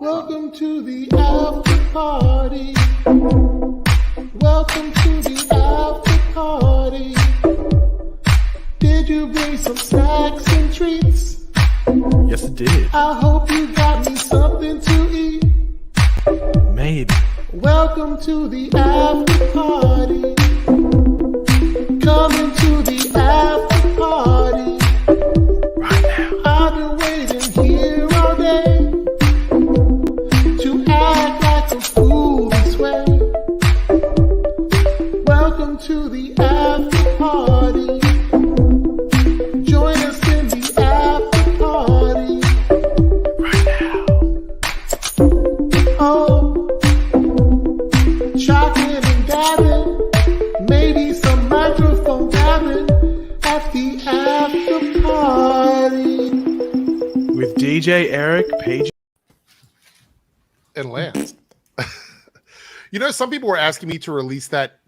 Welcome to the after party. Welcome to the after party. Did you bring some snacks and treats? Yes, it did. I hope you got me something to eat. Maybe. Welcome to the after party. Coming to the after party. Right now. I've been waiting here all day to act like a fool this way. Welcome to the after party. Join us in the after party. Right now. Oh, chocolate and dabbing, maybe some microphone dabbing at the after party. With DJ Eric, Paige, and Lance. You know, some people were asking me to release that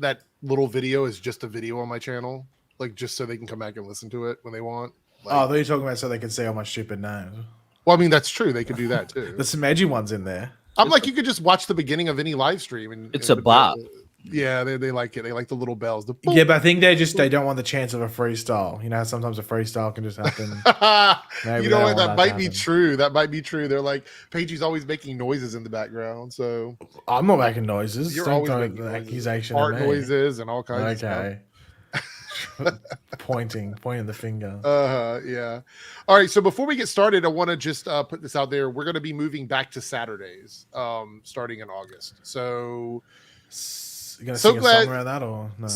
little video as just a video on my channel, like just so they can come back and listen to it when they want. Like, oh, they're talking about so they can say all my stupid names. well, I mean, that's true. They could do that too. There's some edgy ones in there. I'm like, you could just watch the beginning of any live stream. And It's a bop. Yeah, they like it. They like the little bells. The Yeah, but I think they don't want the chance of a freestyle. You know, sometimes a freestyle can just happen. you know what? That might be true. That might be true. They're like, Pagey's always making noises in the background. So I'm not making noises. you're Don't always throw making the noises. accusation Art at me. noises and all kinds of Okay. pointing the finger. stuff. Yeah. All right. So before we get started, I want to just put this out there. We're going to be moving back to Saturdays, starting in August. So You gonna so sing a glad- song around that or no?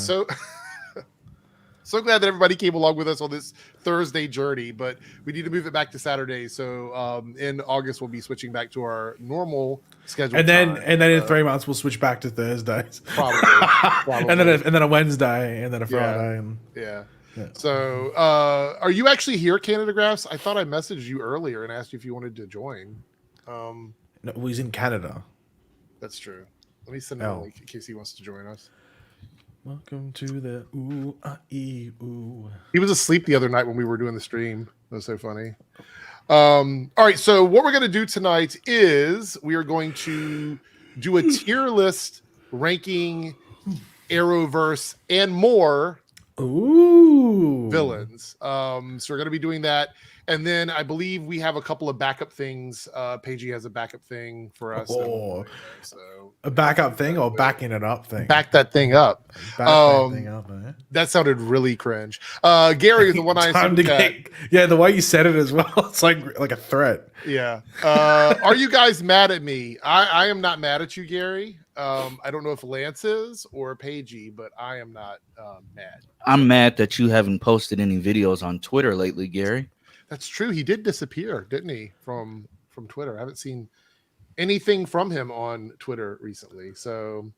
so glad that everybody came along with us on this Thursday journey, but we need to move it back to Saturday. So in August we'll be switching back to our normal schedule. and then in 3 months we'll switch back to Thursdays. Probably. and then a Wednesday and then a Friday. And Yeah. Yeah. So are you actually here, Canada Graphs? I thought I messaged you earlier and asked you if you wanted to join. no, well, he's in Canada. That's true. Let me send him a link in case he wants to join us. Welcome to the ooh. He was asleep the other night when we were doing the stream. That was so funny. All right, so what we're going to do tonight is we are going to do a tier list ranking Arrowverse and more villains. So we're going to be doing that. And then I believe we have a couple of backup things. Pagey has a backup thing for us. So A backup thing or backing it up thing? back that thing up. Back that thing up, eh? That sounded really cringe. Gary is the one I Time to get, yeah, the way you said it as well. It's like a threat. Yeah. Are you guys mad at me? I am not mad at you, Gary. I don't know if Lance is or Pagey, but I am not mad. I'm mad that you haven't posted any videos on Twitter lately, Gary. That's true. He did disappear, didn't he, from Twitter? I haven't seen anything from him on Twitter recently. So,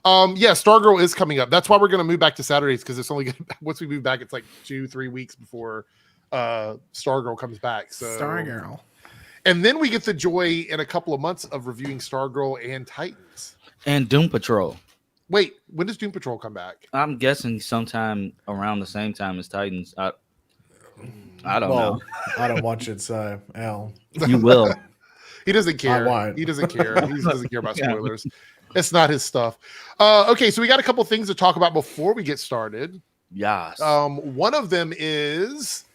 yeah, Stargirl is coming up. That's why we're going to move back to Saturdays, because it's only gonna, once we move back, it's like 2-3 weeks before Stargirl comes back. So Stargirl. And then we get the joy in a couple of months of reviewing Stargirl and Titans. And Doom Patrol. Wait, when does Doom Patrol come back? I'm guessing sometime around the same time as Titans. I don't know. I don't watch it, so L. You will. He doesn't care. I won't. He doesn't care. He doesn't care about spoilers. It's not his stuff. Okay, so we got a couple things to talk about before we get started. Yes. One of them is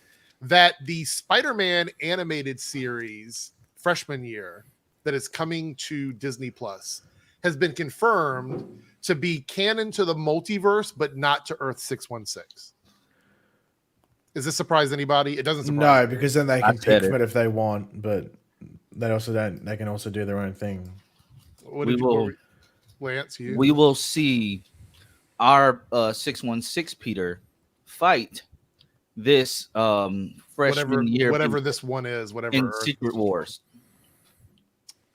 that the Spider-Man animated series freshman year that is coming to Disney Plus has been confirmed to be canon to the multiverse, but not to Earth 616. Does this surprise anybody? It doesn't surprise No, me. because then they I can said pick from it. it if they want, but they also don't. They can also do their own thing. What We did you, will- Lance, you? We will see our 616 Peter fight this freshman year whatever this one is, whatever in Earth. Secret Wars.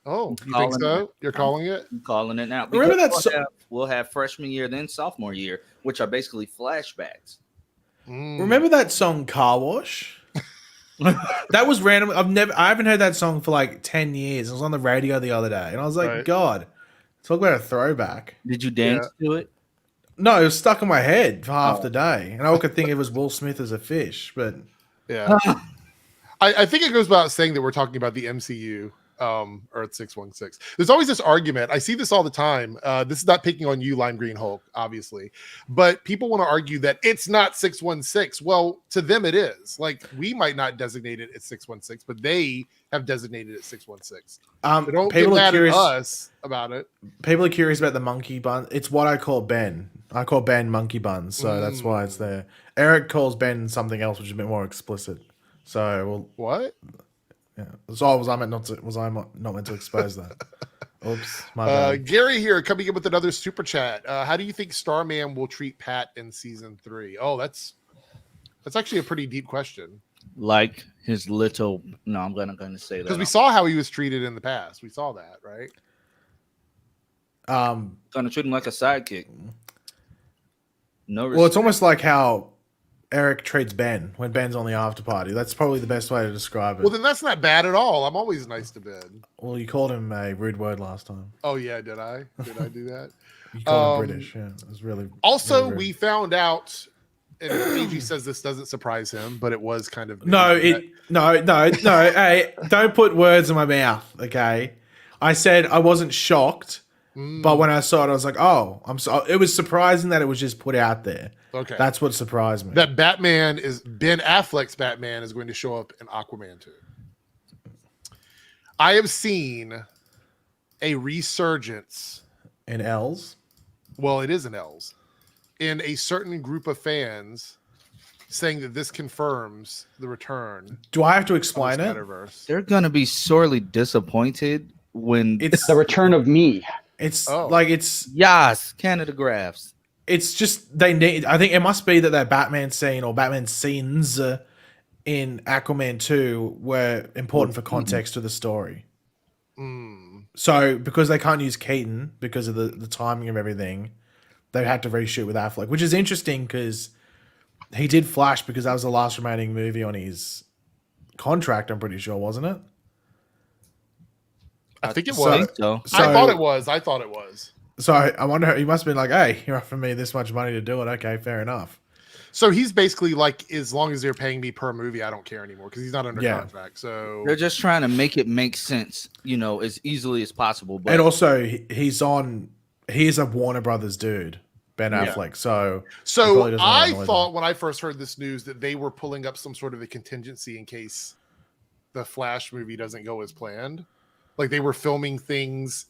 Oh, you think Calling so? it. You're calling it? I'm calling it now. Remember Because that we'll have freshman year, then sophomore year, which are basically flashbacks. Remember that song Car Wash? That was random. I haven't heard that song for like 10 years. It was on the radio the other day, and I was like, Right. God, talk about a throwback. Did you dance to it? No, it was stuck in my head for half the day, and I could think it was Will Smith as a fish, but Yeah. I think it goes without saying that we're talking about the MCU. Earth 616. There's always this argument. I see this all the time. This is not picking on you, Lime Green Hulk, obviously, but people want to argue that it's not 616. Well, to them it is. Like, we might not designate it as 616, but they have designated it 616. They don't get mad at us about it. People are curious about the monkey bun. It's what I call Ben. I call Ben monkey buns, so that's why it's there. Eric calls Ben something else, which is a bit more explicit. So, well, What? yeah. So was I not meant to expose that? Oops, my bad. Gary here coming in with another super chat. How do you think Starman will treat Pat in season 3? Oh, that's actually a pretty deep question. Like his little. No, I'm gonna say that Because we saw how he was treated in the past. We saw that, right? Gonna treat him like a sidekick. No. Well, it's almost like how Eric treats Ben when Ben's on the after party. That's probably the best way to describe it. Well, then that's not bad at all. I'm always nice to Ben. Well, you called him a rude word last time. Oh yeah, did I? Did I do that? You called him British. Yeah, it was really. Also, really we found out, and AG says this doesn't surprise him, but it was kind of no. Hey, don't put words in my mouth. Okay, I said I wasn't shocked, but when I saw it, I was like, oh, I'm so. It was surprising that it was just put out there. Okay, that's what surprised me. That Ben Affleck's Batman is going to show up in Aquaman 2. I have seen a resurgence in L's. Well, it is in L's. In a certain group of fans saying that this confirms the return. Do I have to explain it? They're gonna be sorely disappointed when it's the return of me. It's like it's Canada graphs. It's just they need. I think it must be that Batman scene or Batman scenes in Aquaman 2 were important for context to the story. So because they can't use Keaton because of the timing of everything, they had to reshoot with Affleck, which is interesting because he did Flash because that was the last remaining movie on his contract. I'm pretty sure, wasn't it? I think it was. So. I thought it was. So I wonder, he must have been like, hey, you're offering me this much money to do it. Okay, fair enough. So he's basically like, as long as they're paying me per movie, I don't care anymore because he's not under contract. So they're just trying to make it make sense, as easily as possible. But and also, he's a Warner Brothers dude, Ben Affleck. So I thought when I first heard this news that they were pulling up some sort of a contingency in case the Flash movie doesn't go as planned. Like they were filming things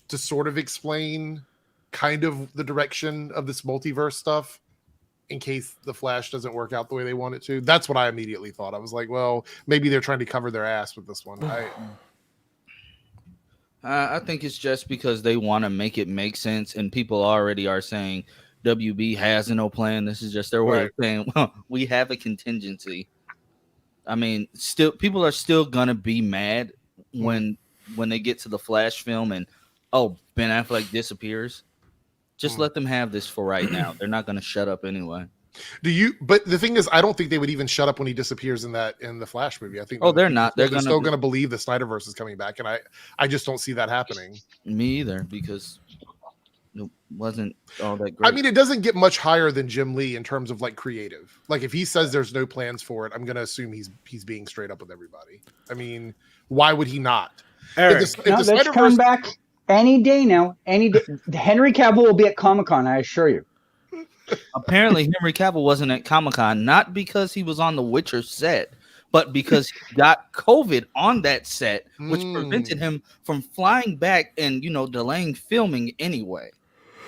to sort of explain kind of the direction of this multiverse stuff in case the Flash doesn't work out the way they want it to. That's what I immediately thought. I was like, well, maybe they're trying to cover their ass with this one. I think it's just because they want to make it make sense, and people already are saying WB has no plan. This is just their way of saying, well, we have a contingency. I mean, still, people are still gonna be mad when they get to the Flash film and Ben Affleck disappears. Just let them have this for right now. They're not going to shut up anyway. But the thing is, I don't think they would even shut up when he disappears in the Flash movie. I think. They're not. They're still going to believe the Snyderverse is coming back, and I just don't see that happening. Me either, because it wasn't all that great. I mean, it doesn't get much higher than Jim Lee in terms of like creative. Like if he says there's no plans for it, I'm going to assume he's being straight up with everybody. I mean, why would he not? Eric, if the Snyderverse come back any day now, any day, Henry Cavill will be at Comic-Con, I assure you. Apparently, Henry Cavill wasn't at Comic-Con, not because he was on the Witcher set, but because he got COVID on that set, which prevented him from flying back and, delaying filming anyway.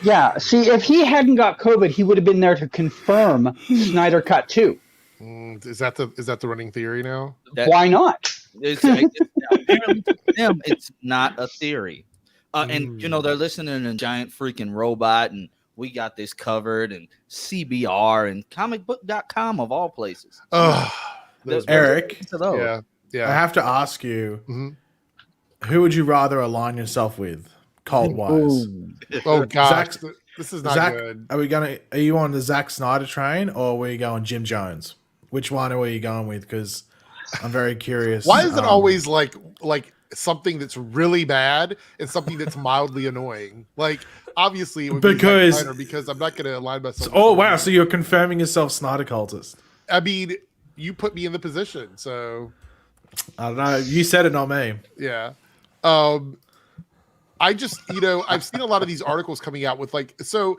Yeah, see, if he hadn't got COVID, he would have been there to confirm Snyder Cut 2. Is that the running theory now? Why not? Apparently to them, it's not a theory. And, they're listening to a giant freaking robot, and we got this covered, and CBR and comicbook.com of all places. Eric, yeah. I have to ask you, who would you rather align yourself with, cult-wise? Oh, gosh. This is not good. Are you on the Zack Snyder train, or are we going Jim Jones? Which one are you going with? Because I'm very curious. Why is it always like something that's really bad and something that's mildly annoying? Like, obviously, it would be Zack Snyder because I'm not going to align myself. Oh, wow. So you're confirming yourself Snyder cultist. I mean, you put me in the position, so. I don't know. You said it, not me. Yeah. I just, I've seen a lot of these articles coming out with so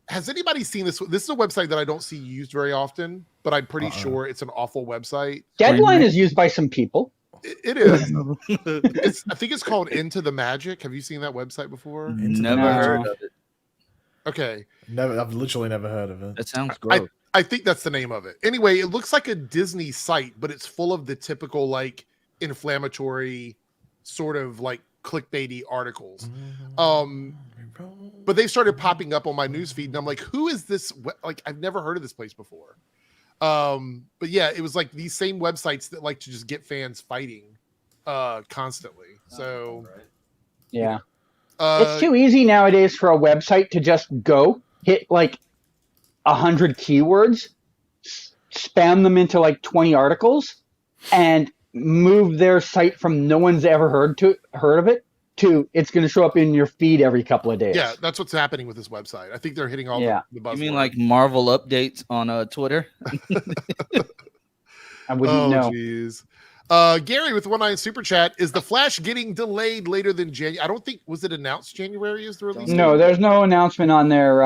has anybody seen this? This is a website that I don't see used very often, but I'm pretty sure it's an awful website. Deadline is used by some people. It is. I think it's called Into the Magic. Have you seen that website before? Never heard of it. Okay. I've literally never heard of it. That sounds gross. I think that's the name of it. Anyway, it looks like a Disney site, but it's full of the typical like inflammatory sort of like clickbaity articles. But they started popping up on my newsfeed, and I'm like, who is this? Like, I've never heard of this place before. But yeah, it was like these same websites that like to just get fans fighting constantly. So yeah. It's too easy nowadays for a website to just go hit like 100 keywords, spam them into like 20 articles, and move their site from no one's ever heard of it to it's going to show up in your feed every couple of days. Yeah, that's what's happening with this website. I think they're hitting all the buzzwords. You mean like Marvel updates on Twitter? I wouldn't know. Geez. Gary with $1 super chat, is the Flash getting delayed later than January? I don't think, was it announced January is the release? No, there's no announcement on their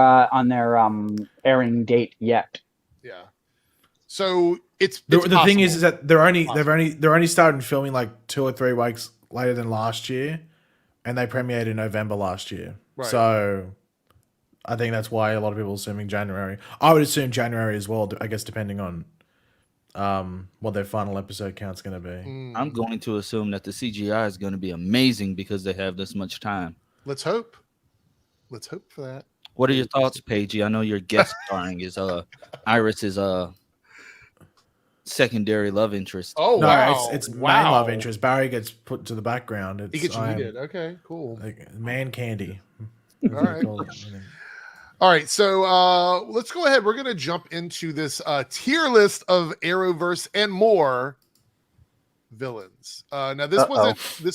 airing date yet. Yeah. So it's The possible. thing is that they're only starting filming like 2 or 3 weeks later than last year, and they premiered in November last year. Right. So I think that's why a lot of people are assuming January. I would assume January as well, I guess, depending on what their final episode count's going to be. I'm going to assume that the CGI is going to be amazing because they have this much time. Let's hope for that. What are your thoughts, Paigey? I know your guest starring is Iris's secondary love interest. Oh, No, wow. it's main love interest. Barry gets put to the background. He gets yeeted. Okay, cool. Like man candy. All right. All right, so let's go ahead. We're going to jump into this tier list of Arrowverse and more villains. Now, this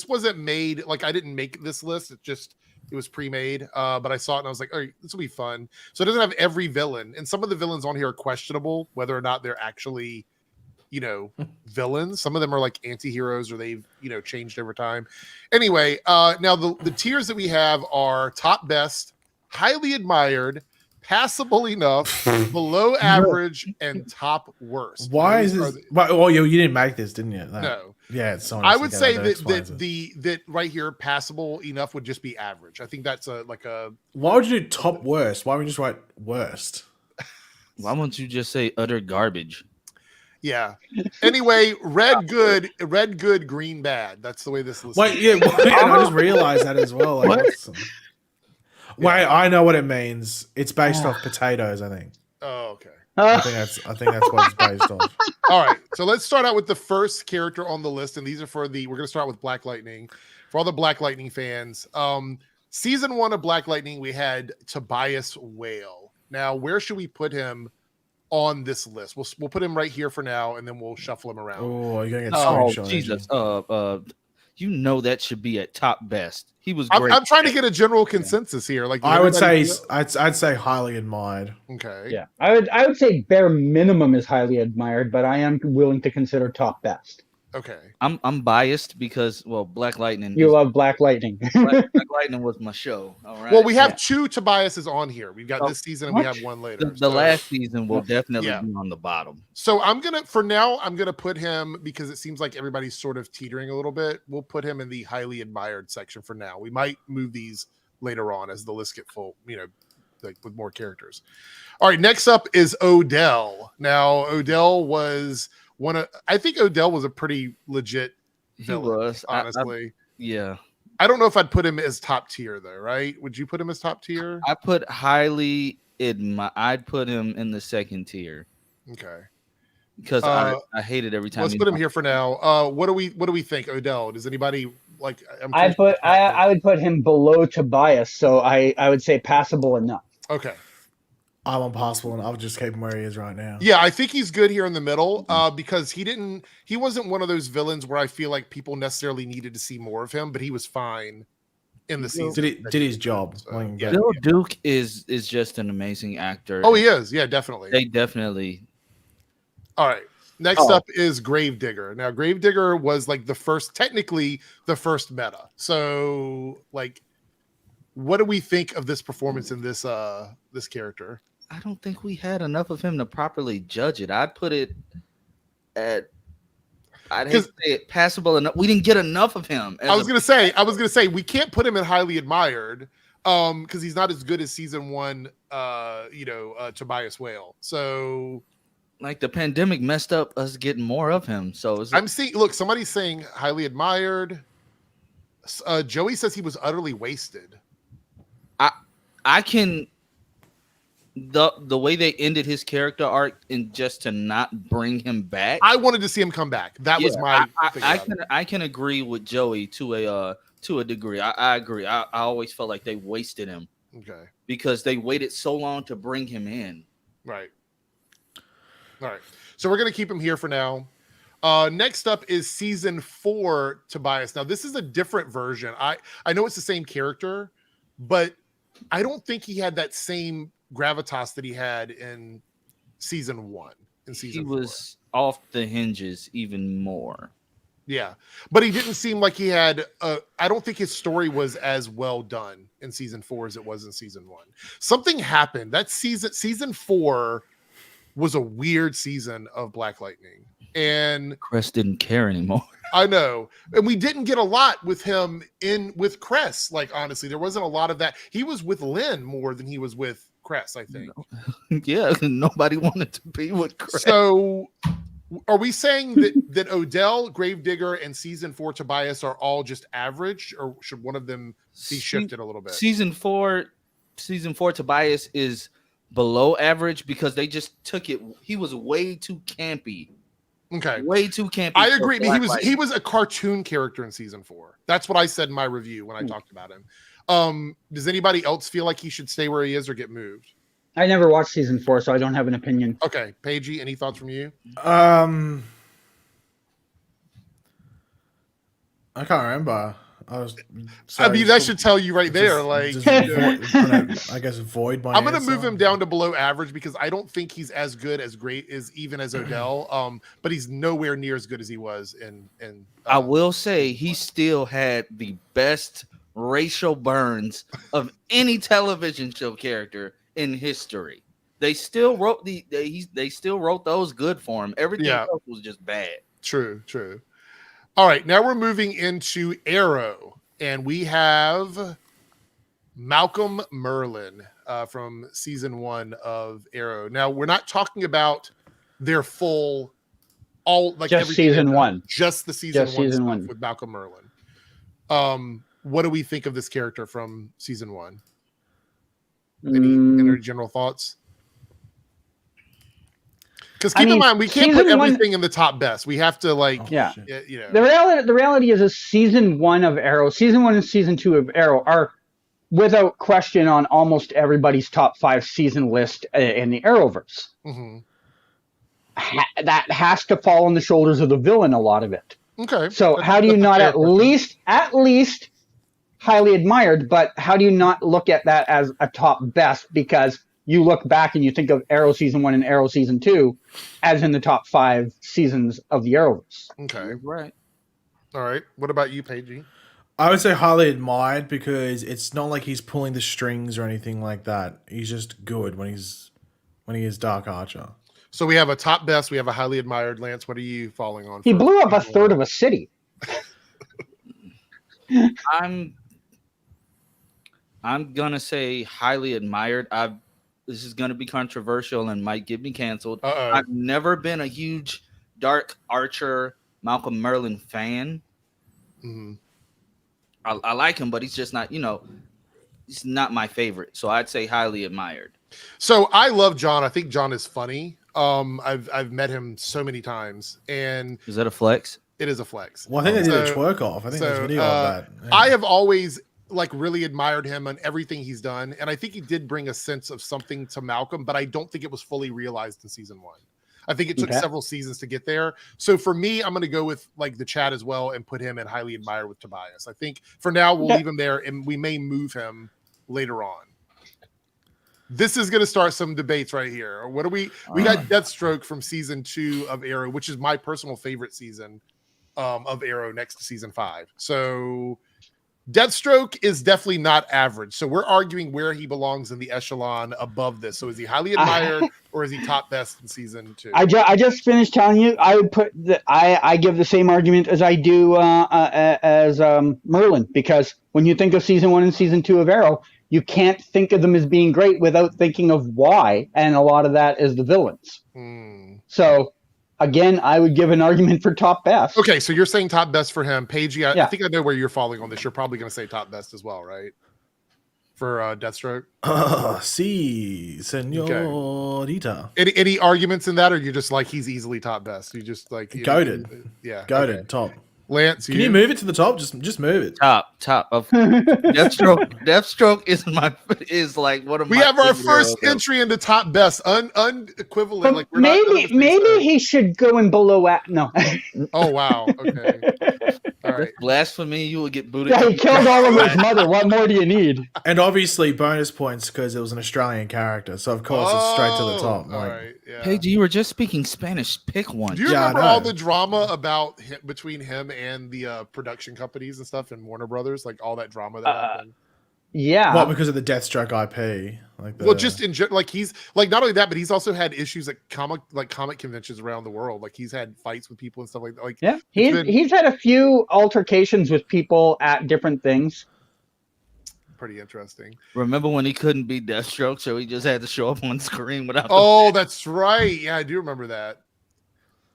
wasn't made, like I didn't make this list. It was pre-made, but I saw it and I was like, all right, this will be fun. So it doesn't have every villain, and some of the villains on here are questionable whether or not they're actually, villains. Some of them are like anti-heroes or they've, changed over time. Anyway, now the tiers that we have are top best, highly admired, passable enough, below average, and top worst. Why is this? Well, you didn't make this, didn't you? No. Yeah, it's someone I else would together say that that right here, passable enough would just be average. I think that's a. Why would you do top worst? Why would you just write worst? Why won't you just say utter garbage? Yeah. Anyway, red good, green bad. That's the way this list. Wait, yeah. I just realized that as well. Like, wait, I know what it means. It's based off potatoes, I think. Oh, okay. I think that's what it's based off. All right. So let's start out with the first character on the list, and these are we're going to start with Black Lightning. For all the Black Lightning fans, season 1 of Black Lightning, we had Tobias Whale. Now, where should we put him on this list? We'll put him right here for now, and then we'll shuffle him around. Oh, you're gonna get Oh, Jesus. That should be at top best. He was great. I'm trying to get a general consensus here. Like, I would say, I'd say highly admired. Okay. Yeah, I would say bare minimum is highly admired, but I am willing to consider top best. Okay. I'm biased because Black Lightning. You love Black Lightning. Black Lightning was my show. All right. Well, we have 2 Tobiases on here. We've got this season and we much? have one later. The last season will definitely be on the bottom. So I'm gonna put him, because it seems like everybody's sort of teetering a little bit. We'll put him in the highly admired section for now. We might move these later on as the list get full, like with more characters. All right, next up is Odell. Now, Odell was I think Odell was a pretty legit villain. He was, honestly. Yeah. I don't know if I'd put him as top tier though, right? Would you put him as top tier? I put I'd put him in the second tier. Okay. Because I hate it every time. Let's put him here for now. What do we think, Odell? Does anybody like? I would put him below Tobias, so I would say passable enough. Okay. I'm on possible, and I'll just keep him where he is right now. Yeah, I think he's good here in the middle, because he wasn't one of those villains where I feel like people necessarily needed to see more of him, but he was fine in the season. Did his job. So, yeah. Bill Duke is just an amazing actor. Oh, he is. Yeah, definitely. They definitely. All right. Next up is Gravedigger. Now, Gravedigger was like technically the first meta. So, like, what do we think of this performance in this character? I don't think we had enough of him to properly judge it. I'd put it at, I'd hate to say it, passable enough. We didn't get enough of him. I was gonna say we can't put him in highly admired because he's not as good as season 1 Tobias Whale. So like the pandemic messed up us getting more of him. So I'm seeing, look, somebody's saying highly admired. Joey says he was utterly wasted. I can, the way they ended his character arc and just to not bring him back. I wanted to see him come back. That was my I can agree with Joey to a degree. I agree. I always felt like they wasted him. Okay. Because they waited so long to bring him in. Right. All right. So we're going to keep him here for now. Next up is season 4 Tobias. Now, this is a different version. I know it's the same character, but I don't think he had that same gravitas that he had in season 1. He was off the hinges even more. Yeah. But he didn't seem like he had I don't think his story was as well done in season 4 as it was in season 1. Something happened. That season 4 was a weird season of Black Lightning. And Cress didn't care anymore. I know. And we didn't get a lot with him with Cress. Like, honestly, there wasn't a lot of that. He was with Lynn more than he was with Cress, I think. Yeah, nobody wanted to be with Cress. So are we saying that Odell, Gravedigger, and season 4 Tobias are all just average, or should one of them be shifted a little bit? Season 4 Tobias is below average because they just took it. He was way too campy. Okay. Way too campy. I agree. He was a cartoon character in season 4. That's what I said in my review when I talked about him. Does anybody else feel like he should stay where he is or get moved? I never watched season 4, so I don't have an opinion. Okay. Paigey, any thoughts from you? I can't remember. That should tell you right there. I guess void my I'm going to move him down to below average because I don't think he's as good as great as even as Odell. But he's nowhere near as good as he was in I will say he still had the best racial burns of any television show character in history. They still wrote they still wrote those good for him. Everything else was just bad. True. All right, now we're moving into Arrow, and we have Malcolm Merlin from season 1 of Arrow. Now, we're not talking about their full, just season 1, just the season 1 with Malcolm Merlin. What do we think of this character from season 1? Any general thoughts? Because keep in mind, we can't put everything in the top best. We have to The reality is season 1 of Arrow, season 1 and season 2 of Arrow are without question on almost everybody's top 5 season list in the Arrowverse. Mm-hmm. That has to fall on the shoulders of the villain, a lot of it. Okay. So how do you not at least highly admired, but how do you not look at that as a top best? Because you look back and you think of Arrow season 1 and Arrow season 2 as in the top 5 seasons of the Arrowverse. Okay. Right. All right. What about you, Paigey? I would say highly admired because it's not like he's pulling the strings or anything like that. He's just good when he is Dark Archer. So we have a top best. We have a highly admired. Lance, what are you falling on? He blew up a third of a city. I'm gonna say highly admired. This is gonna be controversial and might get me canceled. I've never been a huge Dark Archer Malcolm Merlin fan. Mm-hmm. I like him, but he's just not, he's not my favorite. So I'd say highly admired. So I love John. I think John is funny. I've met him so many times. And is that a flex? It is a flex. Well, I think they did a twerk off. I think there's a video of that. Yeah. I have always really admired him on everything he's done. And I think he did bring a sense of something to Malcolm, but I don't think it was fully realized in season 1. I think it took several seasons to get there. So for me, I'm going to go with the chat as well and put him in highly admired with Tobias. I think for now we'll leave him there and we may move him later on. This is going to start some debates right here. What do we got Deathstroke from season 2 of Arrow, which is my personal favorite season of Arrow next to season 5. So Deathstroke is definitely not average. So we're arguing where he belongs in the echelon above this. So is he highly admired or is he top best in season 2? I just finished telling you I would put I give the same argument as I do as Merlin, because when you think of season 1 and season 2 of Arrow, you can't think of them as being great without thinking of why, and a lot of that is the villains. So again, I would give an argument for top best. Okay, so you're saying top best for him. Paigey, I think I know where you're falling on this. You're probably going to say top best as well, right? For Deathstroke? Sí, señorita. Okay. Any arguments in that, or you're just like, he's easily top best? You just like... Goated. Yeah. Goated, okay. top. Lance, can you move it to the top? Just move it. Top of Deathstroke is like one of my. We have our first entry into top best, unequivalent. Like maybe he should go in below. No. Oh wow. Okay. All right. Blasphemy! You will get booted. Yeah, he killed Oliver's mother. What more do you need? And obviously bonus points because it was an Australian character, so of course it's straight to the top. All right. Yeah. Paige, you were just speaking Spanish. Pick one. Do you remember all the drama about between him and the production companies and stuff and Warner Brothers, like all that drama that happened? Yeah. Well, because of the Deathstroke IP. Well, just in like he's like not only that, but he's also had issues at comic conventions around the world. Like he's had fights with people and stuff like yeah. He's had a few altercations with people at different things. Pretty interesting. Remember when he couldn't be Deathstroke, so he just had to show up on screen without. Oh, that's right. Yeah, I do remember that.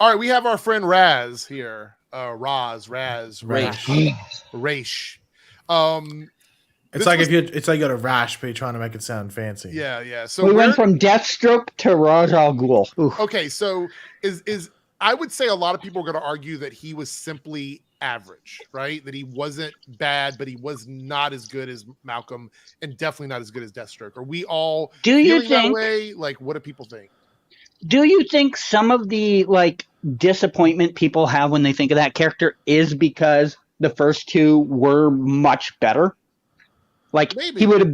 All right, we have our friend Raz here. Raish. It's like you got a rash, but you're trying to make it sound fancy. Yeah. So we went from Deathstroke to Ra's al Ghul. Oof. Okay, so is I would say a lot of people are going to argue that he was simply average, right? That he wasn't bad, but he was not as good as Malcolm, and definitely not as good as Deathstroke. Are we all feeling that way? Like, what do people think? Do you think some of the disappointment people have when they think of that character is because the first two were much better? Like maybe. he would have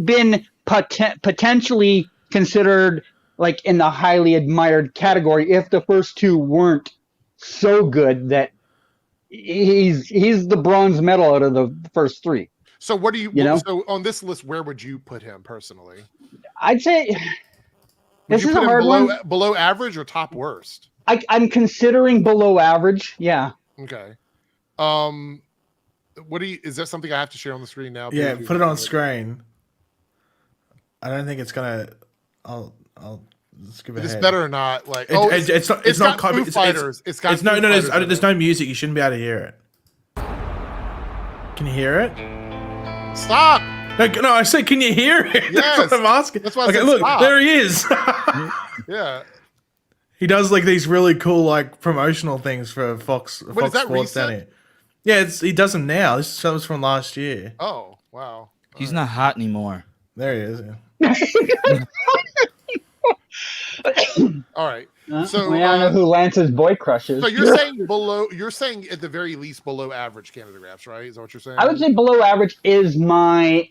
been potentially considered like in the highly admired category if the first two weren't so good that he's the bronze medal out of the first three. So what do you know? So on this list, where would you put him personally? I'd say this is a hard one. Below average or top worst? I'm considering below average. Yeah. Okay. Is that something I have to share on the screen now? Yeah, put it on screen. I don't think it's gonna. I'll skip ahead. It's better or not. Like, it's not. It's not Foo Fighters. It's got no. There's no music. You shouldn't be able to hear it. Can you hear it? Stop. No, I said, can you hear it? Yes. That's what I'm asking. That's why I said look, stop. there he is. Yeah. He does like these really cool like promotional things for Fox. What, Fox is that Sports recent? Yeah, he does them now. This was from last year. Oh wow. He's not hot anymore. There he is. Yeah. All right. So I don't know who Lance's boy crush is. So you're saying below? You're saying at the very least below average Canada Graphs, right? Is that what you're saying? I would say below average is my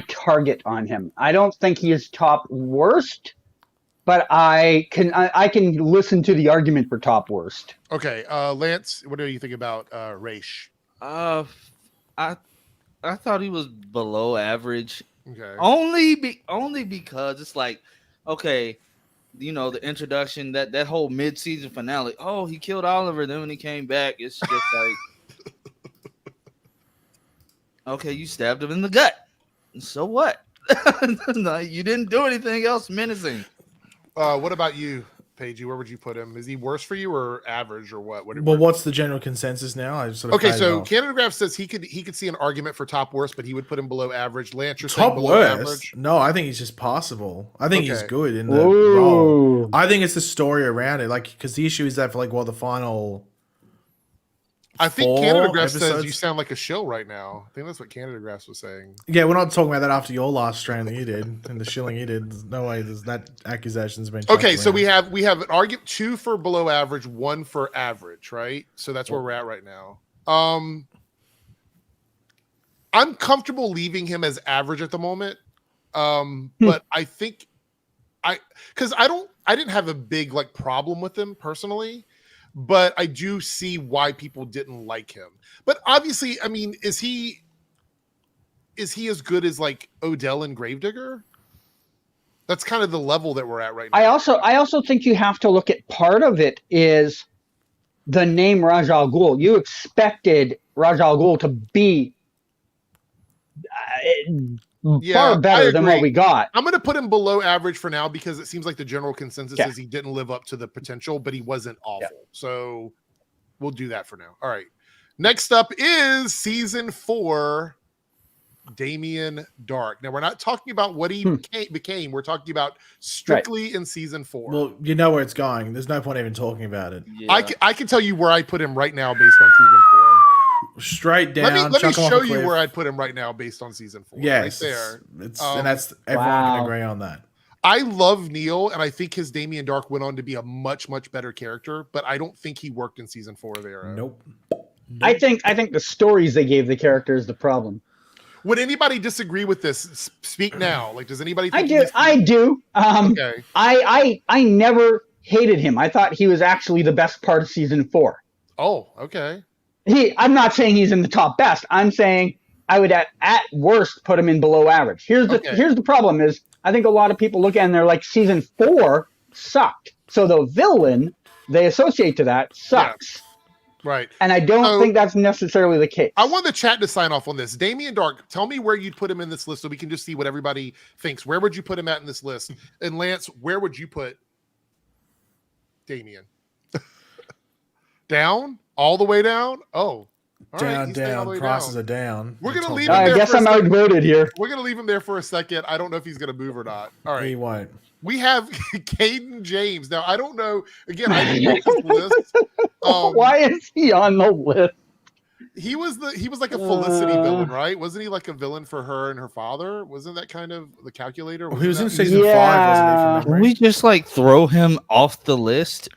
target on him. I don't think he is top worst, but I can listen to the argument for top worst. Okay, Lance, what do you think about Raish? I thought he was below average. Okay. Only because it's like, okay, you know, the introduction, that whole mid-season finale. Oh, he killed Oliver. Then when he came back, it's just like, okay, you stabbed him in the gut. So what? No, you didn't do anything else menacing. What about you, Paige? Where would you put him? Is he worse for you or average or what? What's the general consensus now? Okay, so Canada Graph says he could see an argument for top worst, but he would put him below average. Lance, you're saying below average? No, I think he's just passable. I think he's good in the role. I think it's the story around it, like because the issue is that for the final. I think Canada Graph says you sound like a shill right now. I think that's what Canada Graph was saying. Yeah, we're not talking about that after your last strain that you did and the shilling you did. There's no way that accusation's been. Okay, so we have an argument 2 for below average, 1 for average, right? So that's where we're at right now. I'm comfortable leaving him as average at the moment. But I think I didn't have a big like problem with him personally, but I do see why people didn't like him. But obviously, I mean, is he as good as like Odell and Gravedigger? That's kind of the level that we're at right now. I also think you have to look at part of it is the name Ra's al Ghul. You expected Ra's al Ghul to be far better than what we got. I'm going to put him below average for now because it seems like the general consensus is he didn't live up to the potential, but he wasn't awful. Yeah. So we'll do that for now. All right. Next up is season 4, Damien Darhk. Now we're not talking about what he became. We're talking about strictly in season 4. Well, you know where it's going. There's no point even talking about it. Yeah. I can tell you where I put him right now based on season 4. Straight down. Let me show you where I'd put him right now based on season 4. Yes, right there. And that's everyone can agree on that. I love Neil, and I think his Damien Darhk went on to be a much, much better character, but I don't think he worked in season 4 of Arrow. Nope. I think the stories they gave the character is the problem. Would anybody disagree with this? Speak now. Like, does anybody think I do. Okay. I never hated him. I thought he was actually the best part of season 4. Oh, okay. I'm not saying he's in the top best. I'm saying I would at worst put him in below average. Here's the problem is I think a lot of people look at it and they're like, season 4 sucked. So the villain they associate to that sucks. Yeah. Right. And I don't think that's necessarily the case. I want the chat to sign off on this. Damien Darhk, tell me where you'd put him in this list so we can just see what everybody thinks. Where would you put him at in this list? And Lance, where would you put Damien? Down? All the way down? Oh. Down. Prices are down. We're going to leave him there. I guess I'm outvoted here. We're going to leave him there for a second. I don't know if he's going to move or not. All right. He won't. We have Cade and James. Now, I don't know. Again, I didn't make this list. Why is he on the list? He was like a Felicity villain, right? Wasn't he like a villain for her and her father? Wasn't that kind of the calculator? He was in season 5, wasn't he? Can we just like throw him off the list?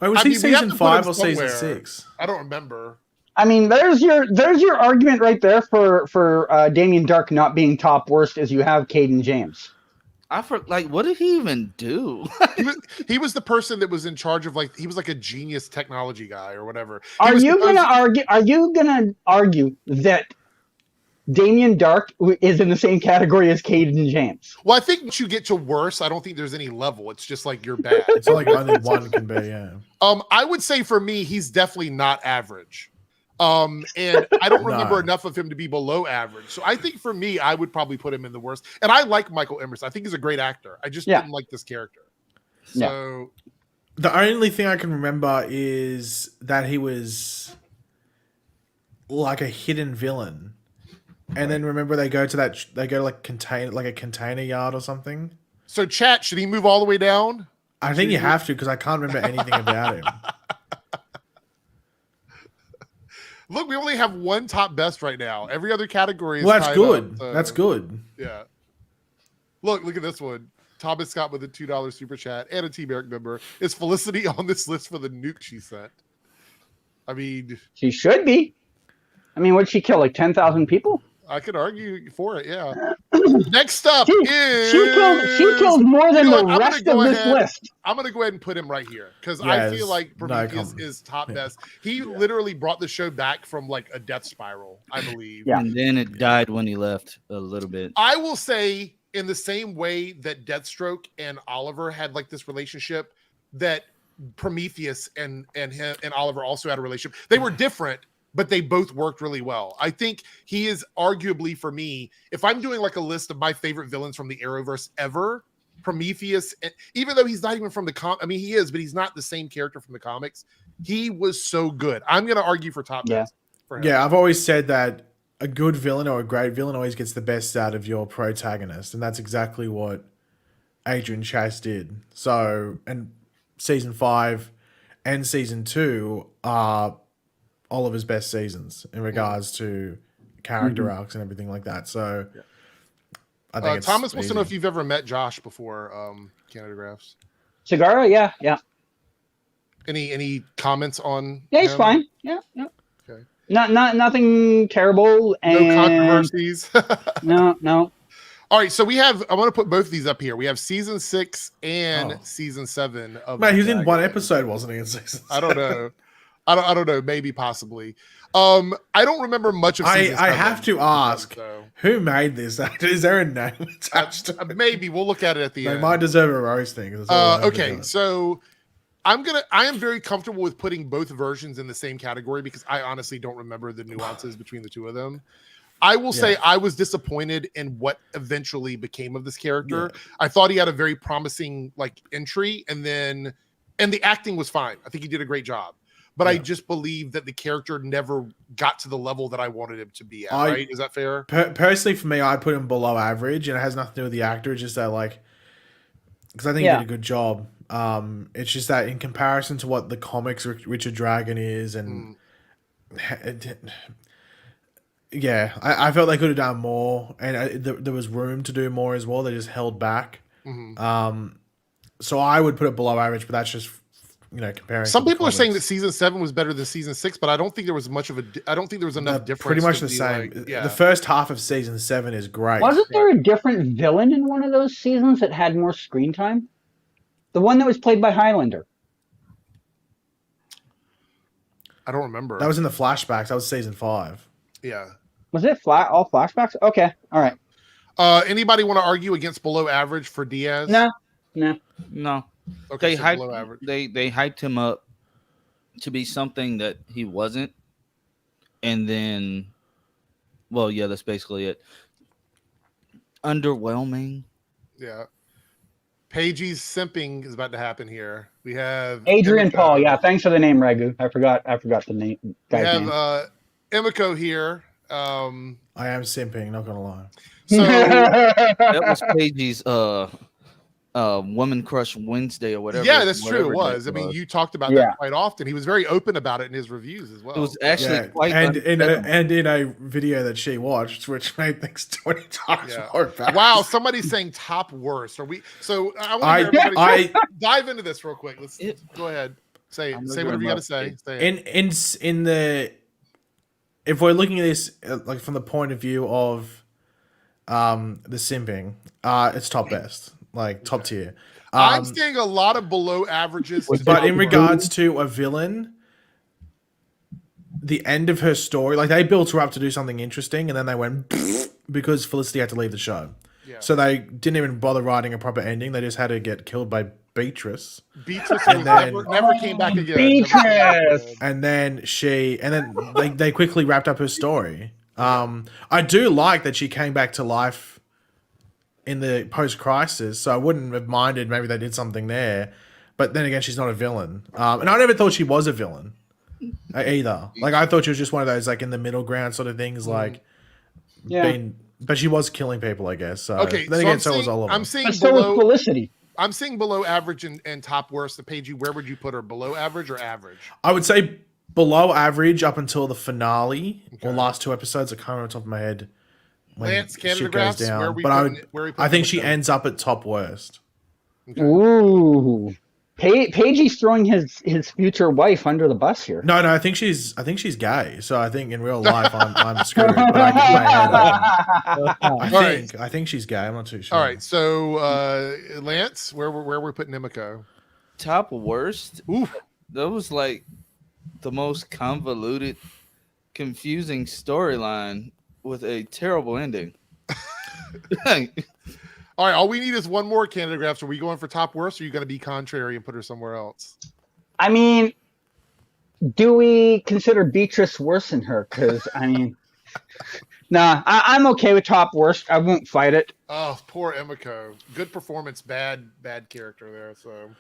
Wait, was he season 5 or season 6? I don't remember. I mean, there's your argument right there for Damien Darhk not being top worst as you have Cade and James. What did he even do? he was the person that was in charge of he was like a genius technology guy or whatever. Are you gonna argue that Damien Darhk is in the same category as Cade and James? Well, I think once you get to worse, I don't think there's any level. It's just like you're bad. It's like only one can be, yeah. I would say for me, he's definitely not average. And I don't remember enough of him to be below average. So I think for me, I would probably put him in the worst. And I like Michael Emerson. I think he's a great actor. I just didn't like this character. So the only thing I can remember is that he was like a hidden villain. And then remember they go to a container yard or something. So chat, should he move all the way down? I think you have to because I can't remember anything about him. Look, we only have one top best right now. Every other category is that's good. Up, so. That's good. Yeah. Look at this one. Thomas Scott with a $2 super chat and a Team Eric member. Is Felicity on this list for the nuke she sent? I mean, she should be. I mean, what'd she kill? Like 10,000 people? I could argue for it, yeah. Next up is... She killed more than the rest of this list. I'm going to go ahead and put him right here because I feel like Prometheus is top best. He literally brought the show back from like a death spiral, I believe. Yeah. And then it died when he left a little bit. I will say in the same way that Deathstroke and Oliver had like this relationship, that Prometheus and him and Oliver also had a relationship. They were different, but they both worked really well. I think he is arguably, for me, if I'm doing like a list of my favorite villains from the Arrowverse ever, Prometheus, even though he's not even from the I mean, he is, but he's not the same character from the comics. He was so good. I'm going to argue for top best for him. Yeah, I've always said that a good villain or a great villain always gets the best out of your protagonist, and that's exactly what Adrian Chase did. So, and season 5 and season 2 are Oliver's best seasons in regards to character arcs and everything like that. So I think Thomas wants to know if you've ever met Josh before Canada Graphs. Sagara, yeah. Any comments on he's him? fine. Yeah. Okay. Nothing terrible. And no controversies. No. All right, so I want to put both of these up here. We have season 6 and season 7 of. Man, he was in one episode, wasn't he? In season 7? I don't know. I don't know. Maybe, possibly. I don't remember much of. Season 7, I have to ask, who made this? Is there a name attached to it? Maybe we'll look at it at the end. They might deserve a roasting. Okay, so I am very comfortable with putting both versions in the same category because I honestly don't remember the nuances between the two of them. I will say I was disappointed in what eventually became of this character. Yeah. I thought he had a very promising entry, and the acting was fine. I think he did a great job. But I just believe that the character never got to the level that I wanted him to be at. Right? Is that fair? Personally, for me, I'd put him below average, and it has nothing to do with the actor. It's just that, because I think he did a good job. It's just that in comparison to what the comics Richard Dragon is, and I felt they could have done more, and there was room to do more as well. They just held back. So I would put it below average, but that's just comparing. Some people are saying that season 7 was better than season 6, but I don't think there was much of a. I don't think there was enough difference. Pretty much the same. The first half of season 7 is great. Wasn't there a different villain in one of those seasons that had more screen time? The one that was played by Highlander. I don't remember. That was in the flashbacks. That was season 5. Yeah. Was it all flashbacks? Okay. All right. Anybody want to argue against below average for Diaz? No. Okay, they hyped him up to be something that he wasn't, and then, that's basically it. Underwhelming. Yeah. Pagey's simping is about to happen here. We have Adrian Paul. Yeah, thanks for the name, Ragu. I forgot the name. We have Emiko here. I am simping, not gonna lie. So that was Pagey's Woman Crush Wednesday or whatever. Yeah, that's true. It was. I mean, you talked about that quite often. He was very open about it in his reviews as well. It was actually quite and in a video that she watched, which made things 20 times more bad. Wow, somebody's saying top worst. Are we? So I want to dive into this real quick. Let's go ahead. Say whatever you got to say. In the if we're looking at this from the point of view of the simping, it's top best. Top tier. I'm seeing a lot of below averages. But in regards to a villain, the end of her story, they built her up to do something interesting, and then they went because Felicity had to leave the show. Yeah. So they didn't even bother writing a proper ending. They just had her get killed by Beatrice. And then, never came back again. Beatrice! And then they quickly wrapped up her story. I do like that she came back to life in the post-crisis, so I wouldn't have minded maybe they did something there. But then again, she's not a villain. And I never thought she was a villain either. I thought she was just one of those in the middle ground sort of things, but she was killing people, I guess. So okay, then again, so was Oliver. I'm seeing so was Felicity. I'm seeing below average and top worst. The page, where would you put her? Below average or average? I would say below average up until the finale or last 2 episodes. I can't remember off the top of my head. Lance, shit goes down, I think she ends up at top worst. Okay. Ooh, Pagey's throwing his future wife under the bus here. No, I think she's gay. So I think in real life I'm screwed. But I get my head I think she's gay. I'm not too sure. All right, so Lance, where we're putting Emiko? Top worst. Ooh, that was the most convoluted, confusing storyline with a terrible ending. All right, all we need is one more candidate. So are we going for top worst, or are you going to be contrary and put her somewhere else? I mean, do we consider Beatrice worse than her? Because I'm okay with top worst. I won't fight it. Oh, poor Emiko. Good performance, bad character there. So,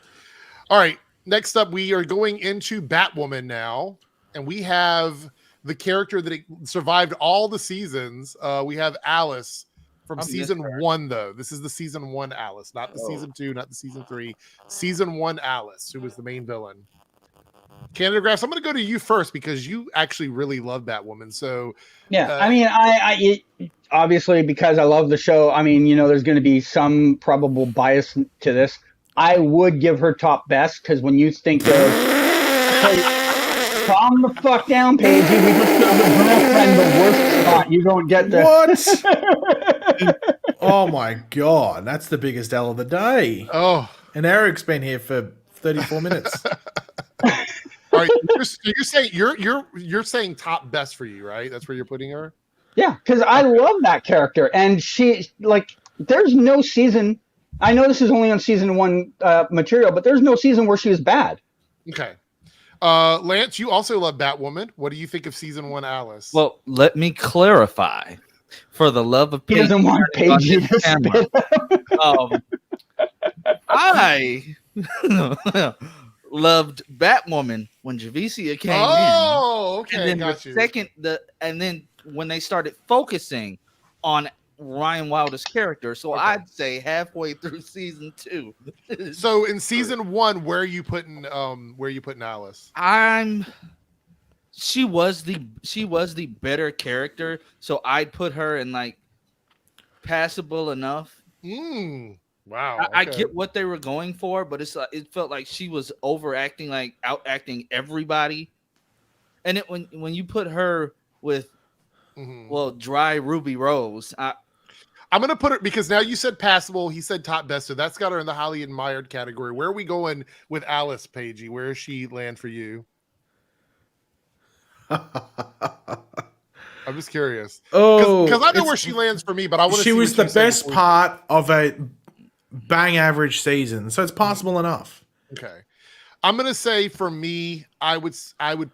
all right, next up we are going into Batwoman now, and we have the character that survived all the seasons. We have Alice from season 1, though. This is the season 1 Alice, not the season 2, not the season 3. Season 1 Alice, who was the main villain. Canada Graphs, I'm going to go to you first because you actually really love Batwoman. So yeah, I obviously because I love the show. There's going to be some probable bias to this. I would give her top best because when you think of calm the fuck down, Paige. We just gave the girlfriend the worst spot. You don't get the Oh my god, that's the biggest L of the day. Oh, And Eric's been here for 34 minutes. all right. You're saying you're saying top best for you, right? That's where you're putting her. Yeah, because I love that character, and she there's no season. I know this is only on season 1 material, but there's no season where she was bad. Okay. Lance, you also love Batwoman. What do you think of season 1 Alice? Well, let me clarify. For the love of He doesn't want Paige to spit. I loved Batwoman when Javicia came in. Oh, okay. And then Got you. and then when they started focusing on Ryan Wilder's character, so Okay. I'd say halfway through season 2. So in season 1, where are you putting Alice? She was the better character, so I'd put her in like passable enough. Wow. I okay. get what they were going for, but it felt like she was overacting, like outacting everybody. And when you put her with dry Ruby Rose, I'm gonna put her because now you said passable. He said top best, so that's got her in the highly admired category. Where are we going with Alice, Paigey? Where does she land for you? I'm just curious. Because I know where she lands for me, but I want to. She was the best part of a bang average season, so it's possible enough. Okay, I'm gonna say for me, I would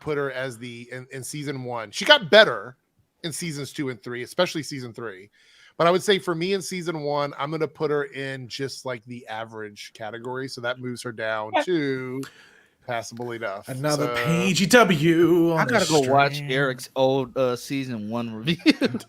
put her as in season 1. She got better in seasons 2 and 3, especially season 3. But I would say for me in season 1, I'm gonna put her in just like the average category, so that moves her down to passable enough. Another Paigey W. I gotta go watch Eric's old season 1 review.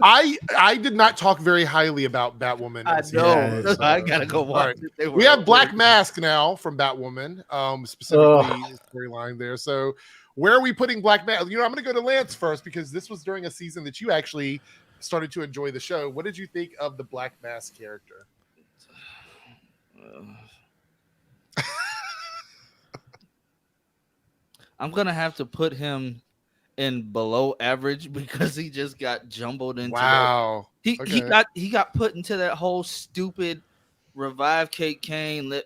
I did not talk very highly about Batwoman. I know. I gotta go watch it. We have Black Mask now from Batwoman, specifically storyline there. So where are we putting Black Mask? I'm going to go to Lance first because this was during a season that you actually started to enjoy the show. What did you think of the Black Mask character? I'm gonna have to put him in below average because he just got jumbled into. Wow. He got put into that whole stupid revive Kate Kane, let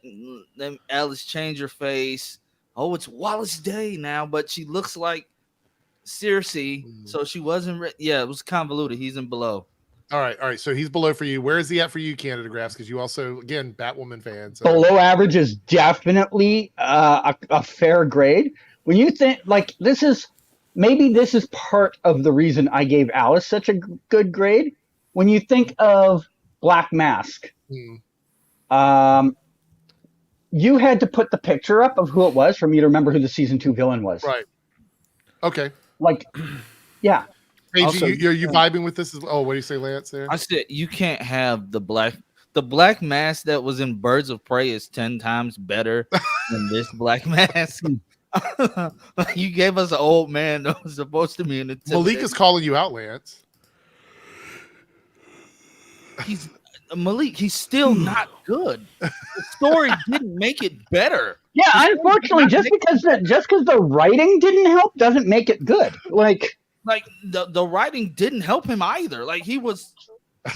Alice change her face. Oh, it's Wallace Day now, but she looks like Circe, so she wasn't. It was convoluted. He's in below. All right. So he's below for you. Where is he at for you, Canada Graphs? Because you also, again, Batwoman fan. So. Below average is definitely a fair grade. When you think this is part of the reason I gave Alice such a good grade. When you think of Black Mask, you had to put the picture up of who it was for me to remember who the season 2 villain was. Right. Okay. Yeah. Paige, are you vibing with this? What do you say, Lance? There, I said you can't have the Black Mask that was in Birds of Prey is 10 times better than this Black Mask. You gave us an old man that was supposed to be in the Malik is calling you out, Lance. He's still not good. The story didn't make it better. Yeah, unfortunately, just because the writing didn't help doesn't make it good. Like the writing didn't help him either. Like he was a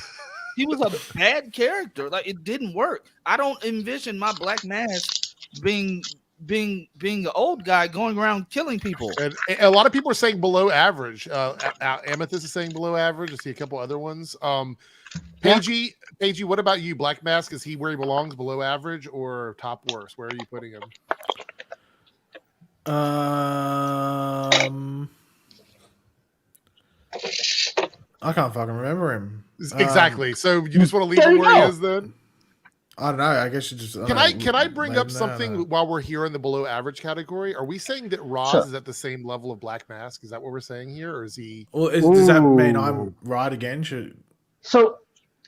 bad character. Like it didn't work. I don't envision my Black Mask being an old guy going around killing people. And a lot of people are saying below average. Amethyst is saying below average. I see a couple other ones. Paigey, what about you? Black Mask, is he where he belongs, below average or top worst? Where are you putting him? I can't fucking remember him. Exactly. So you just want to leave him where he is then? I don't know. I guess you just. Can I bring up something while we're here in the below average category? Are we saying that Roz is at the same level of Black Mask? Is that what we're saying here, or is he? Well, does that mean I'm right again? So,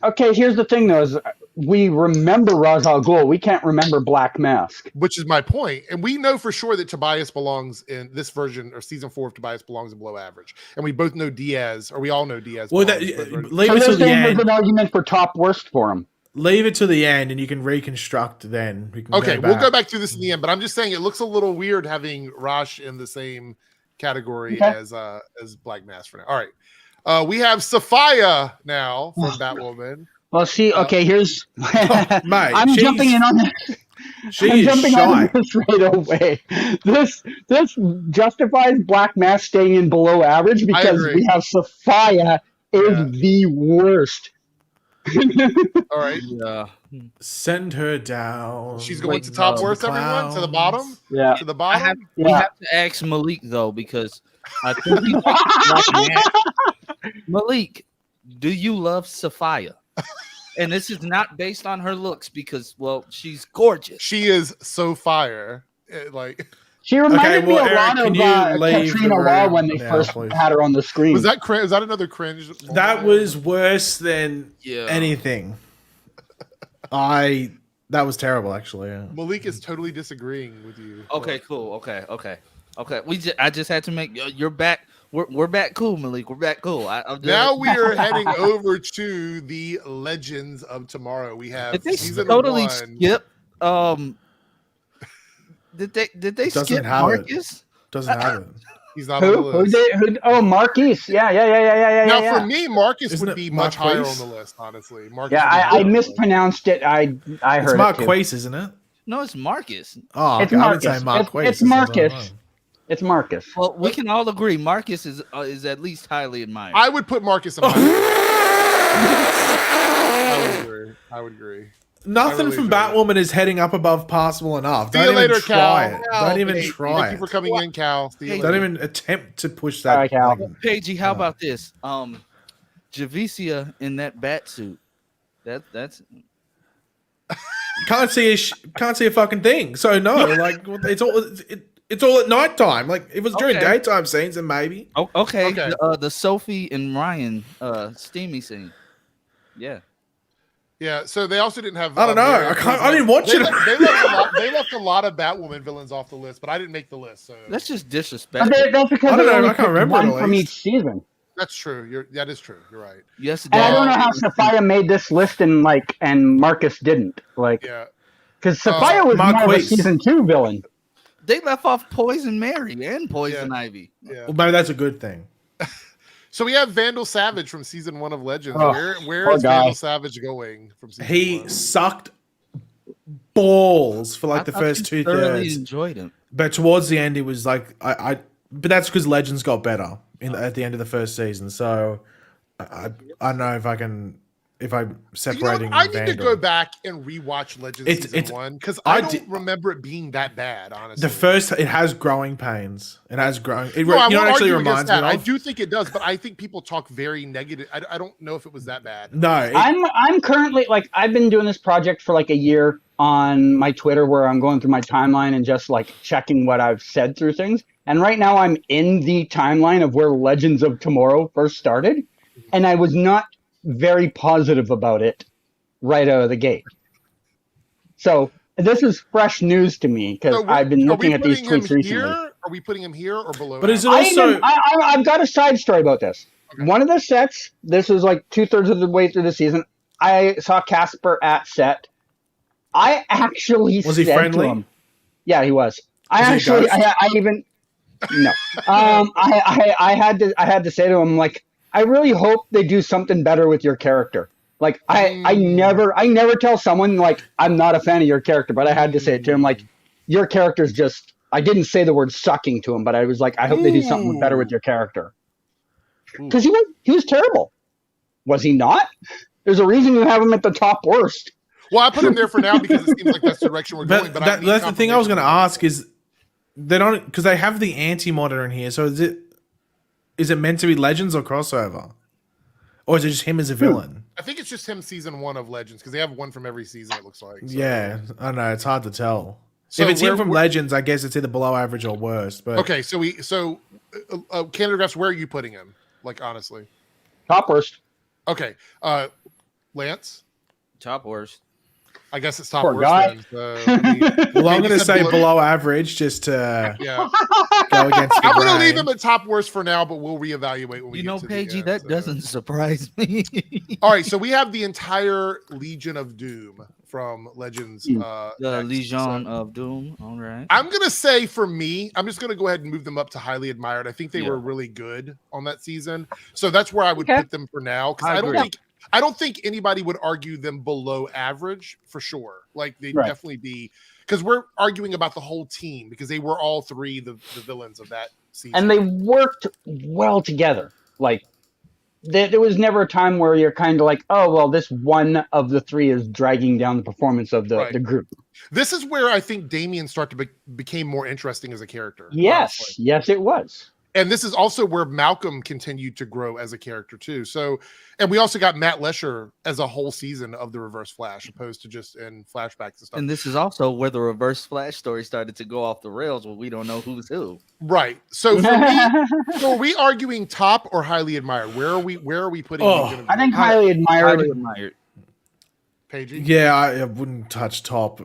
okay. Here's the thing, though: is we remember Ra's al Ghul. We can't remember Black Mask, which is my point. And we know for sure that Tobias belongs in this version or season 4 of Tobias belongs in below average, and we both know Diaz, or we all know Diaz. Well, leave it to the end. There's an argument for top worst for him. Leave it to the end, and you can reconstruct. Then we can. We'll go back to this in the end. But I'm just saying it looks a little weird having Rosh in the same category as Black Mask for now. All right, We have Sophia now from Batwoman. Well, okay, here's. Mate, I'm jumping in on this. She is shy. This right away. This justifies Black Mass staying in below average because we have Sophia is the worst. All right. Yeah. Send her down. She's going to top worst, everyone? To the bottom? Yeah. To the bottom? We have to ask Malik, though, because I think he likes Black Mass. Malik, do you love Sophia? And this is not based on her looks because, well, she's gorgeous. She is so fire. She reminded me a Eric, lot of Katrina Law when they first had her on the screen. Was that cringe? Was that another cringe? That was worse than anything. That was terrible, actually. Yeah. Malik is totally disagreeing with you. Okay, cool. Okay. I just had to make you're back. We're back cool, Malik. We're back cool. Now we are heading over to the Legends of Tomorrow. We have did they season totally 1. skip? Did they skip Marcus? Doesn't have it. He's not on the list. Oh, Marquise. Yeah. Now, for me, Marcus Isn't would it be much higher on Marquise? the list, honestly. Marcus Yeah, I mispronounced it. I heard It's it Marquise, isn't it? No, it's Marcus. Oh, It's okay. I would Marcus. say Marquise. It's Marcus. It's Marcus. Well, we can all agree Marcus is at least highly admired. I would put Marcus in my I would agree. Nothing from Batwoman is heading up above passable enough. See you later, try Cal. it. Don't even try Thank you for coming in, Cal. See you Don't later. even attempt to push that. Sorry, Cal. Pagey, how about this? Javicia in that bat suit. That's Can't see a fucking thing. So no, like it's all at nighttime. Like if it was during daytime scenes, then maybe. okay. The Sophie and Ryan steamy scene. Yeah. Yeah, so they also didn't have. I don't know. I didn't watch it. They left a lot of Batwoman villains off the list, but I didn't make the list. So That's just disrespectful. That's because I don't they know, only I can't remember one at from least. each season. that's true. That is true. You're right. Yes, it And I does. don't know how Sophia made this list and Marcus didn't. Yeah. Because Sophia was more of a Marquise. season 2 villain. They left off Poison Mary and Poison Ivy. Yeah. Well, maybe that's a good thing. So we have Vandal Savage from season 1 of Legends. Oh, Where poor is guy. Vandal Savage going from season 1? He sucked balls for like the I first thoroughly 2/3, enjoyed him. but towards the end, he was like, But that's because Legends got better at the end of the first season. So I don't know if I'm separating. I need to Vandal. go back and rewatch Legends season 1 because I don't remember it being that bad. Honestly, it has growing pains. It has growing. It, No, I you know, won't what actually argue against reminds me that. of. I do think it does, but I think people talk very negative. I don't know if it was that bad. No, I'm currently I've been doing this project for like a year on my Twitter where I'm going through my timeline and just like checking what I've said through things. And right now I'm in the timeline of where Legends of Tomorrow first started, and I was not very positive about it right out of the gate. So this is fresh news to me because I've been looking at these tweets recently. Are we putting him here or below? But is it also? I've got a side story about this. Okay. One of the sets, this was like 2/3 of the way through the season, I saw Casper at set. I actually Was he said friendly? to him, yeah, he was. I had to say to him, like, I really hope they do something better with your character. Like I never tell someone like I'm not a fan of your character, but I had to say it to him, like, your character's just, I didn't say the word sucking to him, but I was like, I hope they do something better with your character. Because he was terrible. Was he not? There's a reason you have him at the top worst. Well, I put him there for now because it seems like that's the direction we're going. But that's the thing I was going to ask is they don't, because they have the anti-monitor in here. So is it meant to be Legends or crossover, or is it just him as a villain? I think it's just him season 1 of Legends because they have one from every season. It looks like. So. Yeah, I don't know. It's hard to tell. So if it's him from Legends, I guess it's either below average or worse. But okay, so Canada Graphs, where are you putting him? Like honestly, top worst. Okay, Lance. Top worst. I guess it's top Poor worst. guy. Then, so, I mean, well, I'm going to say below average just to go against the I'm going to grain. leave him at top worst for now, but we'll reevaluate when we get to Pagey, the end, that doesn't surprise me. All right, so we have the entire Legion of Doom from Legends. The next. Legion So, of Doom. All right. I'm gonna say for me, I'm just gonna go ahead and move them up to highly admired. I think they were really good on that season, so that's where I would put them for now. Because I don't think anybody would argue them below average for sure. Like they'd definitely be, because we're arguing about the whole team because they were all three the villains of that season, and they worked well together. Like there was never a time where you're kind of like, oh well, this one of the three is dragging down the performance of the group. This is where I think Damien became more interesting as a character. Yes, honestly. yes, it was. And this is also where Malcolm continued to grow as a character too. So, and we also got Matt Lesher as a whole season of the Reverse Flash, opposed to just in flashbacks and stuff. And this is also where the Reverse Flash story started to go off the rails, where we don't know who's who. Right. So for me, so are we arguing top or highly admired? Where are we putting? I think highly admired. Highly admired. Pagey? Yeah, I wouldn't touch top.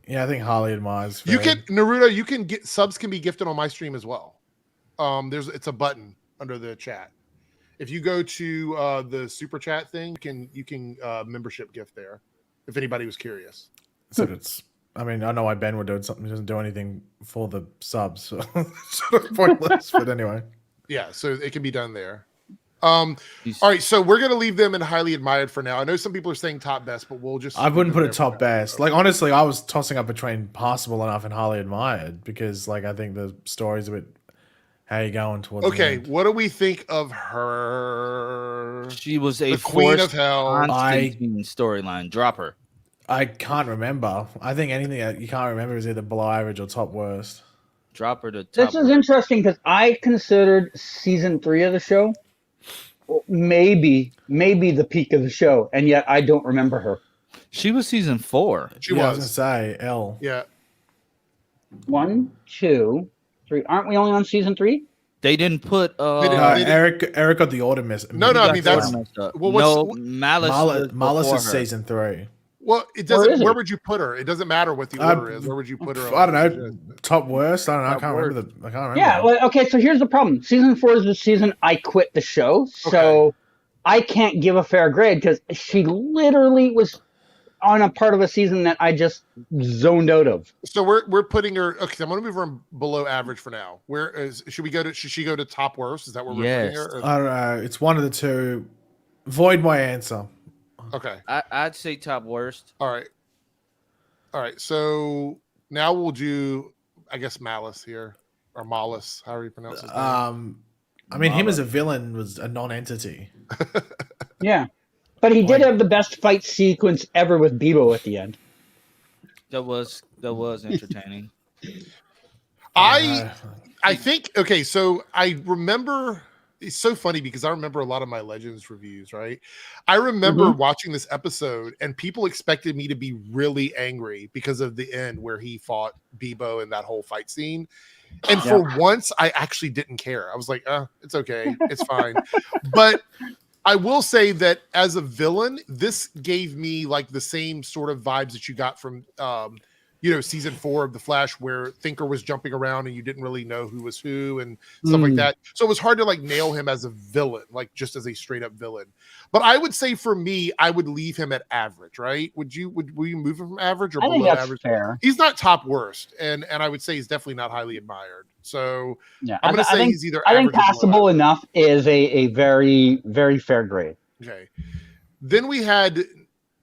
Yeah, I think highly admired. You can Naruto. You can get subs can be gifted on my stream as well. It's a button under the chat. If you go to the super chat thing, you can membership gift there. If anybody was curious, so it's. I mean, I know why Ben would do something. He doesn't do anything for the subs, so it's sort of pointless. But anyway, yeah. So it can be done there. All right, so we're gonna leave them in highly admired for now. I know some people are saying top best, but we'll just. I wouldn't put it top best. Like honestly, I was tossing up between passable enough and highly admired because, like, I think the story's a bit. How you going towards? Okay, what do we think of her? She was a queen of hell. Storyline. Drop her. I can't remember. I think anything that you can't remember is either below average or top worst. Drop her to top. This is interesting because I considered season 3 of the show maybe the peak of the show, and yet I don't remember her. She was season 4. She was. I was gonna say L. Yeah. 1, 2, 3. Aren't we only on season 3? They didn't put. Eric got the order miss. No. I mean that's Malice is season 3. Well, it doesn't. Where would you put her? It doesn't matter what the order is. Where would you put her? I don't know. Top worst. I don't know. I can't remember. Yeah. Well, okay. So here's the problem. Season 4 is the season I quit the show, so I can't give a fair grade because she literally was on a part of a season that I just zoned out of. So we're putting her. Okay, I'm going to move her below average for now. Should she go to top worst? Is that where we're putting her? I don't know. It's one of the two. Void my answer. Okay. I'd say top worst. All right. So now we'll do, I guess, Malice here, or Malice, however you pronounce his name. I mean, him as a villain was a non-entity. Yeah, but he did have the best fight sequence ever with Bebo at the end. That was entertaining. I think so I remember. It's so funny because I remember a lot of my Legends reviews, right? I remember watching this episode and people expected me to be really angry because of the end where he fought Bebo in that whole fight scene. And for once, I actually didn't care. I was like, it's okay. It's fine. But I will say that as a villain, this gave me like the same sort of vibes that you got from season 4 of The Flash, where Thinker was jumping around and you didn't really know who was who and stuff like that. So it was hard to like nail him as a villain, like just as a straight up villain. But I would say for me, I would leave him at average, right? Will you move him from average or below average? Fair. He's not top worst, and I would say he's definitely not highly admired. So yeah, I'm going to say he's either. I think passable enough is a very, very fair grade. Okay. Then we had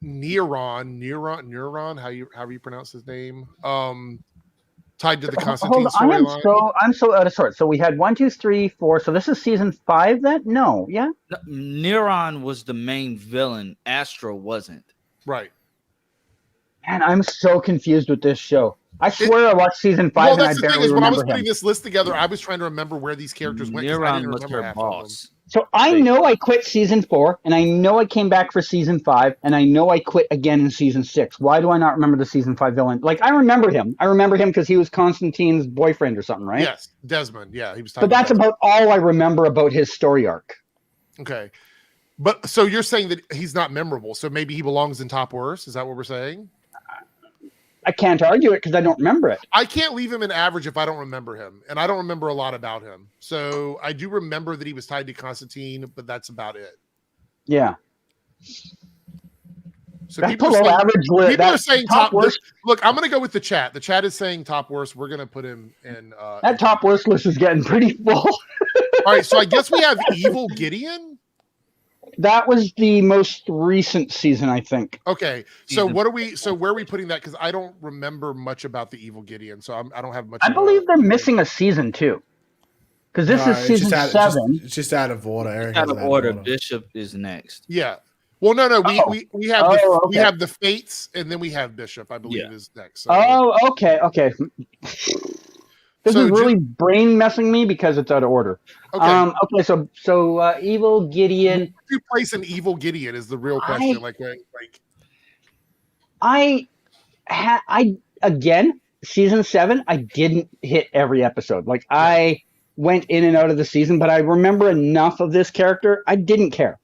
Neuron, however you pronounce his name, tied to the Constantine storyline. I'm so out of sorts. So we had 1, 2, 3, 4. So this is season 5 then? No, yeah? Neuron was the main villain. Astro wasn't. Right. And I'm so confused with this show. I swear I watched season 5 and I barely remember him. When I was putting this list together, I was trying to remember where these characters went. Neuron was her boss. So I know I quit season 4, and I know I came back for season 5, and I know I quit again in season 6. Why do I not remember the season 5 villain? Like, I remember him. I remember him because he was Constantine's boyfriend or something, right? Yes, Desmond. Yeah, he was. But that's about all I remember about his story arc. Okay, but so you're saying that he's not memorable. So maybe he belongs in top worst. Is that what we're saying? I can't argue it because I don't remember it. I can't leave him in average if I don't remember him, and I don't remember a lot about him. So I do remember that he was tied to Constantine, but that's about it. Yeah. So That's people below average. people are saying top worst. Look, I'm going to go with the chat. The chat is saying top worst. We're going to put him in. That top worst list is getting pretty full. All right, so I guess we have Evil Gideon. That was the most recent season, I think. Okay, so what are we? So where are we putting that? Because I don't remember much about the Evil Gideon, so I don't have much. I believe they're missing a season too, because this is season 7. It's just out of order. Eric Out of order. Bishop is next. Yeah. Well, no. We have we have the Fates, and then we have Bishop. I believe is next. So. Oh, okay. This is really brain messing me because it's out of order. Okay. Okay. So Evil Gideon. Where do you place an Evil Gideon is the real question. I again, season 7. I didn't hit every episode. I went in and out of the season, but I remember enough of this character. I didn't care.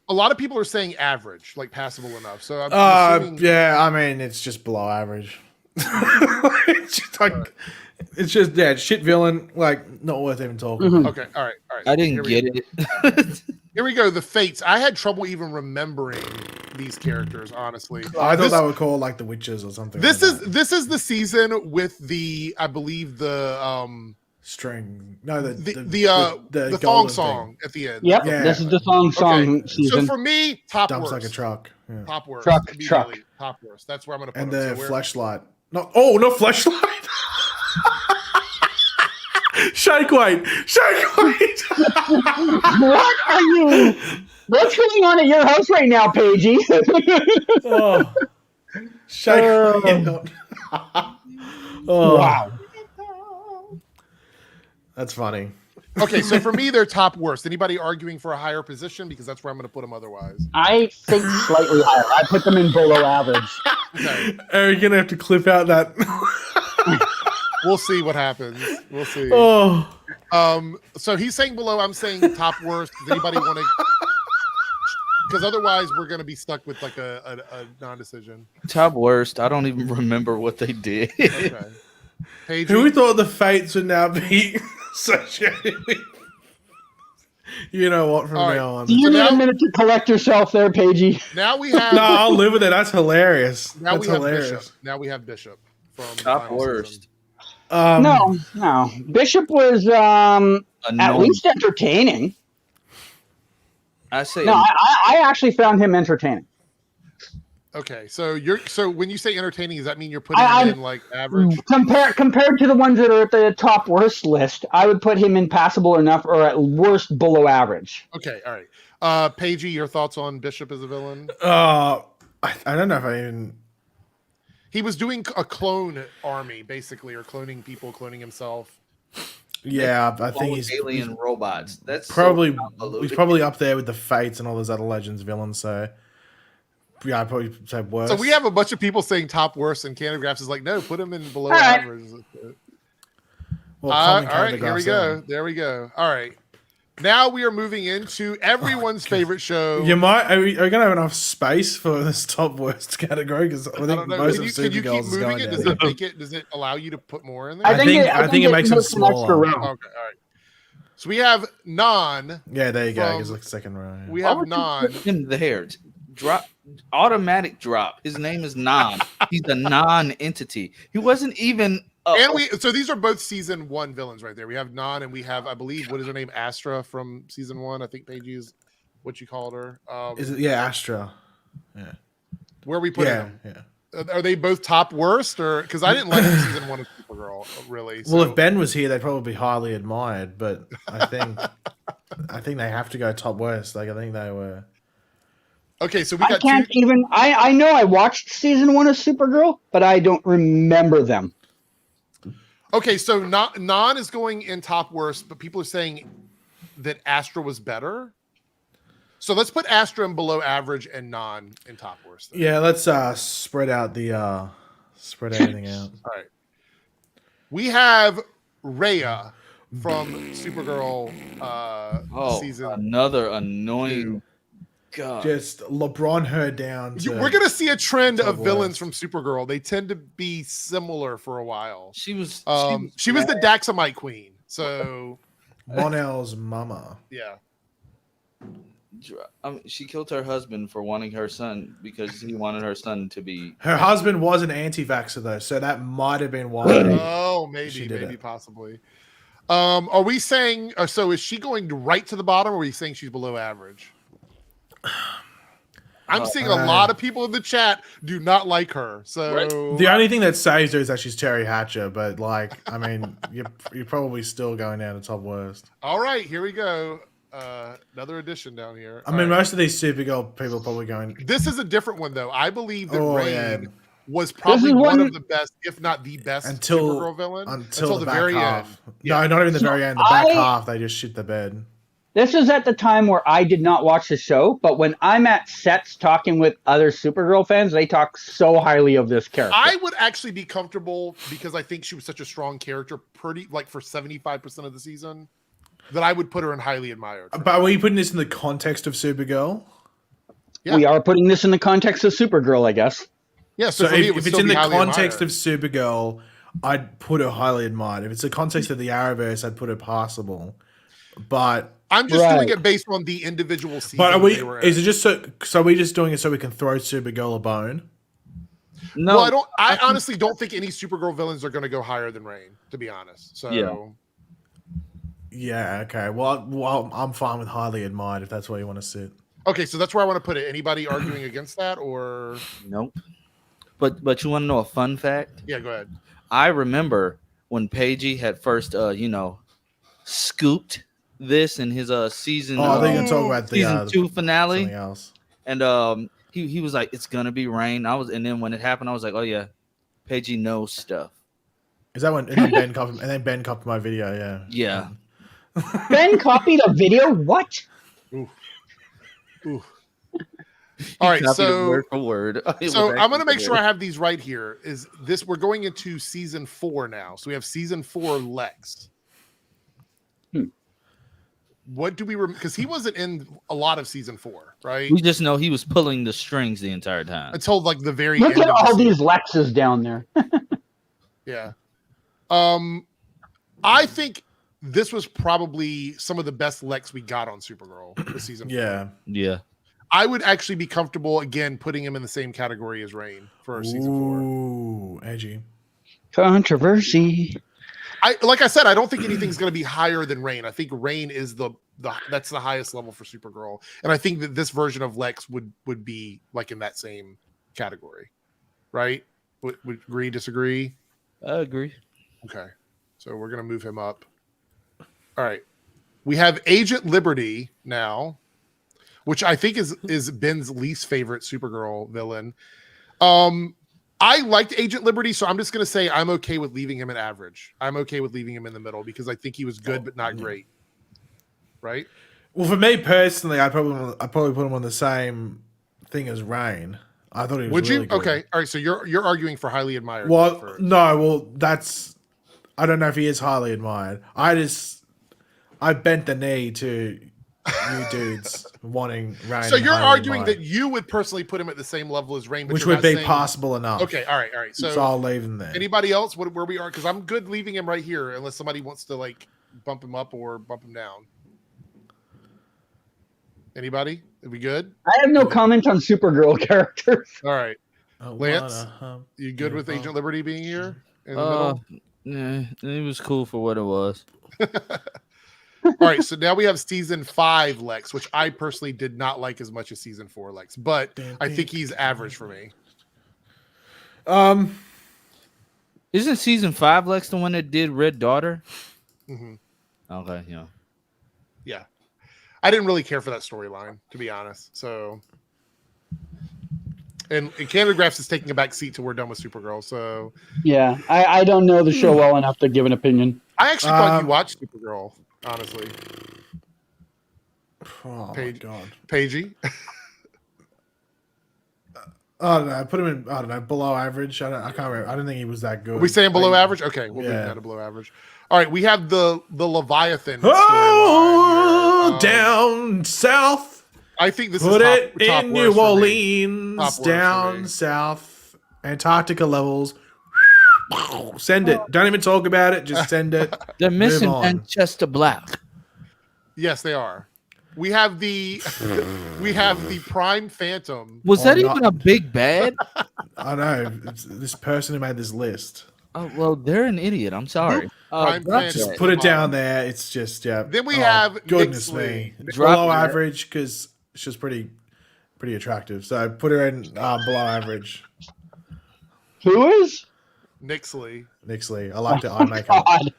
A lot of people are saying average, like passable enough. So I'm assuming... yeah, I mean it's just below average. It's just shit villain, not worth even talking. Mm-hmm. Okay, all right. I didn't get it. Here we go. The Fates. I had trouble even remembering these characters, honestly. I thought they were called the Witches or something. This is the season with the, I believe the string. No, the thong song at the end. Yep. Yeah. This is the thong song season. So for me, top dumps worst. like a truck. Yeah. Top worst. Truck. Top worst. That's where I'm gonna put and them. the flashlight. No, not flashlight. Shake weight. What are you? What's going on at your house right now, Paigey? Shake weight. Wow. That's funny. Okay, so for me, they're top worst. Anybody arguing for a higher position? Because that's where I'm going to put them otherwise. I think slightly higher. I put them in below average. Okay. Are you going to have to clip out that? We'll see what happens. We'll see. So he's saying below, I'm saying top worst. Does anybody want to? Because otherwise, we're going to be stuck with a non-decision. Top worst. I don't even remember what they did. Okay. Paige, who thought the Fates would now be associated with? You know what? From now on, do you need a minute to collect yourself there, Paigey? Now we have. No, I'll live with it. That's hilarious. Now That's hilarious. Bishop. Now we have Bishop from top worst. No. Bishop was at least entertaining. I say no. I actually found him entertaining. Okay, so when you say entertaining, does that mean you're putting him in average? Compared to the ones that are at the top worst list, I would put him in passable enough, or at worst below average. Okay, all right. Paigey, your thoughts on Bishop as a villain? I don't know if I even. He was doing a clone army, basically, or cloning people, cloning himself. Yeah, I think he's alien robots. That's probably he's probably up there with the Fates and all those other Legends villains. So yeah, I'd probably say worse. So we have a bunch of people saying top worst, and Candigraphs is like, no, put him in below average. Well, all right, here we go. There we go. All right. Now we are moving into everyone's favorite show. You might. Are we going to have enough space for this top worst category? Because I think most of Supergirl is going down. Does it allow you to put more in there? I think it makes it smaller. Okay, all right. So we have Non. Yeah, there you go. It's like second row. Yeah. We have Non. Him there. Automatic drop. His name is Non. He's a non-entity. He wasn't even. So these are both season 1 villains right there. We have Non, and we have, I believe, what is her name? Astra from season 1. I think Paige is what you called her. Is it? Yeah, Astra. Yeah. Where are we putting them? Yeah. Are they both top worst, or because I didn't like season 1 of Supergirl really? So. Well, if Ben was here, they'd probably be highly admired. But I think they have to go top worst. I think they were. Okay, so we got. I know I watched season 1 of Supergirl, but I don't remember them. Okay, so Non is going in top worst, but people are saying that Astra was better. So let's put Astra in below average and Non in top worst. Then. Yeah, let's spread everything out. All right. We have Rhea from Supergirl season. Another annoying. God. Just LeBron her down. We're gonna see a trend of villains from Supergirl. They tend to be similar for a while. She was the Daxamite queen. So Mon-El's mama. Yeah. She killed her husband for wanting her son because he wanted her son to be. Her husband was an anti-vaxxer though, so that might have been why. Oh, maybe possibly. Are we saying? So is she going right to the bottom, or are we saying she's below average? I'm seeing a lot of people in the chat do not like her. So the only thing that saves her is that she's Terry Hatcher, but like, I mean, you're probably still going down to top worst. All right, here we go. Another addition down here. I mean, most of these Supergirl people are probably going. This is a different one though. I believe that Rain was probably one of the best, if not the best, Supergirl villain until the very end. No, not even the very end. The back half, they just shit the bed. This is at the time where I did not watch the show, but when I'm at sets talking with other Supergirl fans, they talk so highly of this character. I would actually be comfortable because I think she was such a strong character, pretty like for 75% of the season, that I would put her in highly admired. But are we putting this in the context of Supergirl? Yeah. We are putting this in the context of Supergirl, I guess. Yeah, so if it's in the context of Supergirl, I'd put her highly admired. If it's the context of the Arrowverse, I'd put her passable. But I'm just doing it based on the individual season. But is it just so are we just doing it so we can throw Supergirl a bone? No, well, I honestly don't think any Supergirl villains are going to go higher than Rain, to be honest. So yeah, okay. Well, I'm fine with highly admired if that's where you want to sit. Okay, so that's where I want to put it. Anybody arguing against that or nope? But you want to know a fun fact? Yeah, go ahead. I remember when Pagey had first scooped this in his season. I think you're talking about the season 2 finale. Something else. And he was like, "It's gonna be Rain." And then when it happened, I was like, "Oh yeah, Pagey knows stuff." Is that when Ben copied my video? Yeah. Yeah. Ben copied a video? What? Ooh. All right, so word for word. So I'm going to make sure I have these right here. Is this we're going into season 4 now? So we have season 4 Lex. What do we because he wasn't in a lot of season 4, right? We just know he was pulling the strings the entire time until like the very end. Look at all these Lexes down there. Yeah. I think this was probably some of the best Lex we got on Supergirl this season. Yeah. I would actually be comfortable again putting him in the same category as Rain for season 4. Ooh, edgy. Controversy. Like I said, I don't think anything's going to be higher than Rain. I think Rain is that's the highest level for Supergirl, and I think that this version of Lex would be like in that same category, right? Would agree? Disagree? I agree. Okay, so we're going to move him up. All right, we have Agent Liberty now, which I think is Ben's least favorite Supergirl villain. I liked Agent Liberty, so I'm just going to say I'm okay with leaving him at average. I'm okay with leaving him in the middle because I think he was good but not great. Right? Well, for me personally, I'd probably put him on the same thing as Rain. I thought he was. Would really you? good. Okay. All right. So you're arguing for highly admired. Well, no. Well, I don't know if he is highly admired. I bent the knee to you dudes wanting Rain. So you're arguing that you would personally put him at the same level as Rain, which would be possible enough. Okay, all right. So I'll leave him there. Anybody else? Where we are? Because I'm good leaving him right here, unless somebody wants to like bump him up or bump him down. Anybody? Are we good? I have no comment on Supergirl characters. All right, Lance, you good with Agent Liberty being here in the middle? Yeah, it was cool for what it was. All right, so now we have season 5 Lex, which I personally did not like as much as season 4 Lex, but I think he's average for me. Isn't season 5 Lex the one that did Red Daughter? Mm-hmm. Okay, yeah. I didn't really care for that storyline, to be honest. So, and Canada Graphs is taking a back seat till we're done with Supergirl. So, yeah, I don't know the show well enough to give an opinion. I actually thought you watched Supergirl. Honestly, oh my god, Pagey. I don't know. Put him in. I don't know, below average. I can't remember. I don't think he was that good. Are we saying below average? Okay, we'll move that to below average. All right, we have the Leviathan. Down south. I think this put is it in New Orleans. Down south, Antarctica levels. Send it. Don't even talk about it. Just send it. They're missing Manchester Black. Yes, they are. We have the Prime Phantom. Was that even a big bad? I know. It's this person who made this list. Oh well, they're an idiot. I'm sorry. Prime Phantom. Just put it down there. It's just Then we have goodness Nixley. me, below average because she's pretty attractive. So put her in below average. Who is? Nixley. Nixley. I like the eye makeup. God.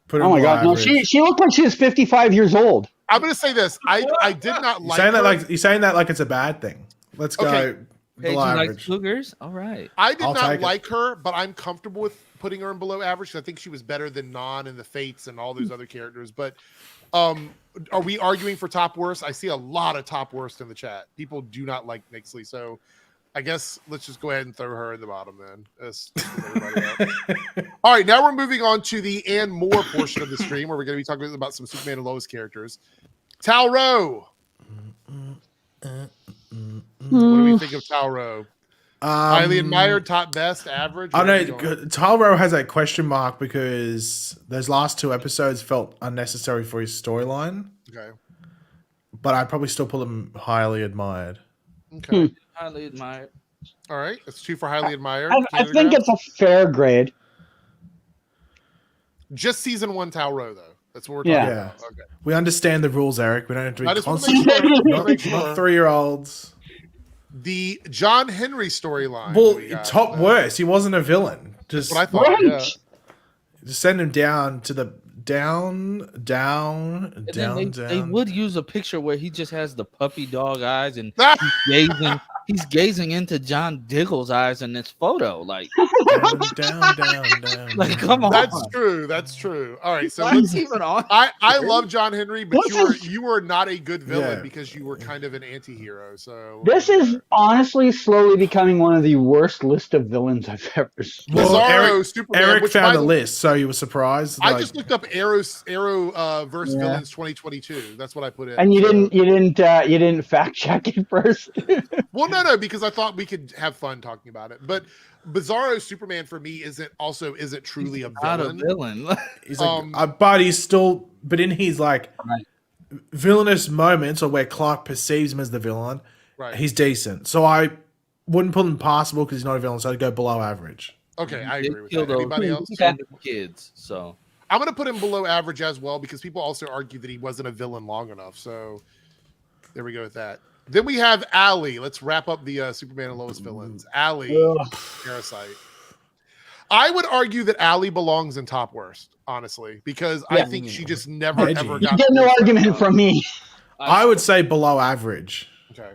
Put her Oh my below god! No, average. she looked like she was 55 years old. I'm gonna say this. I did not like You're saying that like it's a bad thing. Let's go Okay. Paige, below you like average. cougars? All right. I did I'll not take it. like her, but I'm comfortable with putting her in below average. I think she was better than Non and the Fates and all those other characters. But are we arguing for top worst? I see a lot of top worst in the chat. People do not like Nixley, so I guess let's just go ahead and throw her in the bottom then. Let's put everybody up. All right, now we're moving on to the and more portion of the stream where we're going to be talking about some Superman and Lois characters. Talro. What do we think of Talro? Highly admired, top best, average. I Where are we know going? Talro has a question mark because those last 2 episodes felt unnecessary for his storyline, Okay. but I'd probably still put him highly admired. Okay. Highly admired. All right. That's 2 for highly admired. I think it's a fair grade. just season 1 Talro though. That's what we're talking Yeah. about. Okay. We understand the rules, Eric. We don't have to I be just want to constant. make sure. Not 3-year-olds. The John Henry storyline. Well, we got, top worst. He wasn't a villain. Just What I thought. Right. Yeah. Just send him down to the down. And then they would use a picture where he just has the puppy dog eyes and he's gazing into John Diggle's eyes in this photo. Like, down. like come on. That's true. That's true. All right. So What's even on? I love John Henry, but you were not a good villain Yeah. because you were kind of an anti-hero. So This is honestly slowly becoming one of the worst list of villains I've ever seen. Well, Bizarro Superman. Eric which found by a list, so you were surprised. I just looked up Arrowverse villains 2022. That's what I put in. And you So- didn't fact check it first. Well, no, because I thought we could have fun talking about it. But Bizarro Superman for me isn't truly a Not a villain. villain. he's like, but he's still, but in his like villainous moments, or where Clark perceives him as the villain, Right. he's decent. So I wouldn't put him passable because he's not a villain. So I'd go below average. Okay, I They agree with killed that. Anybody else? those kids. So I'm going to put him below average as well because people also argue that he wasn't a villain long enough. So there we go with that. Then we have Allie. Let's wrap up the Superman and Lois villains. Allie, Parasite. I would argue that Allie belongs in top worst, honestly, because I think she just never Edgy. ever You got. get no argument from me. I would say below average. Okay.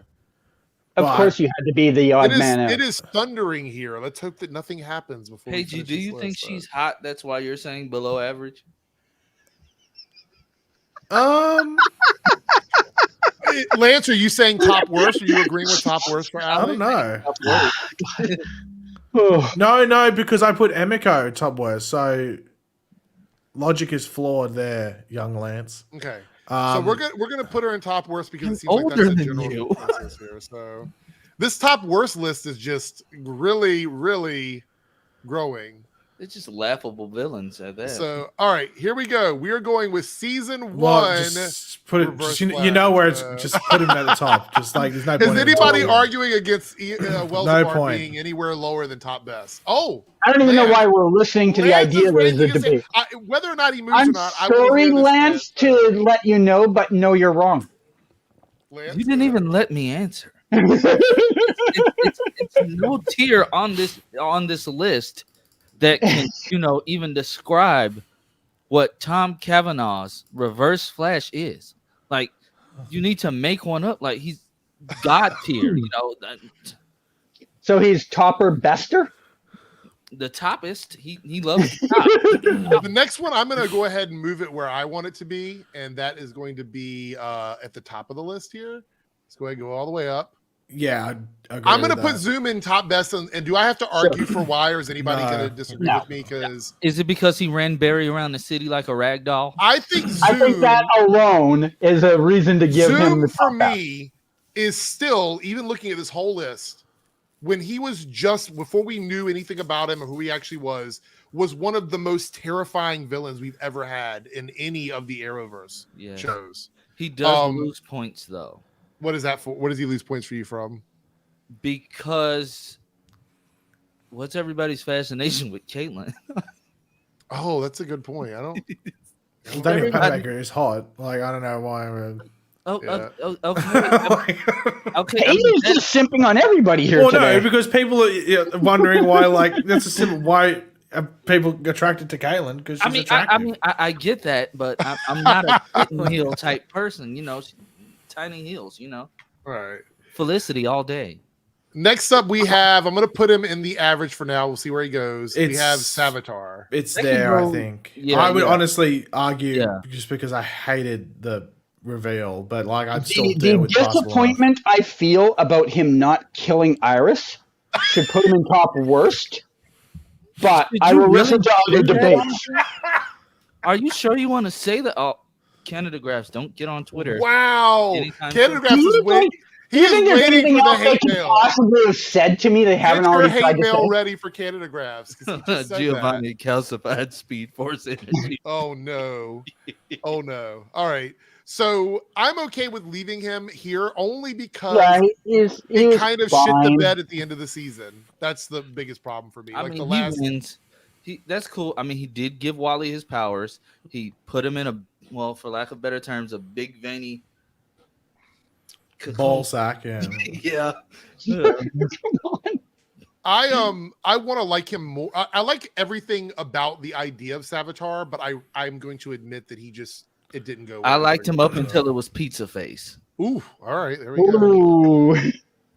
Of But- course, you had to be the odd man out. It is thundering here. Let's hope that nothing happens before. we Paige, finish do this you think list, she's hot? That's why you're saying below average? Lance, are you saying top worst? Are you agreeing with top worst for I Allie? don't know. Oh, No, because I put Emiko top worst. So logic is flawed there, young Lance. Okay. So we're gonna put her in top worst because it seems like older that's the than general you. consensus here. So this top worst list is just really, really growing. It's just laughable villains at that. So all right, here we go. We are going with season Well, one. just put it. Reverse You know where it's. flag. Just put him at the top. Just like there's no point. Is in anybody talking. arguing against Wells No Park point. being anywhere lower than top best? Oh, I don't even know Man. why we're listening to the Lance is idea there's a raising his debate. hand. Whether or not he moves or I'm not, I wanna sorry, hear this Lance, list. to let you know, but no, you're wrong. Lance, you didn't even let me answer. It's no tier on this list that can even describe what Tom Cavanaugh's Reverse Flash is. Like, you need to make one up. Like, he's God tier. So he's topper bester? The toppest. He loves the top. The next one, I'm going to go ahead and move it where I want it to be, and that is going to be at the top of the list here. Let's go ahead and go all the way up. Yeah, I agree I'm going to with put that. Zoom in top best, and do I have to argue for why, or is anybody No. going to disagree No. with me? Because Is it because he ran Barry around the city like a rag doll? I think Zoom, I think that alone is a reason to give him Zoom the for top half. me is still, even looking at this whole list, when he was just, before we knew anything about him or who he actually was one of the most terrifying villains we've ever had in any of the Arrowverse Yeah. shows. He does lose points though. What is that for? What does he lose points for you from? Because what's everybody's fascination with Caitlyn? Oh, that's a good point. I don't. Damien Paymaker is hot. Like, I don't know why. Okay. Hayden's just simping on everybody here today. No, because people are wondering why. Like, that's a simple. Why are people attracted to Caitlyn? Because she's attractive. I get that, but I'm not a kitten heel type person. You know, tiny heels. You know, All right. Felicity all day. Next up, we have. I'm going to put him in the average for now. We'll see where he goes. We have Savitar. It's there, I think. Yeah, I would honestly argue just because I hated the reveal, but like I'd still deal with the disappointment I feel about him not killing Iris should put him in top worst. But I will listen to other debates. Are you sure you want to say that? Oh, Canada Graphs, don't get on Twitter. Wow, Canada Graphs is waiting. Do you think there's anything else they could possibly have said to me they haven't already tried to say? Mail ready for Canada Graphs. Giovanni calcified Speed Force energy. Oh no. Oh no. All right. So I'm okay with leaving him here only because he kind of shit the bed at the end of the season. That's the biggest problem for me. I mean, he wins. That's cool. I mean, he did give Wally his powers. He put him in a, well, for lack of better terms, a big veiny ball sack. Yeah. Yeah. I want to like him more. I like everything about the idea of Savitar, but I'm going to admit that it didn't go. I liked him up until it was Pizza Face. Ooh, all right, there we go.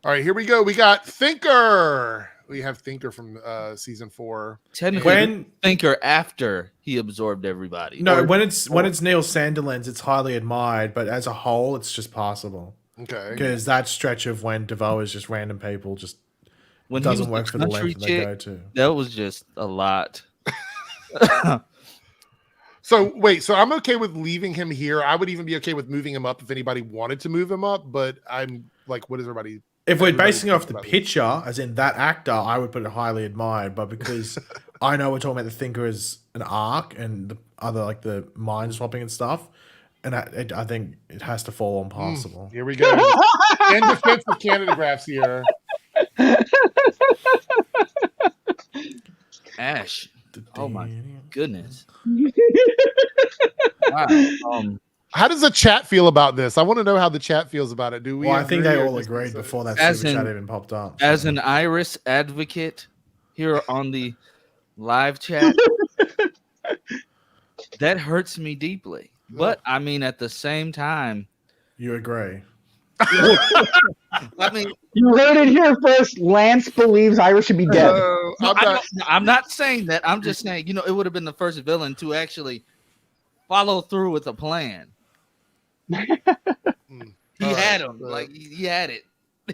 All right, here we go. We got Thinker. We have Thinker from season 4. Technically, Thinker after he absorbed everybody. No, when it's Neil Sandilands, it's highly admired, but as a whole, it's just passable. Okay, because that stretch of when DeVoe is just random people just doesn't work for the length they go to. That was just a lot. So wait, so I'm okay with leaving him here. I would even be okay with moving him up if anybody wanted to move him up. But I'm like, what is everybody? If we're basing it off the picture, as in that actor, I would put it highly admired. But because I know we're talking about the Thinker as an arc and the other like the mind swapping and stuff, and I think it has to fall on possible. Here we go. In defense of Canada Graphs here. Ash. Oh my goodness. Wow. How does the chat feel about this? I want to know how the chat feels about it. Do we? Well, I think they all agreed before that super chat even popped up. As an Iris advocate here on the live chat, that hurts me deeply. But I mean, at the same time, you agree. I mean, you heard it here first. Lance believes Iris should be dead. I'm not saying that. I'm just saying, it would have been the first villain to actually follow through with a plan. He had him. Like, he had it.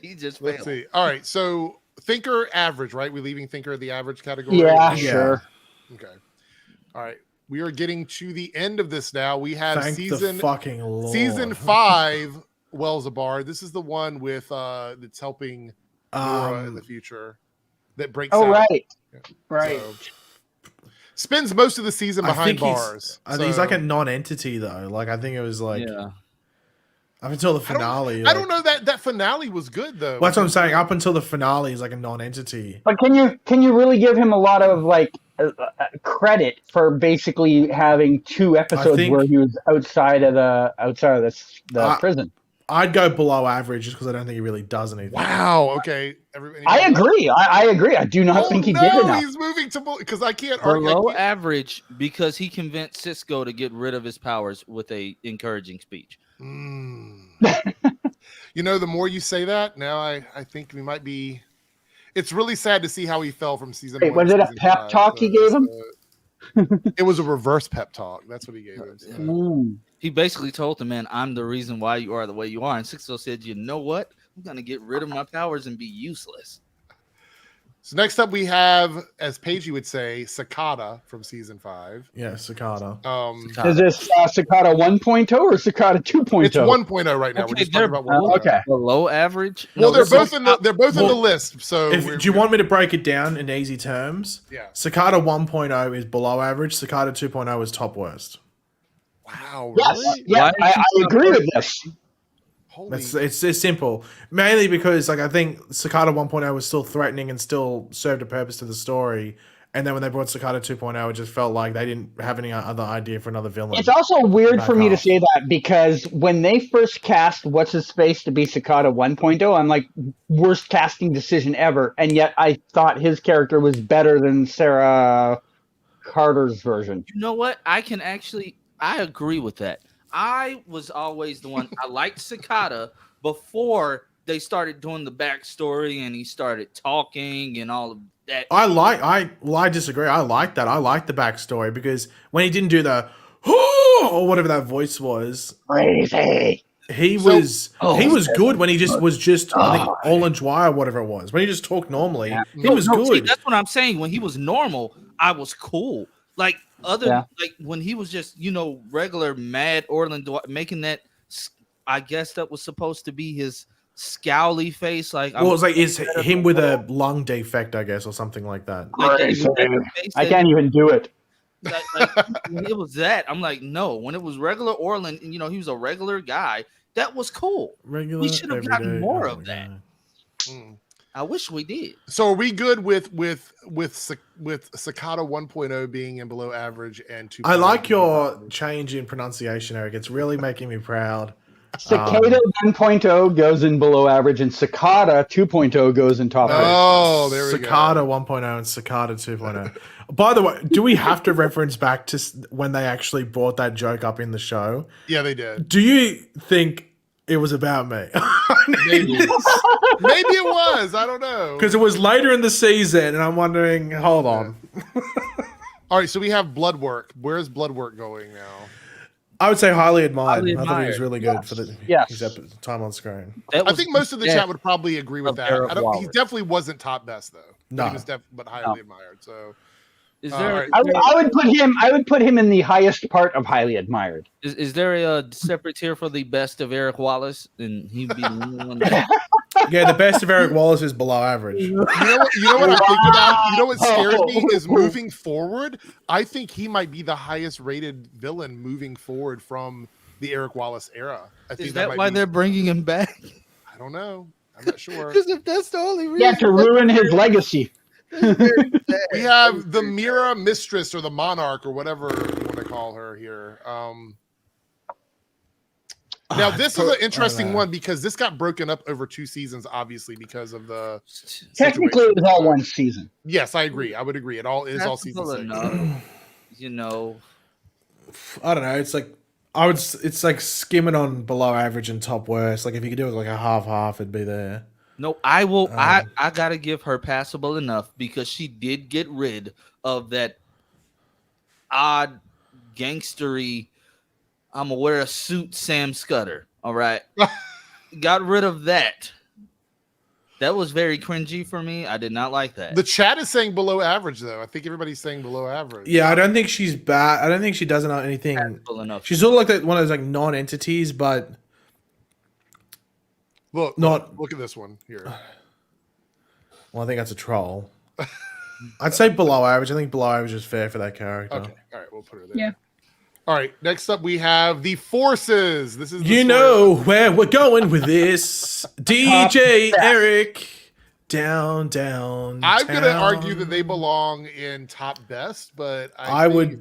He just failed. Let's see. All right. So, Thinker average, right? We leaving Thinker the average category? Yeah, sure. Okay. All right. We are getting to the end of this now. We have season 5. Wells of Bar. This is the one with that's helping Nora in the future that breaks out. Right. Yeah. Right. So, spends most of the season behind bars. I think he's like a non-entity though. Like I think it was like up until the finale. I don't know that finale was good though. Well, that's what I'm saying. Up until the finale, he's like a non-entity. But can you really give him a lot of like credit for basically having 2 episodes where he was outside of the prison? I'd go below average just because I don't think he really does anything. Wow. Okay. I agree. I agree. I do not think he did enough. He's moving to because I can't below average because he convinced Cisco to get rid of his powers with a encouraging speech. The more you say that, now I think we might be. It's really sad to see how he fell from season 1. Was it a pep talk he gave him? It was a reverse pep talk. That's what he gave him. So. He basically told the man, "I'm the reason why you are the way you are." And Sixto said, "You know what? I'm going to get rid of my powers and be useless." So next up we have, as Paige would say, Cicada from season 5. Yeah, Cicada. Is this Cicada 1.0 or Cicada 2.0? It's 1.0 right now. Okay, we're just talking about 1.0. Okay. Below average. Well, they're both in the list. So do you want me to break it down in easy terms? Yeah. Cicada 1.0 is below average. Cicada 2.0 is top worst. Wow, Yes, really? yeah, I agree with this. Holy. It's simple. Mainly because like I think Cicada 1.0 was still threatening and still served a purpose to the story. And then when they brought Cicada 2.0, it just felt like they didn't have any other idea for another villain. It's also weird Back for me to off. say that because when they first cast What's His Face to be Cicada 1.0, I'm like, worst casting decision ever. And yet I thought his character was better than Sarah Carter's version. You know what? I agree with that. I was always the one. I liked Cicada before they started doing the backstory and he started talking and all of that. I disagree. I like that. I like the backstory because when he didn't do the or whatever that voice was, Crazy. he was good when he just was just I think Orange Wire or whatever it was. When he just talked normally, he was good. See, that's what I'm saying. When he was normal, I was cool. Like like when he was just regular mad Orland making that. I guess that was supposed to be his scowly face. Like, well, it's like it's him with a lung defect, I guess, or something like that. I can't even do it. When it was that, I'm like, no. When it was regular Orland, and he was a regular guy, that was cool. We should have gotten more of that. I wish we did. So are we good with Cicada 1.0 being in below average and 2.0? I like your change in pronunciation, Eric. It's really making me proud. Cicada 1.0 goes in below average, and Cicada 2.0 goes in top. Oh, there we go. Cicada 1.0 and Cicada 2.0. By the way, do we have to reference back to when they actually brought that joke up in the show? Yeah, they did. Do you think it was about me? Maybe. Maybe it was. I don't know. Because it was later in the season, and I'm wondering, hold on. All right, so we have blood work. Where's blood work going now? I would say highly admired. I thought he was really good for his time on screen. I think most of the chat would probably agree with that. He definitely wasn't top best though. No, he was but highly admired. So, is there? I would put him in the highest part of highly admired. Is there a separate tier for the best of Eric Wallace? And he'd be one. Yeah, the best of Eric Wallace is below average. You know what I think about? You know what scares me is moving forward. I think he might be the highest rated villain moving forward from the Eric Wallace era. I think is that why they're bringing him back? I don't know. I'm not sure. Because if that's the only reason, yeah, to ruin his legacy. We have the Mira Mistress or the Monarch or whatever you want to call her here. Now, this is an interesting one because this got broken up over 2 seasons, obviously, because of the. Technically, it was all one season. Yes, I agree. I would agree. It is all season 6. I don't know. It's like it's like skimming on below average and top worst. Like if you could do it like a half, it'd be there. No, I will. I gotta give her passable enough because she did get rid of that odd gangstery. I'm gonna wear a suit, Sam Scudder. All right, got rid of that. That was very cringy for me. I did not like that. The chat is saying below average, though. I think everybody's saying below average. Yeah, I don't think she's bad. I don't think she doesn't know anything. She's sort of like that one of those like non-entities, but look at this one here. Well, I think that's a troll. I'd say below average. I think below average is fair for that character. Okay, all right, we'll put her there. Yeah. All right, next up we have the Forces. This is where we're going with this. DJ Eric, down. I'm going to argue that they belong in top best, but I would.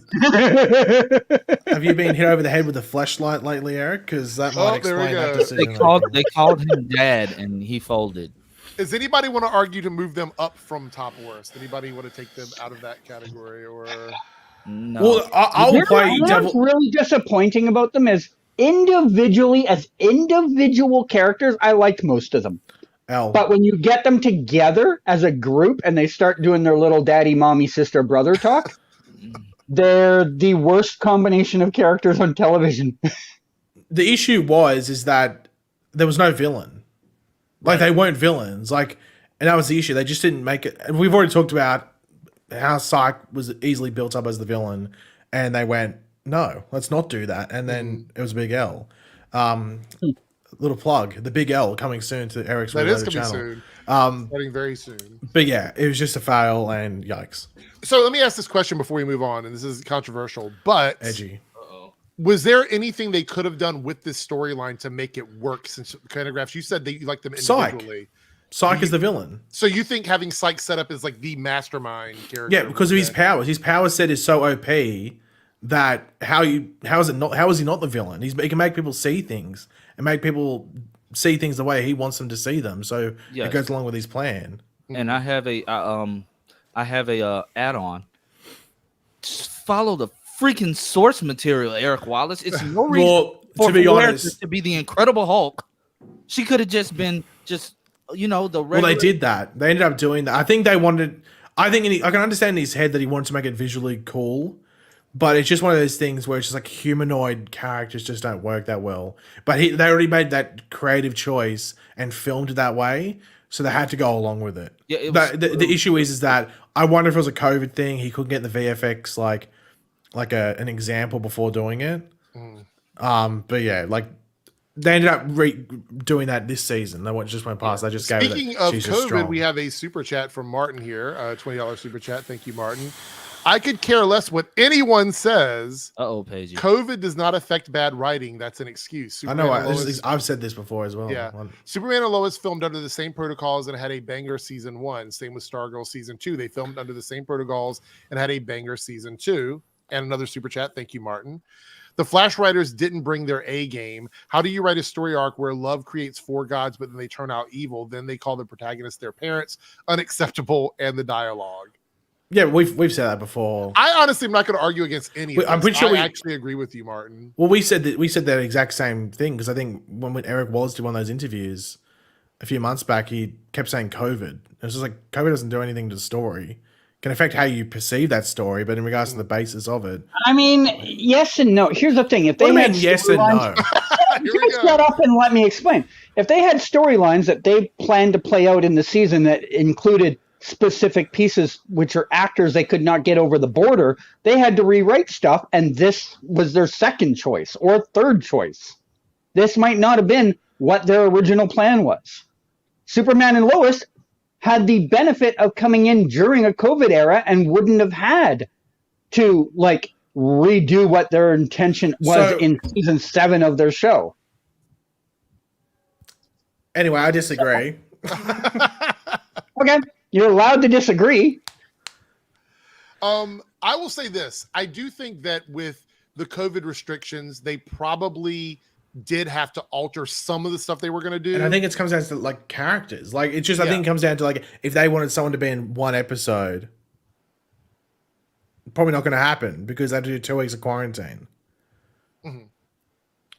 Have you been hit over the head with a flashlight lately, Eric? Because that might explain that decision. They called him Dad, and he folded. Does anybody want to argue to move them up from top worst? Anybody want to take them out of that category or? No. Well, I'll play devil. What's really disappointing about them is individually, as individual characters, I liked most of them. But when you get them together as a group and they start doing their little daddy, mommy, sister, brother talk, they're the worst combination of characters on television. The issue is that there was no villain. Like, they weren't villains. Like, and that was the issue. They just didn't make it. And we've already talked about how Psych was easily built up as the villain, and they went, no, let's not do that. And then it was a big L. Little plug, the big L coming soon to Eric's That is channel. coming soon. Starting very soon. But yeah, it was just a fail, and yikes. So let me ask this question before we move on, and this is controversial, but edgy. Was there anything they could have done with this storyline to make it work? Since Candigraphs, you said that you like them individually. Psych is the villain. So you think having Psych set up as like the mastermind character? Yeah, because of his powers. His power set is so OP that how is he not the villain? He can make people see things and make people see things the way he wants them to see them. So it goes along with his plan. And I have a add-on. Just follow the freaking source material, Eric Wallace. It's no reason to be honest, to be the Incredible Hulk. She could have just been the regular. Well, they did that. They ended up doing that. I think they wanted. I can understand in his head that he wanted to make it visually cool, but it's just one of those things where it's just like humanoid characters just don't work that well. But they already made that creative choice and filmed it that way, so they had to go along with it. Yeah, the issue is that I wonder if it was a COVID thing. He couldn't get the VFX like an example before doing it. But yeah, like they ended up doing that this season. They just went past. They just gave it. Speaking of COVID, we have a super chat from Martin here. $20 super chat. Thank you, Martin. I could care less what anyone says. Paige. COVID does not affect bad writing. That's an excuse. Superman I've said this before as well. Yeah. Superman and Lois filmed under the same protocols and had a banger season 1. Same with Stargirl season 2. They filmed under the same protocols and had a banger season 2. And another super chat. Thank you, Martin. The Flash writers didn't bring their A game. How do you write a story arc where love creates 4 gods, but then they turn out evil? Then they call the protagonists their parents. Unacceptable. And the dialogue. Yeah, we've said that before. I honestly am not going to argue against any of this. I'm pretty sure I actually agree with you, Martin. Well, we said that exact same thing because I think when Eric Wallace did one of those interviews a few months back, he kept saying COVID. It's just like COVID doesn't do anything to the story. It can affect how you perceive that story, but in regards to the basis of it, I mean, yes and no. Here's the thing: if they had yes and no, just shut up and let me explain. If they had storylines that they planned to play out in the season that included specific pieces which are actors they could not get over the border, they had to rewrite stuff, and this was their second choice or third choice. This might not have been what their original plan was. Superman and Lois had the benefit of coming in during a COVID era and wouldn't have had to redo what their intention was in season 7 of their show. Anyway, I disagree. Okay. You're allowed to disagree. I will say this. I do think that with the COVID restrictions, they probably did have to alter some of the stuff they were going to do. And I think it comes down to characters. I think it comes down to if they wanted someone to be in one episode, probably not going to happen because they had to do 2 weeks of quarantine. Mm-hmm.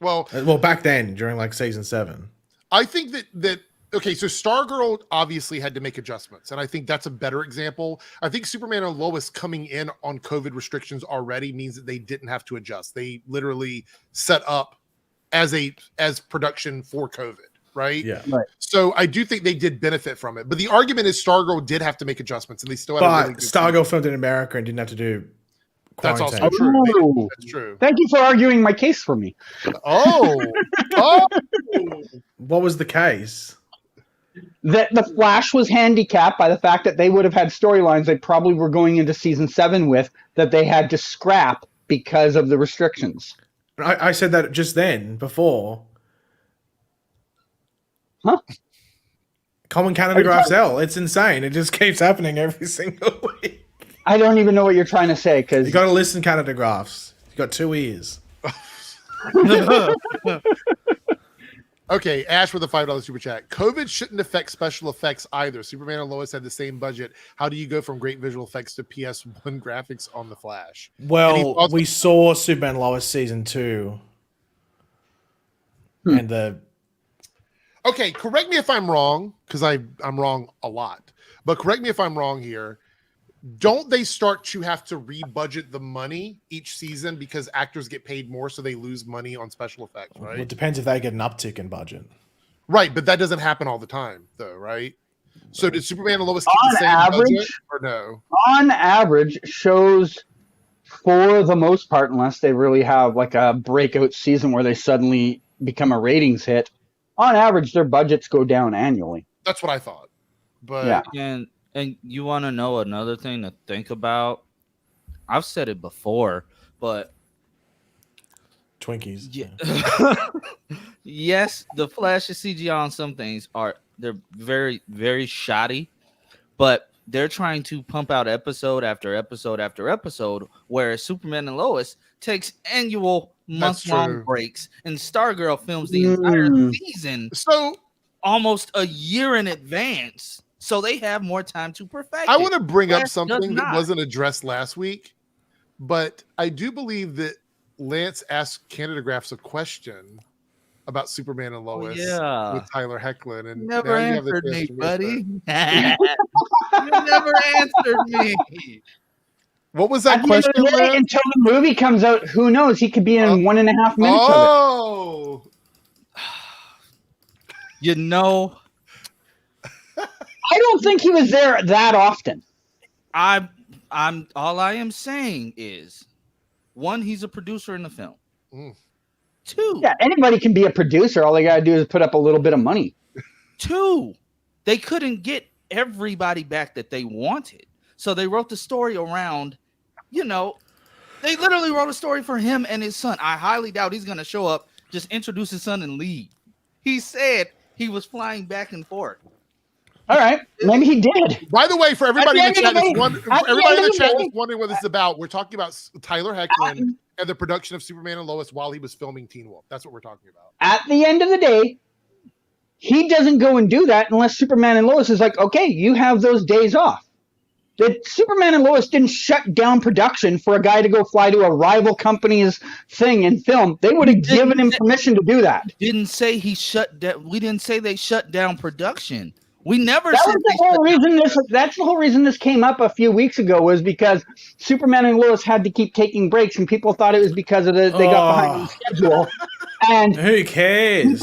Well, back then during season 7, I think that okay, so Stargirl obviously had to make adjustments, and I think that's a better example. I think Superman and Lois coming in on COVID restrictions already means that they didn't have to adjust. They literally set up as production for COVID, right? Yeah. Right. So I do think they did benefit from it. But the argument is Stargirl did have to make adjustments, and they still had a really good Stargirl filmed in America and didn't have to do quarantine. That's also true. Oh. That's true. Thank you for arguing my case for me. Oh. What was the case? That the Flash was handicapped by the fact that they would have had storylines they probably were going into season 7 with that they had to scrap because of the restrictions. I said that just then, before. Huh? Common Canada Graphs L. It's insane. It just keeps happening every single week. I don't even know what you're trying to say because you got to listen, Canada Graphs. You got 2 ears. Okay, Ash with a $5 super chat. COVID shouldn't affect special effects either. Superman and Lois had the same budget. How do you go from great visual effects to PS1 graphics on the Flash? Well, we saw Superman and Lois season 2. And the... Okay, correct me if I'm wrong, because I'm wrong a lot. But correct me if I'm wrong here. Don't they start to have to rebudget the money each season because actors get paid more, so they lose money on special effects, right? Well, it depends if they get an uptick in budget. Right, but that doesn't happen all the time, though, right? So did Superman and Lois keep the same budget, or no? On average, shows, for the most part, unless they really have a breakout season where they suddenly become a ratings hit, on average, their budgets go down annually. That's what I thought. But yeah. And you want to know another thing to think about? I've said it before, but Twinkies. Yeah. Yes, the Flash's CGI on some things they're very, very shoddy, but they're trying to pump out episode after episode after episode, whereas Superman and Lois takes annual month-long breaks, and Stargirl films the entire season almost a year in advance, so they have more time to perfect I it. want to bring up something that wasn't addressed last week, but I do believe that Lance asked Canadagraphs a question about Superman and Lois with Tyler Hecklin, and never answered me, buddy. You never answered me. What was that question? Until the movie comes out, who knows? He could be in 1.5 minutes of it. You know, I don't think he was there that often. I'm all I am saying is, one, he's a producer in the film. Two, yeah, anybody can be a producer. All they gotta do is put up a little bit of money. Two, they couldn't get everybody back that they wanted, so they wrote the story around. They literally wrote a story for him and his son. I highly doubt he's gonna show up, just introduce his son and leave. He said he was flying back and forth. All right, maybe he did. By the way, for everybody in the chat that's wondering what this is about, we're talking about Tyler Hecklin and the production of Superman and Lois while he was filming Teen Wolf. That's what we're talking about. At the end of the day, he doesn't go and do that unless Superman and Lois is like, okay, you have those days off. That Superman and Lois didn't shut down production for a guy to go fly to a rival company's thing and film. They would have given him permission to do that. Didn't say he shut down. We didn't say they shut down production. We never that said was the whole reason that's the whole reason this came up a few weeks ago, was because Superman and Lois had to keep taking breaks, and people thought it was because of they got behind the schedule. And who cares?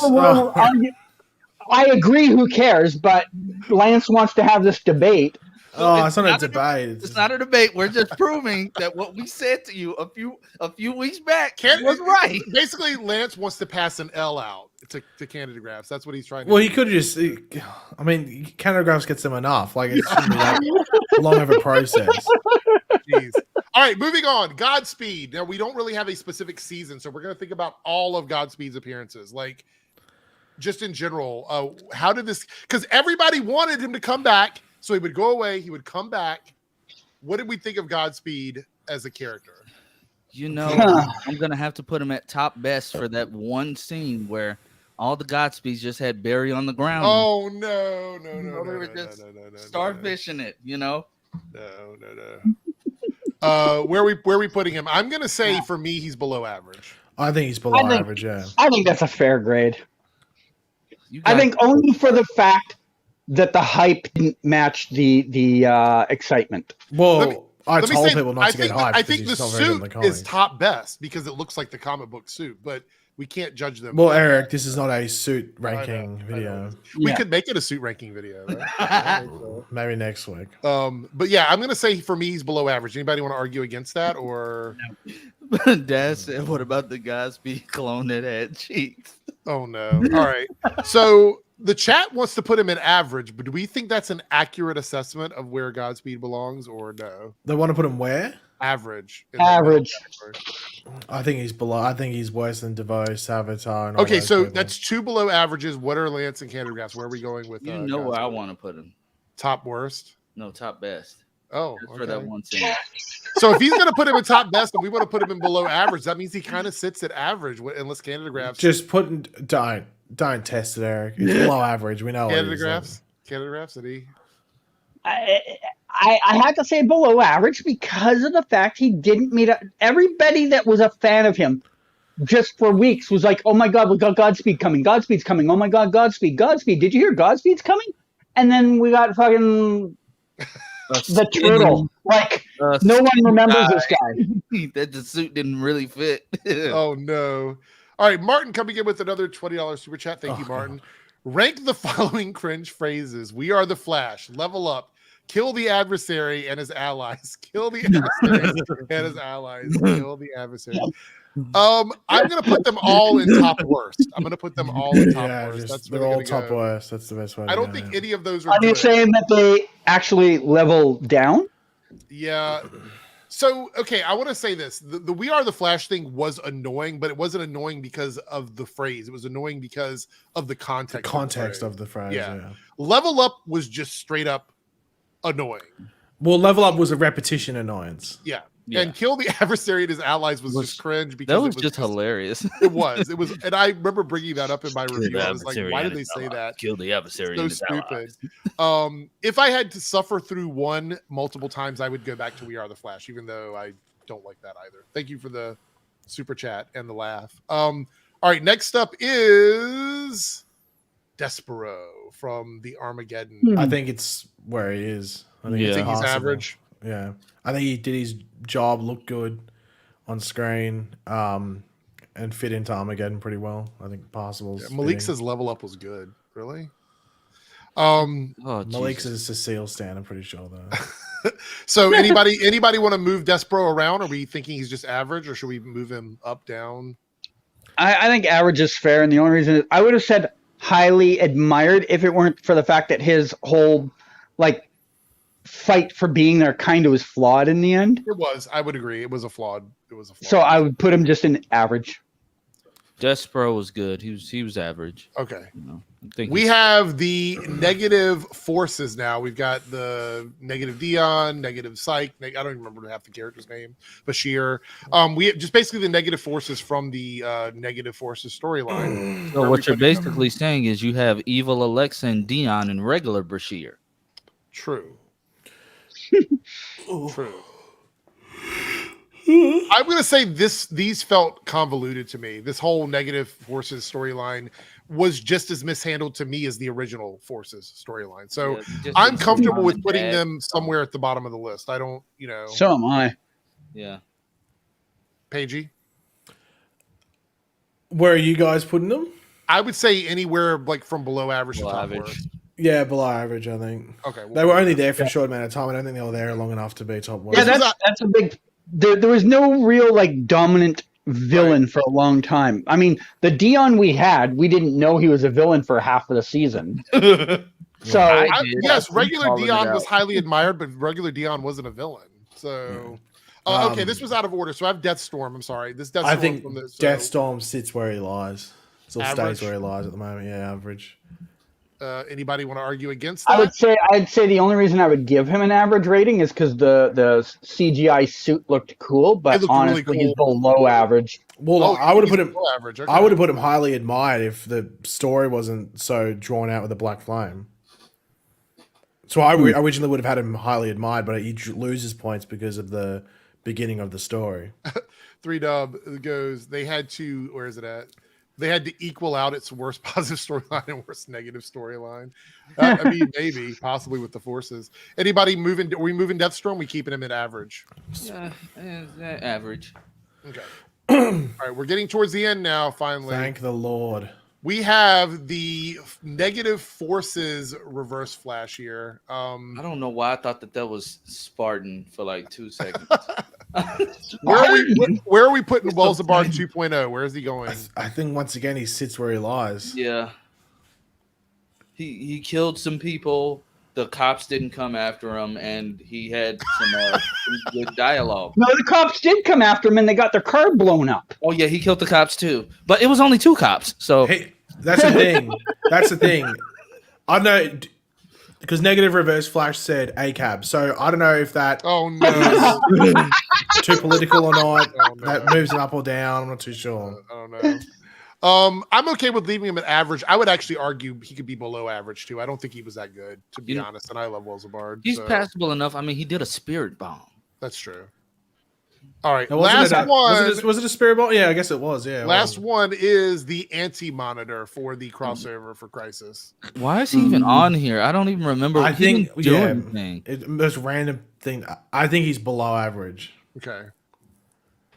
I agree, who cares? But Lance wants to have this debate. It's not a debate. It's not a debate. We're just proving that what we said to you a few weeks back was right. Basically, Lance wants to pass an L out to Canadagraphs. That's what he's trying to do. Well, he could have just. I mean, Canadagraphs gets them enough. Like, it shouldn't be that long of a process. Jeez. All right, moving on. Godspeed. Now, we don't really have a specific season, so we're going to think about all of Godspeed's appearances. Like, just in general, how did this? Because everybody wanted him to come back. So he would go away, he would come back. What did we think of Godspeed as a character? I'm going to have to put him at top best for that one scene where all the Godspeeds just had Barry on the ground. Oh, no. They were just starfishing it, No. Where are we putting him? I'm going to say, for me, he's below average. I think he's below average, yeah. I think that's a fair grade. I think only for the fact that the hype didn't match the excitement. Well, I told people not to get hyped. I think the suit is top best because it looks like the comic book suit, but we can't judge them. Well, Eric, this is not a suit ranking video. We could make it a suit ranking video. Right? Maybe next week. But yeah, I'm going to say for me, he's below average. Anybody want to argue against that? Or Dad said, what about the Godspeed clone that had cheeks? Oh, no. All right. So the chat wants to put him in average, but do we think that's an accurate assessment of where Godspeed belongs, or no? They want to put him where? Average. Average. I think he's below. I think he's worse than DeVoe, Savitar. And okay, so that's two below averages. What are Lance and Canadagraphs? Where are we going with? Where I want to put him. Top worst? No, top best. Oh, just for that one scene. So if he's going to put him in top best and we want to put him in below average, that means he kind of sits at average unless Canadagraphs. Just don't test it, Eric. It's below average. We know Canadagraphs. Did he? I have to say below average because of the fact he didn't meet up. Everybody that was a fan of him just for weeks was like, oh my God, we got Godspeed coming. Godspeed's coming. Oh my God, Godspeed. Did you hear Godspeed's coming? And then we got fucking the turtle. Like, no one remembers this guy. That the suit didn't really fit. Oh, no. All right, Martin coming in with another $20 super chat. Thank you, Martin. Rank the following cringe phrases. We are the Flash. Level up. Kill the adversary and his allies. Kill the adversary and his allies. Kill the adversary. I'm gonna put them all in top worst. I'm gonna put them all in top worst. That's they're all top worst. That's the best way. I don't think any of those are. Are you saying that they actually level down? Yeah. So, okay, I want to say this. The We Are the Flash thing was annoying, but it wasn't annoying because of the phrase. It was annoying because of the context. The context of the phrase, yeah. Level Up was just straight up annoying. Well, Level Up was a repetition annoyance. Yeah. And Kill the Adversary and his allies was just cringe because that was just hilarious. It was, and I remember bringing that up in my review. I was like, "Why did they say that? Kill the adversary." So stupid. If I had to suffer through one multiple times, I would go back to We Are the Flash, even though I don't like that either. Thank you for the super chat and the laugh. All right, next up is Despero from the Armageddon. I think it's where he is. I think he's average. Yeah, I think he did his job, look good on screen, and fit into Armageddon pretty well. I think possible. Yeah, Malik says Level Up was good. Really? Malik's is a Cecile stan, I'm pretty sure though. So anybody want to move Despero around? Are we thinking he's just average, or should we move him up, down? I think average is fair, and the only reason is I would have said highly admired if it weren't for the fact that his whole fight for being there kind of was flawed in the end. It was. I would agree. It was a flawed. So I would put him just in average. Despero was good. He was average. Okay. I think we have the negative forces now. We've got the negative Dion, negative Psych. I don't even remember half the character's name. Bashir. We have just basically the negative forces from the negative forces storyline. So what you're basically saying is you have evil Alexa and Dion and regular Bashir. True. True. I'm going to say these felt convoluted to me. This whole negative forces storyline was just as mishandled to me as the original forces storyline. So I'm comfortable with putting them somewhere at the bottom of the list. I don't, So am I. Yeah. Pagey? Where are you guys putting them? I would say anywhere from below average to top worst. Yeah, below average, I think. Okay. They were only there for a short amount of time. I don't think they were there long enough to be top worst. Yeah, that's a big... There was no real dominant villain for a long time. I mean, the Dion we didn't know he was a villain for half of the season. So yes, regular Dion was highly admired, but regular Dion wasn't a villain. So okay, this was out of order. So I have Deathstorm. I'm sorry. I think Deathstorm sits where he lies. Still stays where he lies at the moment. Yeah, average. Anybody want to argue against that? I'd say the only reason I would give him an average rating is because the CGI suit looked cool, but honestly, really he's below average. Well, I would have put him average. Okay. I would have put him highly admired if the story wasn't so drawn out with the Black Flame. So I originally would have had him highly admired, but he loses points because of the beginning of the story. 3Dub goes, they had to, where is it at? They had to equal out its worst positive storyline and worst negative storyline. I mean, maybe, possibly with the forces. Anybody moving? Are we moving Deathstorm? We keeping him at average? Yeah, average. Okay. All right, we're getting towards the end now. Finally, thank the Lord. We have the negative forces reverse flash here. I don't know why I thought that was Spartan for 2 seconds. Where are we putting Welzabard 2.0? Where is he going? I think once again he sits where he lies. Yeah. He killed some people. The cops didn't come after him, and he had some good dialogue. No, the cops did come after him, and they got their car blown up. Oh yeah, he killed the cops too, but it was only 2 cops. So hey, that's the thing. That's the thing. I know because negative reverse flash said ACAB, so I don't know if that is too political or not. That moves it up or down. I'm not too sure. I don't know. I'm okay with leaving him at average. I would actually argue he could be below average too. I don't think he was that good, to be honest. And I love Welzabard. He's passable enough. I mean, he did a spirit bomb. That's true. All right, last one. Was it a spirit bomb? Yeah, I guess it was. Yeah. Last one is the anti-monitor for the crossover for Crisis. Why is he even on here? I don't even remember. I think anything. Most random thing. I think he's below average. Okay.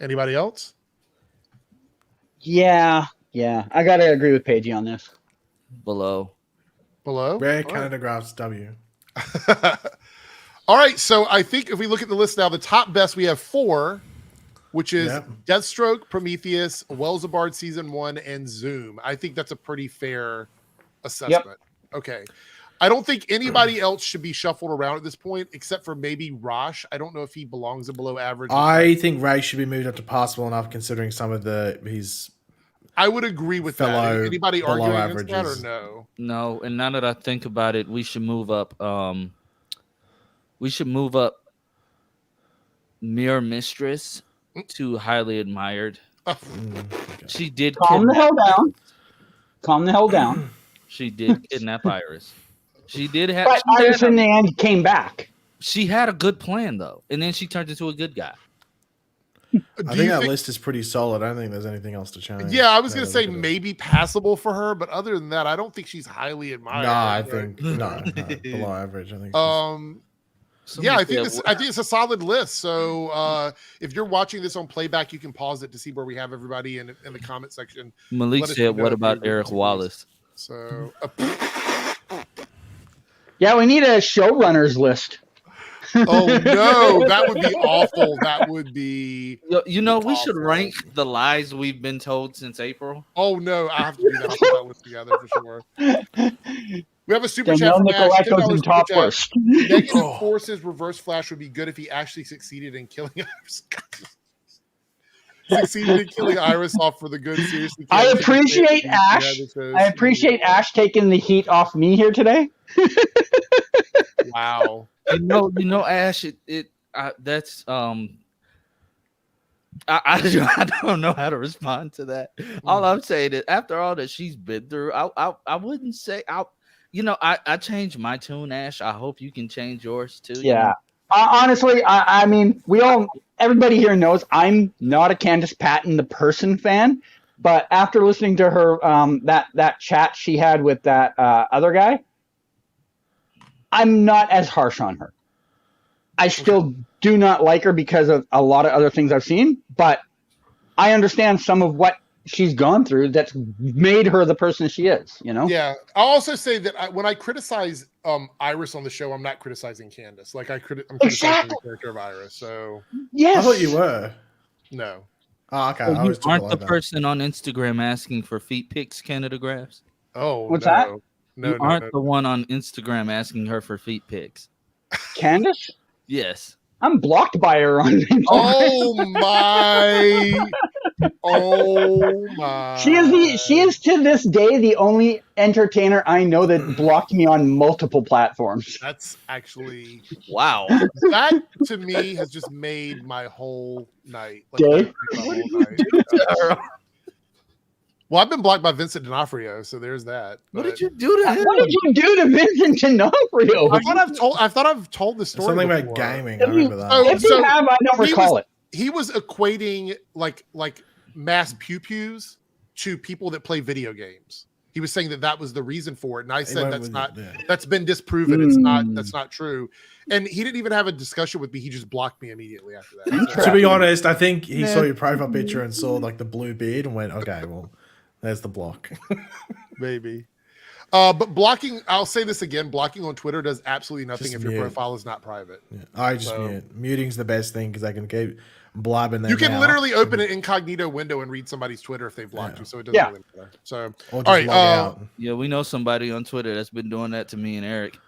Anybody else? Yeah, I gotta agree with Pagey on this. Below. Rare Canada Graphs W. All right, so I think if we look at the list now, the top best we have 4, which is Deathstroke, Prometheus, Welzabard Season 1, and Zoom. I think that's a pretty fair assessment. Yep. Okay. I don't think anybody else should be shuffled around at this point, except for maybe Rosh. I don't know if he belongs in below average. I think Ray should be moved up to passable enough, considering some of his. I would agree with that. Anybody arguing against that or no? No, and now that I think about it, we should move up. Mirror Mistress to highly admired. She did calm the hell down. Calm the hell down. She did kidnap Iris. She did have. But Iris in the end came back. She had a good plan though, and then she turned into a good guy. I think that list is pretty solid. I don't think there's anything else to change. Yeah, I was going to say maybe passable for her, but other than that, I don't think she's highly admired. No, I think no, below average. I think. Yeah, I think it's a solid list. So if you're watching this on playback, you can pause it to see where we have everybody in the comment section. Malik said, "What about Eric Wallace?" So yeah, we need a showrunners list. Oh no, that would be awful. That would be. You know, we should rank the lies we've been told since April. Oh no, I have to do that. I'll put that list together for sure. We have a super chat from Ash. $10 in top worst. Negative forces reverse flash would be good if he actually succeeded in killing Iris. Succeeded in killing Iris off for the good. Seriously, I appreciate Ash. I appreciate Ash taking the heat off me here today. Wow. You know, Ash. That's I don't know how to respond to that. All I'm saying is, after all that she's been through, I wouldn't say I changed my tune, Ash. I hope you can change yours too. Yeah. Honestly, I mean, everybody here knows I'm not a Candace Patton the person fan, but after listening to her that chat she had with that other guy, I'm not as harsh on her. I still do not like her because of a lot of other things I've seen, but I understand some of what she's gone through that's made her the person she is, you know? Yeah. I'll also say that when I criticize Iris on the show, I'm not criticizing Candace. Like I'm criticizing the character of Iris. So yes. I thought you were. No. Oh, okay. You aren't the person on Instagram asking for feet pics, Canada Graphs? Oh, what's that? No, you aren't the one on Instagram asking her for feet pics. Candace? Yes. I'm blocked by her on Instagram. Oh my. Oh my. She is to this day the only entertainer I know that blocked me on multiple platforms. That's actually wow. That to me has just made my whole night. Dave? Well, I've been blocked by Vincent D'Onofrio, so there's that. What did you do to him? What did you do to Vincent D'Onofrio? I thought I've told the story. Something before. about gaming. I remember that. If you have, I don't recall it. He was equating like mass pew-pews to people that play video games. He was saying that was the reason for it, and I said that's been disproven. That's not true. And he didn't even have a discussion with me. He just blocked me immediately after that. To be honest, I think he saw your profile picture and saw like the blue beard and went, "Okay, well, there's the block." Maybe. But blocking, I'll say this again, blocking on Twitter does absolutely nothing if your profile is not private. Yeah. I just mute. Muting's the best thing because I can keep blabbing them. You can literally open an incognito window and read somebody's Twitter if they blocked you, so it doesn't really matter. So, all right. Yeah, we know somebody on Twitter that's been doing that to me and Eric.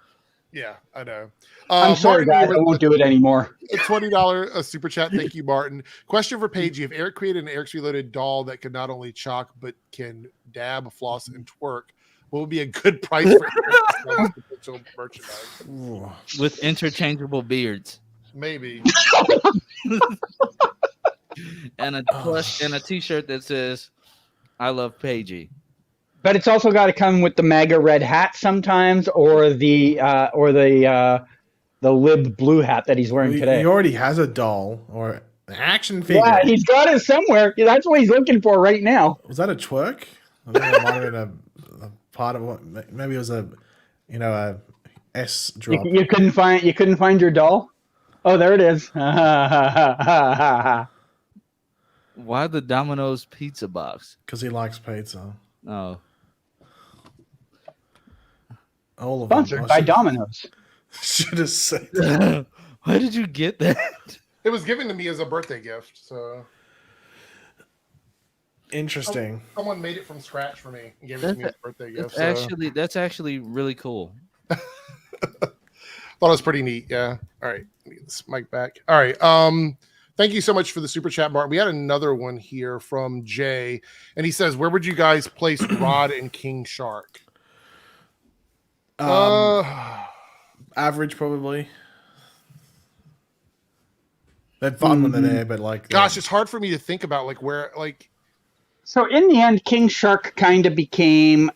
Yeah, I know. I'm sorry, guys. I won't do it anymore. A $20 super chat. Thank you, Martin. Question for Paige. If Eric created an Eric's Reloaded doll that can not only chalk, but can dab, floss, and twerk, what would be a good price for Eric's potential merchandise? With interchangeable beards. Maybe. And a t-shirt that says, "I love Paigey." But it's also got to come with the MAGA red hat sometimes, or the lib blue hat that he's wearing today. He already has a doll or an action figure. Yeah, he's got it somewhere. That's what he's looking for right now. Was that a twerk? I think it might have been a part of what. Maybe it was a S drop. You couldn't find your doll. Oh, there it is. Why the Domino's pizza box? Because he likes pizza. Oh. All of Sponsored them. by Domino's. Should have said that. Why did you get that? It was given to me as a birthday gift, so interesting. Someone made it from scratch for me and gave it to me as a birthday gift. That's actually really cool. Thought it was pretty neat. Yeah. All right. Let me get this mic back. All right. Thank you so much for the super chat, Mark. We had another one here from Jay, and he says, "Where would you guys place Grodd and King Shark?" Average, probably. They're fun when they're there, but like, gosh, it's hard for me to think about like where like. So in the end, King Shark kind of became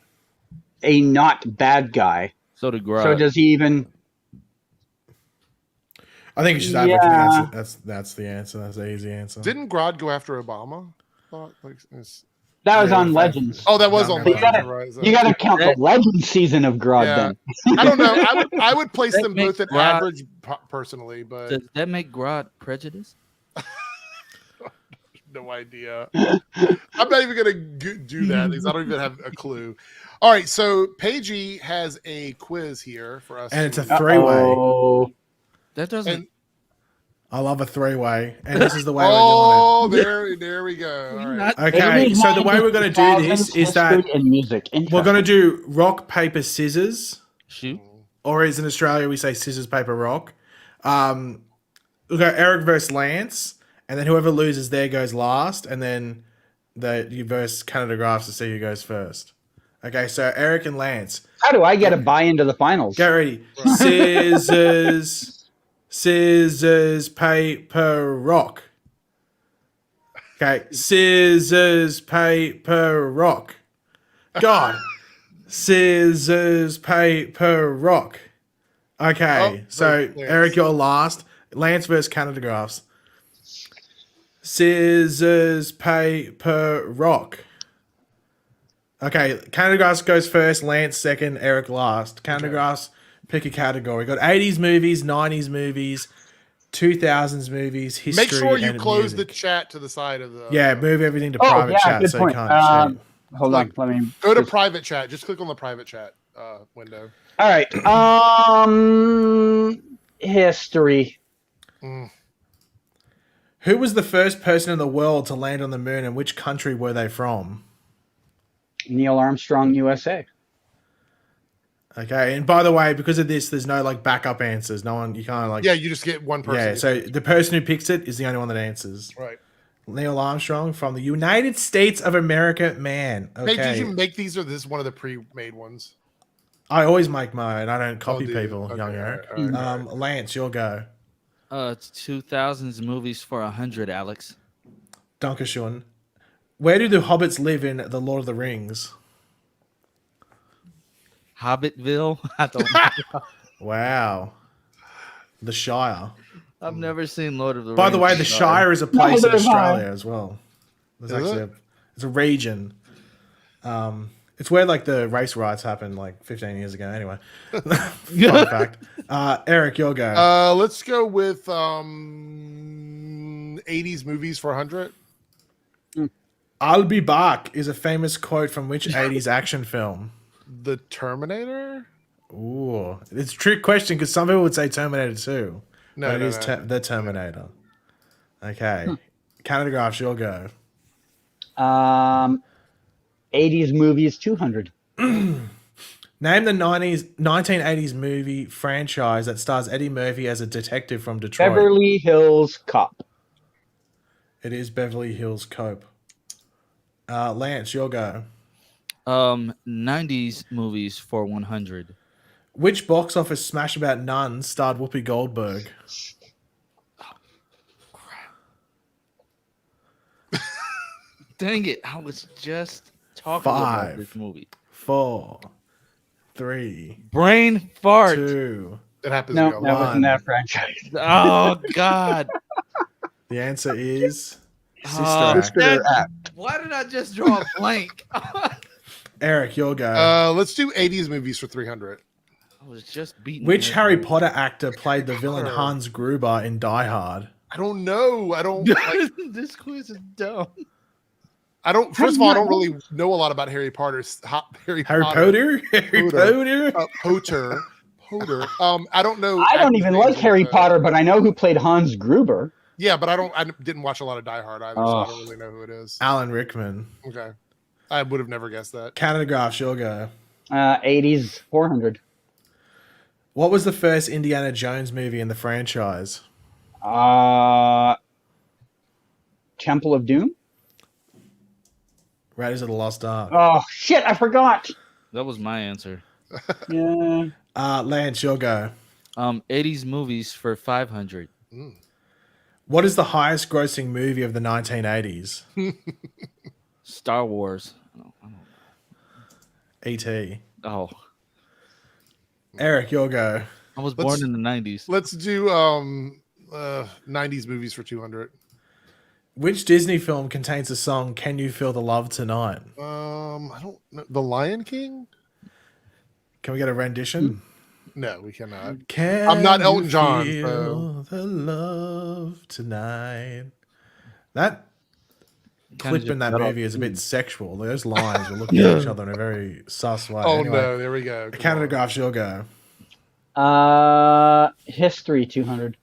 a not bad guy. So did Grodd. So does he even? I think it's just average. Yeah. That's the answer. That's the easy answer. Didn't Grodd go after Obama? That was on Legends. Oh, that was on You Legends. You got to count the Legends season of Grodd then. I don't know. I would place them both at average personally, but does that make Grodd prejudiced? No idea. I'm not even gonna do that because I don't even have a clue. All right, so Paigey has a quiz here for us, and it's a three-way. That doesn't. I love a three-way, and this is the way we're doing it. there we go. All right. Okay, so the way we're going to do this is that music. We're going to do rock, paper, scissors. Shoot. Or as in Australia, we say scissors, paper, rock. We'll go Eric versus Lance, and then whoever loses there goes last, and then you verse Canada Graphs to see who goes first. Okay, so Eric and Lance. How do I get a buy into the finals? Get ready. Scissors, paper, rock. Okay. Scissors, paper, rock. God. Scissors, paper, rock. Okay. So, Eric, you're last. Lance versus Canada Graphs. Scissors, paper, rock. Okay. Canada Graphs goes first. Lance second. Eric last. Canada Graphs. Pick a category. Got 80s movies, 90s movies, 2000s movies, history. Make sure you and close music. the chat to the side of the. Yeah, move everything to private chat good so point. you can't cheat. Hold on, let me go to private chat. Just click on the private chat window. All right. History. Who was the first person in the world to land on the moon, and which country were they from? Neil Armstrong, USA. Okay, and by the way, because of this, there's no like backup answers. No one, you can't like. Yeah, you just get one person. Yeah, so the person who picks it is the only one that answers. Right. Neil Armstrong from the United States of America, man. Okay. Hey, did you make these, or this is one of the pre-made ones? I always make mine. I don't copy people, okay, young Eric. all right. Lance, you'll go. It's 2000s movies for 100, Alex. Dankeschön. Where do the hobbits live in The Lord of the Rings? Hobbitville? I don't know. Wow. The Shire. I've never seen Lord of the Rings. By the way, the Shire is a place in Australia as well. There's actually it's a region. It's where like the race riots happened like 15 years ago. Anyway, fun fact. Eric, you'll go. Let's go with 80s movies for 100. I'll be back is a famous quote from which 80s action film? The Terminator. Ooh, it's a trick question because some people would say Terminator 2. No, it is the Terminator. Okay, Canada Graphs, you'll go. 80s movies 200. Name the 1980s movie franchise that stars Eddie Murphy as a detective from Detroit. Beverly Hills Cop. It is Beverly Hills Cop. Lance, you'll go. 90s movies for 100. Which box office smash about Nuns starred Whoopi Goldberg? Dang it. I was just talking about this movie. 4, 3, Brain fart. 2. It happens. No, that wasn't that franchise. Oh, God. The answer is Sister Act. Why did I just draw a blank? Eric, you'll go. Let's do 80s movies for 300. I was just beating. Which Harry Potter actor played the villain Hans Gruber in Die Hard? I don't know. I don't. This quiz is dumb. I don't. First of all, I don't really know a lot about Harry Potter. Harry Potter. Potter. I don't know. I don't even like Harry Potter, but I know who played Hans Gruber. Yeah, but I didn't watch a lot of Die Hard either, so I don't really know who it is. Alan Rickman. Okay, I would have never guessed that. Canada Graphs, you'll go. 80s 400. What was the first Indiana Jones movie in the franchise? Temple of Doom. Raiders of the Lost Ark. Oh shit! I forgot. That was my answer. Yeah. Lance, your go. 80s movies for 500. What is the highest grossing movie of the 1980s? Star Wars. I don't know. E.T. Oh, Eric, your go. I was born in the 90s. Let's do 90s movies for 200. Which Disney film contains the song "Can You Feel the Love Tonight"? I don't know. The Lion King? Can we get a rendition? No, we cannot. I'm not Elton John, Feel the love tonight. That clip in that movie is a bit sexual. Those lines were looking at each other in a very sus way. Oh Anyway, no, there we go. Canada Graphs, your go. History 200.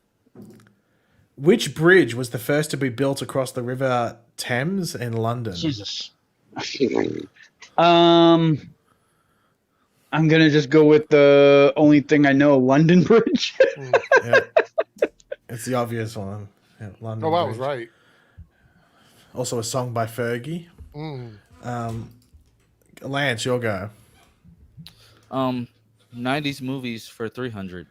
Which bridge was the first to be built across the River Thames in London? Jesus. I'm gonna just go with the only thing I know, London Bridge. Yeah. It's the obvious one. Yeah, London Oh, that Bridge. was right. Also a song by Fergie. Lance, your go. 90s movies for 300.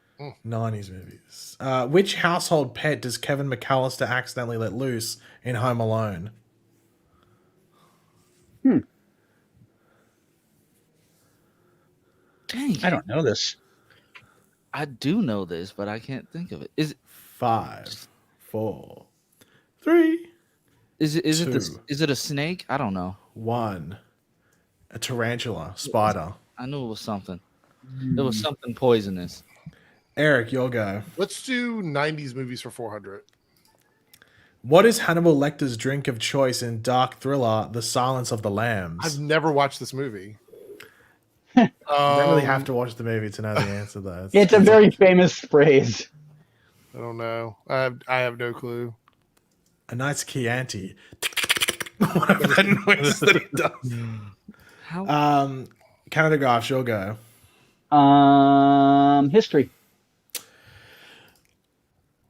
90s movies. Which household pet does Kevin McAllister accidentally let loose in Home Alone? Dang, I don't know this. I do know this, but I can't think of it. Is 5, 4, 3, it Two. is it a snake? I don't know. 1. A tarantula, spider. I knew it was something. It was something poisonous. Eric, your go. Let's do 90s movies for 400. What is Hannibal Lecter's drink of choice in dark thriller The Silence of the Lambs? I've never watched this movie. You don't really have to watch the movie to know the answer, though. It's a very famous phrase. I don't know. I have no clue. A nice Chianti. Whatever that noise that it does. How? Canada Graphs, your go. History.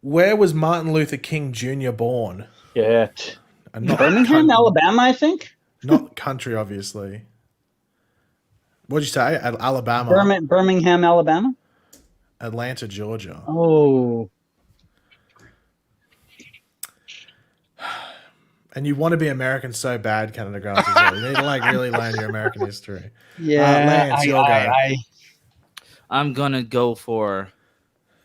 Where was Martin Luther King Jr. born? Shit. And not Birmingham, Alabama, I think. Not country, obviously. What'd you say? Alabama. Birmingham, Alabama. Atlanta, Georgia. Oh. And you want to be American so bad, Canada Graphs, as well. You need to really learn your American history. Yeah. Lance, your go. I'm gonna go for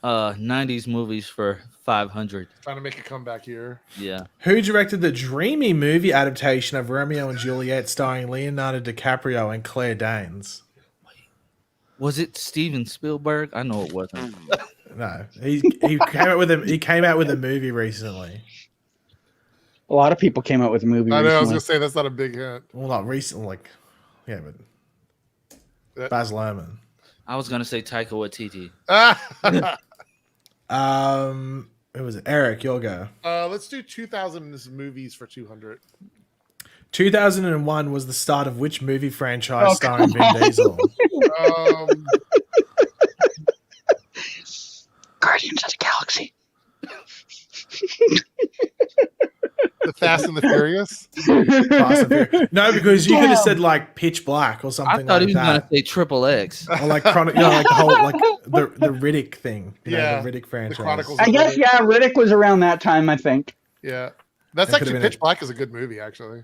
90s movies for 500. Trying to make a comeback here. Yeah. Who directed the dreamy movie adaptation of Romeo and Juliet starring Leonardo DiCaprio and Claire Danes? Was it Steven Spielberg? I know it wasn't. No. He came out with a movie recently. A lot of people came out with a movie. I know. I was recently. gonna say that's not a big hint. Well, not recently, but Baz Luhrmann. I was gonna say Taika Waititi. Who was it? Eric, you'll go. Let's do 2000 movies for 200. 2001 was the start of which movie franchise starring Vin Diesel? Guardians of the Galaxy. The Fast and the Furious. Fast and Furious. No, because you could have said like Pitch Black or something I thought like he was gonna that. say Triple X. Or like like the whole the Riddick thing. You know, the Riddick franchise. The Chronicles I of guess, Riddick. yeah, Riddick was around that time, I think. Yeah, that's It could've actually been Pitch Black is a good movie, actually.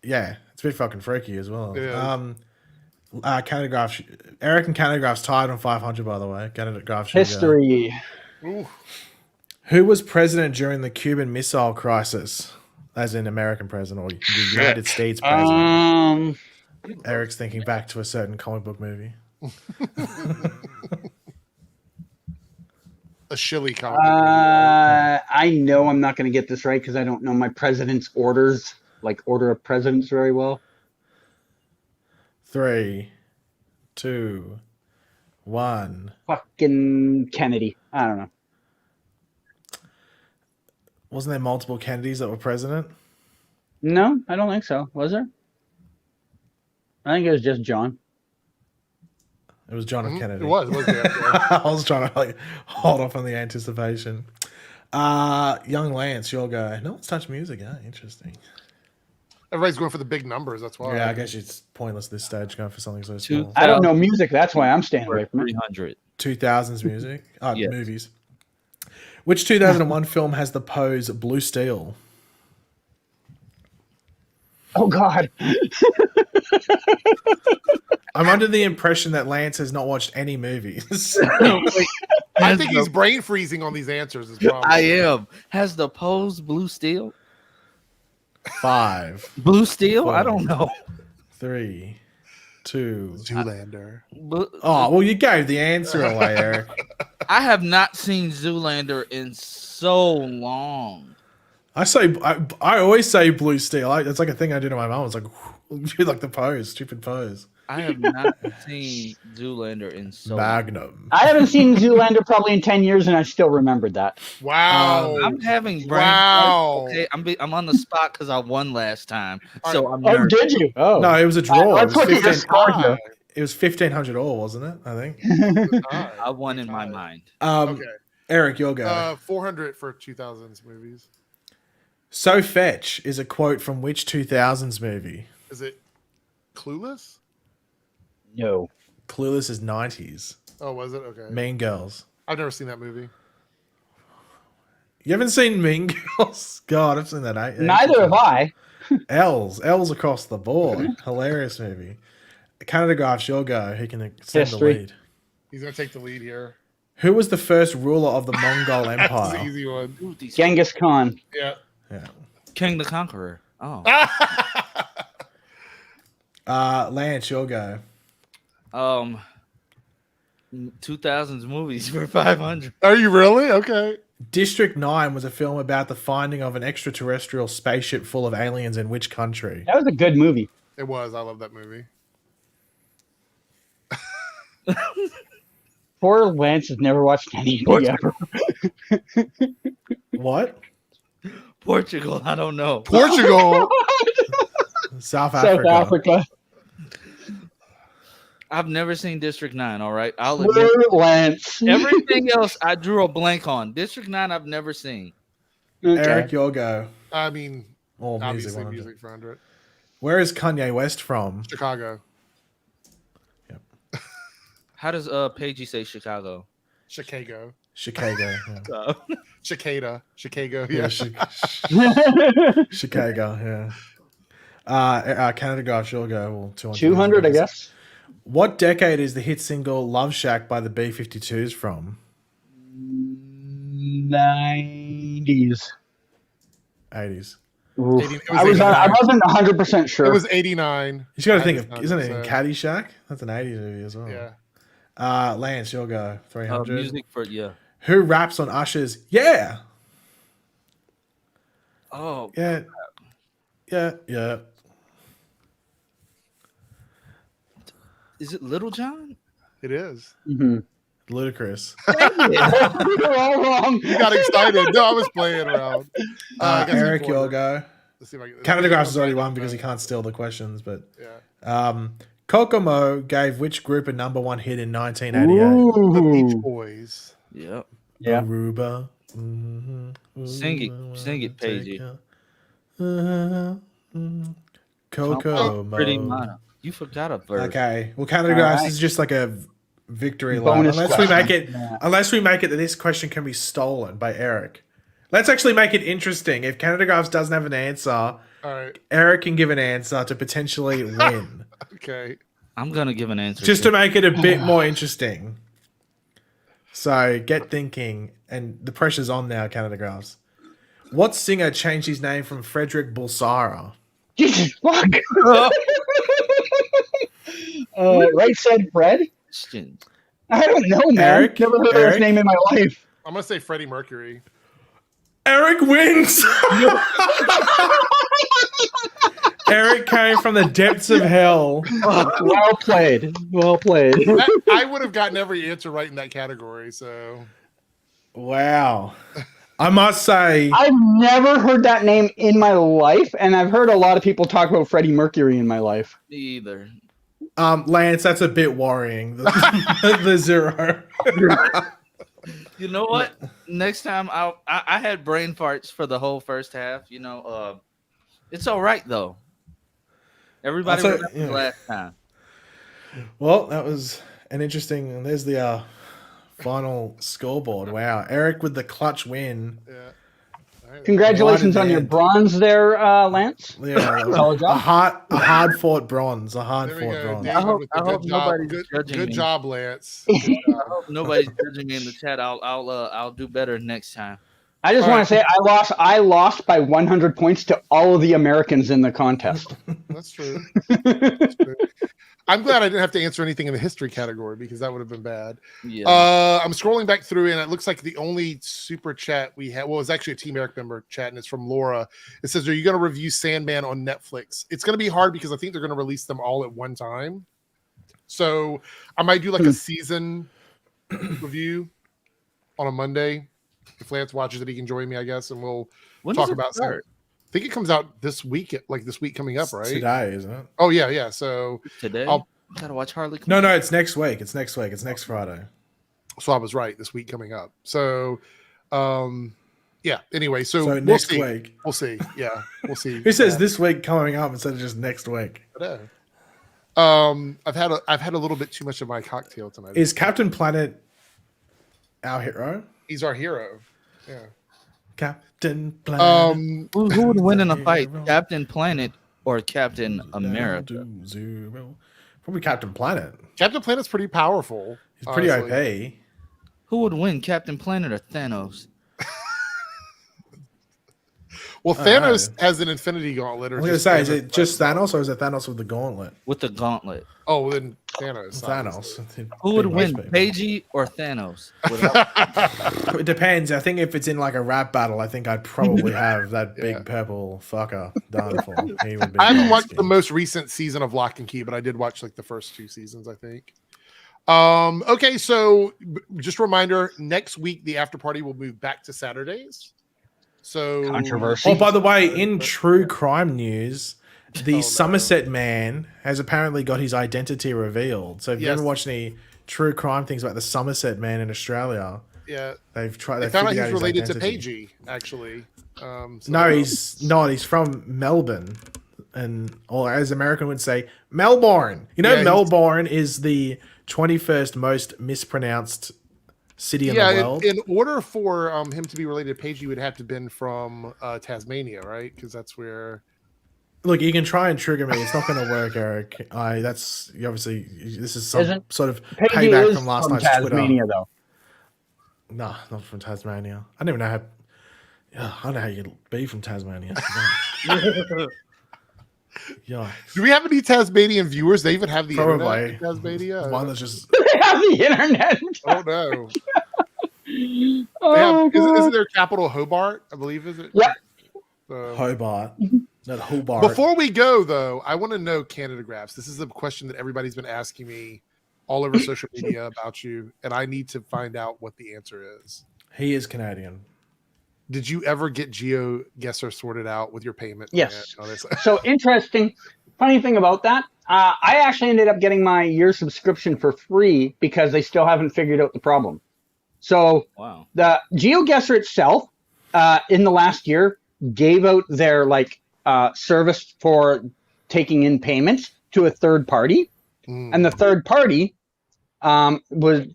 Yeah, it's a bit fucking freaky as well. Yeah. Canada Graphs. Eric and Canada Graphs tied on 500, by the way. Canada Graphs. History. Ooh. Who was president during the Cuban Missile Crisis? As in American president or the United States president? Eric's thinking back to a certain comic book movie. A shilly comic. I know I'm not going to get this right because I don't know my president's orders, like order of presidents, very well. 3, 2, 1. Fucking Kennedy. I don't know. Wasn't there multiple Kennedys that were president? No, I don't think so. Was there? I think it was just John. It was John F. Kennedy. It was I was trying to like hold off on the anticipation. Young Lance, your guy. No one's touched music. Interesting. Everybody's going for the big numbers. That's why. Yeah, I guess it's pointless this stage going for something so small. I don't know music. That's why I'm staying away from it. 300. 2000s music? Yes. Movies. Which 2001 film has the pose Blue Steel? Oh, God. I'm under the impression that Lance has not watched any movies. I think he's brain freezing on these answers. Is probably. I am. Has the pose Blue Steel? 5. Blue Steel? 4, I don't know. 3, 2. Zoolander. Oh, well, you gave the answer away, Eric. I have not seen Zoolander in so long. I always say Blue Steel. It's like a thing I do to my mom. It's like, you like the pose, stupid pose. I have not seen Zoolander in so long. Magnum. I haven't seen Zoolander probably in 10 years, and I still remembered that. Wow. I'm having brain. Wow. Okay, I'm on the spot because I won last time, so I'm Oh, nervous. did you? Oh. No, it was a draw. Let's look at your score here. It was 1,500 all, wasn't it? I think. I won in my mind. Okay. Eric, you'll go. 400 for 2000s movies. So Fetch is a quote from which 2000s movie? Is it Clueless? No. Clueless is 90s. Oh, was it? Okay. Mean Girls. I've never seen that movie. You haven't seen Mean Girls? God, I've seen that. Neither have I. L's across the board. Hilarious movie. Canada Graphs, you'll go. He can extend the History. lead. He's going to take the lead here. Who was the first ruler of the Mongol That's an Empire? easy one. Ooh, these- Genghis Khan. Yeah. Yeah. King the Conqueror. Oh, Lance, you'll go. 2000s movies for 500. Are you really? Okay. District 9 was a film about the finding of an extraterrestrial spaceship full of aliens in which country? That was a good movie. It was. I love that movie. Poor Lance has never watched anything ever. What? Portugal. I don't know. Portugal. South Africa. South Africa. I've never seen District 9. All right, I'll admit. Poor Lance. Everything else I drew a blank on. District 9 I've never seen. Okay. Eric, you'll go. I mean, All music. obviously 100. music for 100. Where is Kanye West from? Chicago. How does Paigey say Chicago? Chicago. Chicago. Yeah. Cicada. Chicago. Yeah, Yeah. Chicago. Yeah. Canada Graphs, you'll go. Well, 200. 200, I guess. What decade is the hit single Love Shack by the B-52s from? 90s. 80s. Oof. 80 it was I 89. wasn't 100% sure. It was 89. You got to think of, 90s, isn't it in 90s. Caddyshack? That's an 80s movie as well. Yeah. Lance, you'll go. 300. Music for Who raps on Usher's Yeah? Oh, Yeah. Yeah. is it Little John? It is. Mhm. Ludicrous. You're all wrong. You got excited. No, I was playing around. I guess Eric, before- you'll go. Let's see if I can- Canada Graphs has already won because he can't steal the questions, but Yeah. Kokomo gave which group a #1 hit in 1988? The Beach Ooh. Boys. Yep. Yeah. Aruba. Sing it, Paigey. Kokomo. Pretty minor. You forgot a verse. Okay. Well, Canada Graphs right. is just like a victory lap. Bonus Unless we question. make it, unless we make it that this question can be stolen by Eric. Let's actually make it interesting. If Canada Graphs doesn't have an answer, All right. Eric can give an answer to potentially win. Okay. I'm gonna give an answer. Just to make it a bit more interesting. So get thinking, and the pressure's on now, Canada Graphs. What singer changed his name from Frederick Bulsara? Jesus, fuck. Right said Fred? questions. I don't know, man. Eric? Never heard of Eric? his name in my life. I'm gonna say Freddie Mercury. Eric wins. Eric came from the depths of hell. Well played. Well played. I would have gotten every answer right in that category. So Wow. I must say, I've never heard that name in my life, and I've heard a lot of people talk about Freddie Mercury in my life. Me either. Lance, that's a bit worrying. The 0. You know what? Next time I had brain farts for the whole first half. It's all right though. Everybody remembers last time. Well, that was an interesting. There's the final scoreboard. Wow, Eric with the clutch win. Yeah. Congratulations on your bronze there, Lance. Yeah, a hard fought bronze. A hard fought bronze. I hope nobody's judging me. Good job, Lance. I hope nobody's judging me in the chat. I'll do better next time. I just want to say I lost by 100 points to all of the Americans in the contest. That's true. That's true. I'm glad I didn't have to answer anything in the history category because that would have been bad. Yeah. I'm scrolling back through and it looks like the only super chat we had, well, it was actually a Team Eric member chat and it's from Laura. It says, are you going to review Sandman on Netflix? It's going to be hard because I think they're going to release them all at one time. So I might do like a season review on a Monday. If Lance watches it, he can join me, I guess, and we'll talk about it. I think it comes out this week, like this week coming up, right? Today, isn't it? Oh yeah. So today, I gotta watch Harley Quinn. No, it's next week. It's next week. It's next Friday. So I was right. This week coming up. So, yeah. Anyway, so next week we'll see. Yeah, we'll see. Who says this week coming up instead of just next week? I've had a little bit too much of my cocktail tonight. Is Captain Planet our hero? He's our hero. Yeah. Captain Planet. Who would win in a fight, Captain Planet or Captain America? Probably Captain Planet. Captain Planet's pretty powerful. He's pretty OP. Who would win, Captain Planet or Thanos? Well, Thanos has an Infinity Gauntlet. I was going to say, is it just Thanos or is it Thanos with the gauntlet? With the gauntlet. Oh, then Thanos. Who would win, Paige or Thanos? It depends. I think if it's in like a rap battle, I think I'd probably have that big purple fucker done for him. He would be I haven't watched the most recent season of Lock and Key, but I did watch like the first 2 seasons, I think. Okay, so just a reminder, next week the after party will move back to Saturdays. So controversy. Oh, by the way, in true crime news, the Somerset man has apparently got his identity revealed. So if you ever watched any true crime things about the Somerset man in Australia, they've tried. They found out he's related to Paige, actually. No, he's not. He's from Melbourne, or as American would say, Melbourne. You know, Melbourne is the 21st most mispronounced city in the world. In order for him to be related to Paige, he would have to have been from Tasmania, right? Because that's where. Look, you can try and trigger me. It's not going to work, Eric. This is some sort of payback from last night's Tasmania, Twitter. Though. No, not from Tasmania. I don't even know how. I don't know how you could be from Tasmania. Yeah. Do we have any Tasmanian viewers? They even have the Probably. internet in Tasmania. One that's just. They have the internet. Oh no. Isn't their capital Hobart? I believe, is it? Yeah. Hobart. Not Hobart. Before we go, though, I want to know Canada Graphs. This is a question that everybody's been asking me all over social media about you, and I need to find out what the answer is. He is Canadian. Did you ever get GeoGuessr sorted out with your payment? Yes. So interesting. Funny thing about that, I actually ended up getting my year subscription for free because they still haven't figured out the problem. So the GeoGuessr itself, in the last year, gave out their service for taking in payments to a third party, and the third party was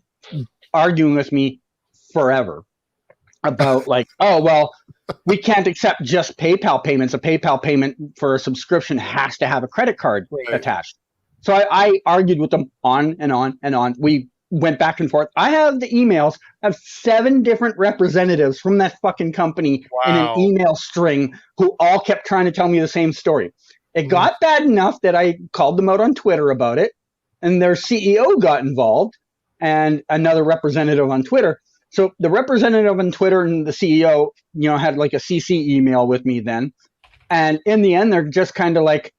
arguing with me forever about we can't accept just PayPal payments. A PayPal payment for a subscription has to have a credit card attached. So I argued with them on and on and on. We went back and forth. I have the emails. I have 7 different representatives from that fucking company in an email string who all kept trying to tell me the same story. It got bad enough that I called them out on Twitter about it, and their CEO got involved and another representative on Twitter. So the representative on Twitter and the CEO, had like a CC email with me then. And in the end, they're just kind of like,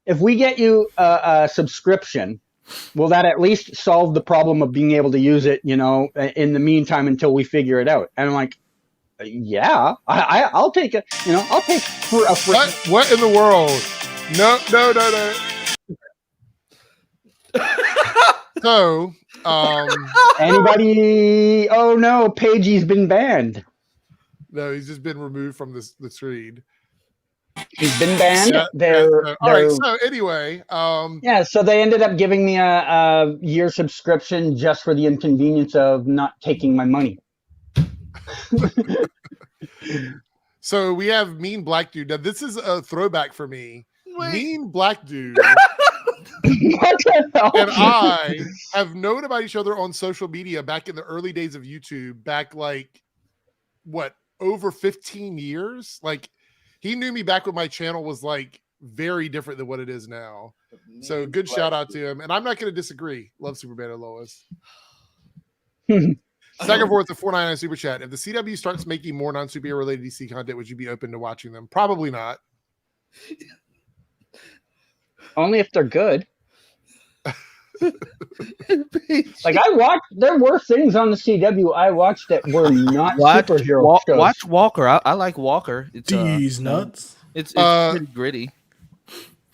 if we get you a subscription, will that at least solve the problem of being able to use it, in the meantime until we figure it out? And I'm like, yeah, I'll take it. I'll take for a free. What in the world? No. So, Anybody? Oh no, Pagey's been banned. no, he's just been removed from the screen. He's been banned. All right. So anyway, yeah. So they ended up giving me a year subscription just for the inconvenience of not taking my money. So we have Mean Black Dude. Now this is a throwback for me. Wait. Mean Black Dude. What the hell? And I have known about each other on social media back in the early days of YouTube, back like what, over 15 years? Like he knew me back when my channel was like very different than what it is now. So good shout out to him. And I'm not going to disagree. Love Superman and Lois. Second for it's a $4.99 super chat. If the CW starts making more non-superhero related DC content, would you be open to watching them? Probably not. Only if they're good. Like there were things on the CW I watched that were not superhero shows. Watch Walker. I like Walker. It's These nuts. It's pretty gritty.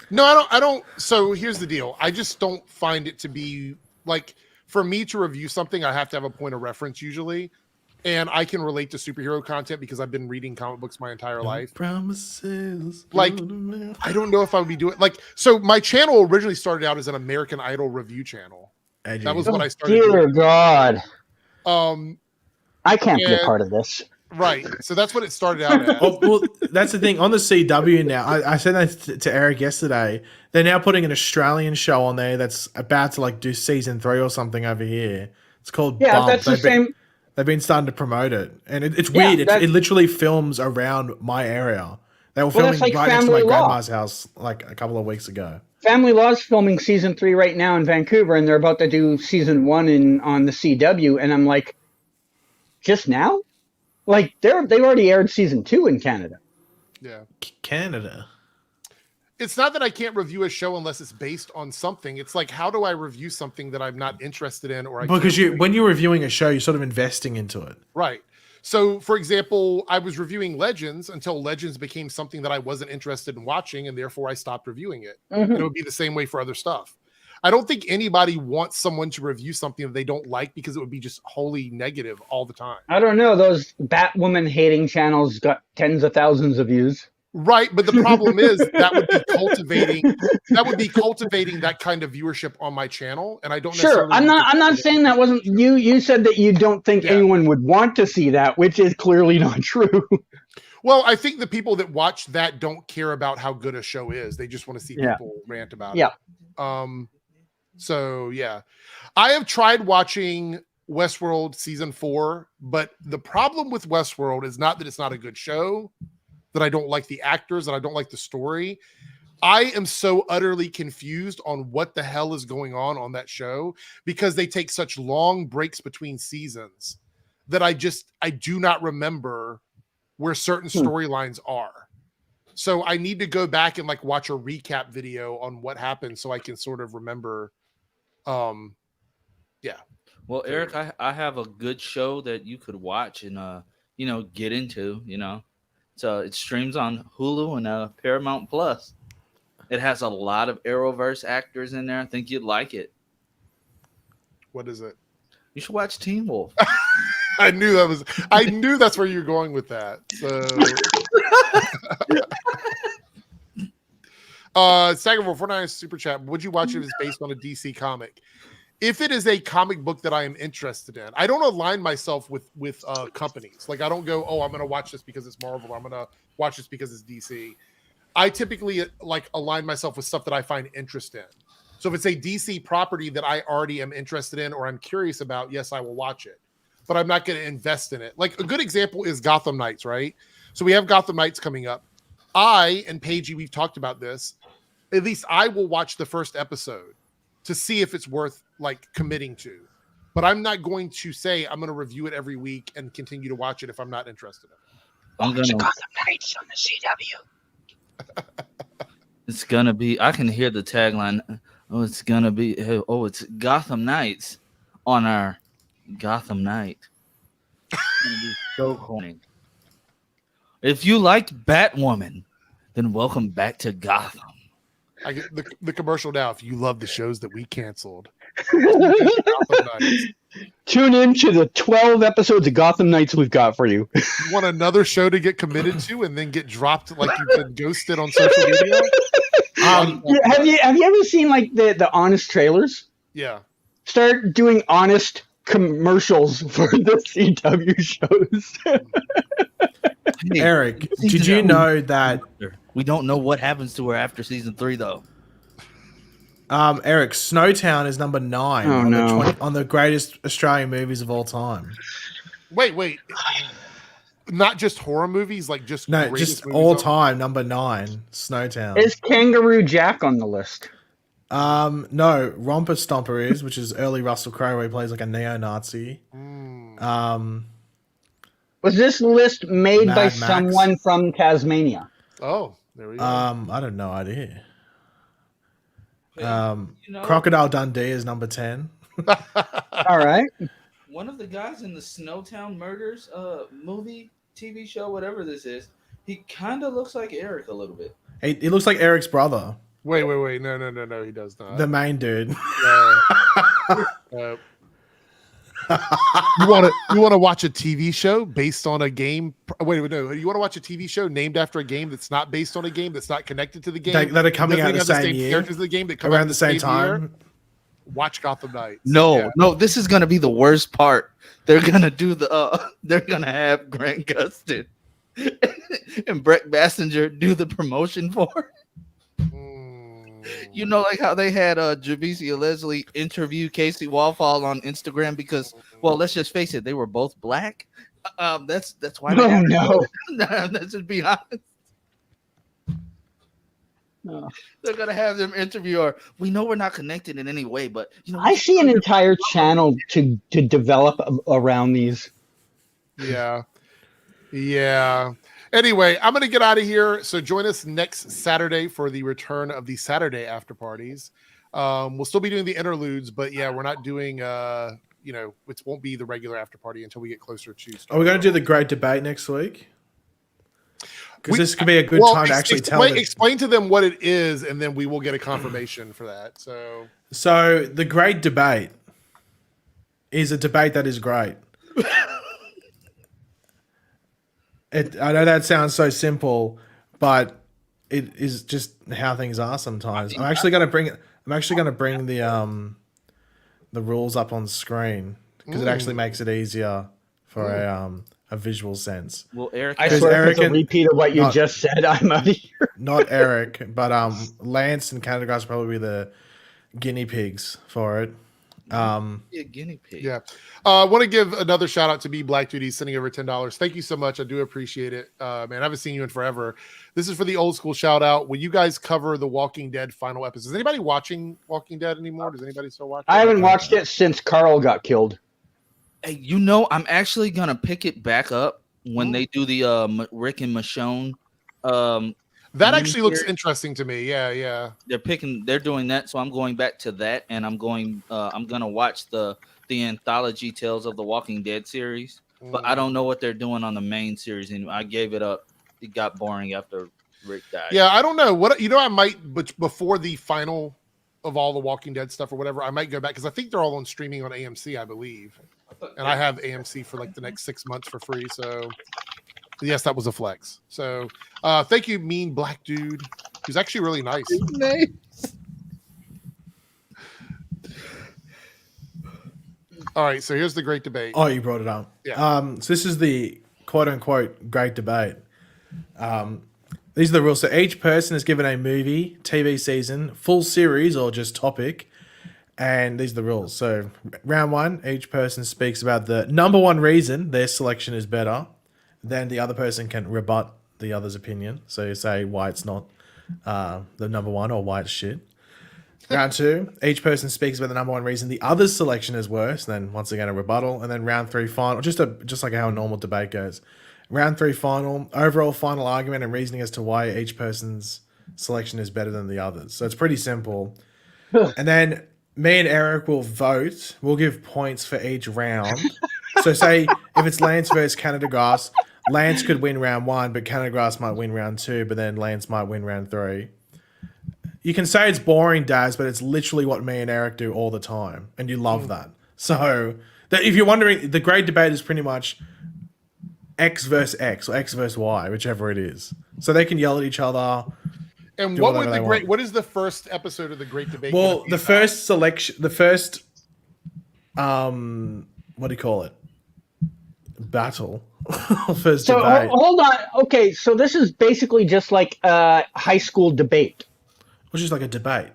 No, I don't. So here's the deal. I just don't find it to be like, for me to review something, I have to have a point of reference usually. And I can relate to superhero content because I've been reading comic books my entire life. Promises. Like, I don't know if I would be doing like, so my channel originally started out as an American Idol review channel. That was what I started doing. Dear God. I can't be a part of this. Right. So that's what it started out as. Well, that's the thing. On the CW now, I said that to Eric yesterday. They're now putting an Australian show on there that's about to like do season 3 or something over here. It's called Bump. That's the same. They've been starting to promote it. And it's weird. It literally films around my area. They were filming like right next to my Family Law. grandma's house like a couple of weeks ago. Family Law's filming season 3 right now in Vancouver, and they're about to do season 1 on the CW. And I'm like, just now? Like they've already aired season 2 in Canada. Yeah. Canada. It's not that I can't review a show unless it's based on something. It's like, how do I review something that I'm not interested in? Because when you're reviewing a show, you're sort of investing into it. Right. So, for example, I was reviewing Legends until Legends became something that I wasn't interested in watching, and therefore I stopped reviewing it. Mm-hmm. And it would be the same way for other stuff. I don't think anybody wants someone to review something that they don't like because it would be just wholly negative all the time. I don't know. Those Batwoman hating channels got tens of thousands of views. Right, but the problem is that would be cultivating that kind of viewership on my channel, and I don't. Sure, I'm not saying that wasn't you. You said that you don't think anyone would want to see that, which is clearly not true. Well, I think the people that watch that don't care about how good a show is. They just want to see people rant about it. So yeah, I have tried watching Westworld season 4, but the problem with Westworld is not that it's not a good show, that I don't like the actors, that I don't like the story. I am so utterly confused on what the hell is going on that show because they take such long breaks between seasons that I do not remember where certain storylines are. So I need to go back and like watch a recap video on what happened so I can sort of remember. Well, Eric, I have a good show that you could watch and get into, So it streams on Hulu and Paramount Plus. It has a lot of Arrowverse actors in there. I think you'd like it. What is it? You should watch Teen Wolf. I knew that's where you're going with that. So second of all, $4.99 super chat. Would you watch it if it's based on a DC comic? If it is a comic book that I am interested in, I don't align myself with companies. Like I don't go, oh, I'm going to watch this because it's Marvel. I'm going to watch this because it's DC. I typically like align myself with stuff that I find interest in. So if it's a DC property that I already am interested in or I'm curious about, yes, I will watch it. But I'm not going to invest in it. Like a good example is Gotham Knights, right? So we have Gotham Knights coming up. I and Paigey, we've talked about this. At least I will watch the first episode to see if it's worth like committing to. But I'm not going to say I'm going to review it every week and continue to watch it if I'm not interested in it. I'm going to Gotham Knights on the CW. It's going to be, I can hear the tagline. Oh, it's going to be, it's Gotham Knights on our Gotham Night. It's going to be so corny. If you liked Batwoman, then welcome back to Gotham. I get the commercial now. If you love the shows that we canceled, tune in to the 12 episodes of Gotham Knights we've got for you. You want another show to get committed to and then get dropped like you've been ghosted on social media? Have you ever seen like the honest trailers? Yeah. Start doing honest commercials for the CW shows. Hey, Eric, did you know that we don't know what happens to her after season 3 though? Eric, Snowtown is number 9 on the greatest Australian movies of all time. Wait. Not just horror movies, like just all time, number 9, Snowtown. Is Kangaroo Jack on the list? No, Romper Stomper is, which is early Russell Crowe, where he plays like a neo-Nazi. Was this list made by someone from Tasmania? Oh, there we go. I don't know idea. Crocodile Dundee is number 10. All right. One of the guys in the Snowtown Murders movie, TV show, whatever this is, he kind of looks like Eric a little bit. He looks like Eric's brother. Wait. No, he does not. The main dude. You want to watch a TV show based on a game? Wait, no. You want to watch a TV show named after a game that's not based on a game, that's not connected to the game, that are coming out the same year, characters of the game that come around out the same time? Year? Watch Gotham Knights. No. This is gonna be the worst part. They're gonna do they're gonna have Grant Gustin and Brett Bassinger do the promotion for it. You know, like how they had Javicia Leslie interview Casey Wallfall on Instagram because, well, let's just face it, they were both black. That's why. Let's just be honest. No. They're gonna have them interview her. We know we're not connected in any way, but I see an entire channel to develop around these. Yeah. Anyway, I'm going to get out of here. So join us next Saturday for the return of the Saturday after parties. We'll still be doing the interludes, but yeah, we're not doing, it won't be the regular after party until we get closer to. Are we going to do the great debate next week? Because this could be a good time to actually tell them. Explain to them what it is, and then we will get a confirmation for that. So the great debate is a debate that is great. I know that sounds so simple, but it is just how things are sometimes. I'm actually going to bring the rules up on screen because it actually makes it easier for a visual sense. Well, Eric, I swear Eric, a repeat of what you just said, I'm out of here. Not Eric, but Lance and Canada Grass will probably be the guinea pigs for it. Guinea pig. Yeah. I want to give another shout out to B Black Duty sending over $10. Thank you so much. I do appreciate it. Man, I haven't seen you in forever. This is for the old school shout out. Will you guys cover the Walking Dead final episode? Is anybody watching Walking Dead anymore? Does anybody still watch it? I haven't watched it since Carl got killed. Hey, I'm actually gonna pick it back up when they do the Rick and Michonne. That actually looks interesting to me. Yeah. They're doing that, so I'm going back to that, and I'm gonna watch the anthology Tales of the Walking Dead series. But I don't know what they're doing on the main series, and I gave it up. It got boring after Rick died. Yeah, I don't know I might, but before the final of all the Walking Dead stuff or whatever, I might go back because I think they're all on streaming on AMC, I believe, and I have AMC for like the next 6 months for free. So. Yes, that was a flex. So thank you, Mean Black Dude. He's actually really nice. All right, so here's the great debate. Oh, you brought it up. Yeah. So this is the quote-unquote great debate. These are the rules. So each person is given a movie, TV season, full series, or just topic. And these are the rules. So round 1, each person speaks about the number 1 reason their selection is better. Then the other person can rebut the other's opinion. So you say why it's not the number 1 or why it's shit. Round 2, each person speaks about the number 1 reason the other's selection is worse. Then once again a rebuttal. And then round 3 final, just like how a normal debate goes. Round 3 final, overall final argument and reasoning as to why each person's selection is better than the others. So it's pretty simple. And then me and Eric will vote. We'll give points for each round. So say if it's Lance versus Canada Grass, Lance could win round 1, but Canada Grass might win round 2, but then Lance might win round 3. You can say it's boring, Daz, but it's literally what me and Eric do all the time, and you love that. So, if you're wondering, the great debate is pretty much X versus X or X versus Y, whichever it is. So they can yell at each other. And what would what is the first episode of the Great Debate? Well, the first selection, the first, what do you call it? Battle. First debate. Hold on. Okay, so this is basically just like a high school debate. Which is like a debate.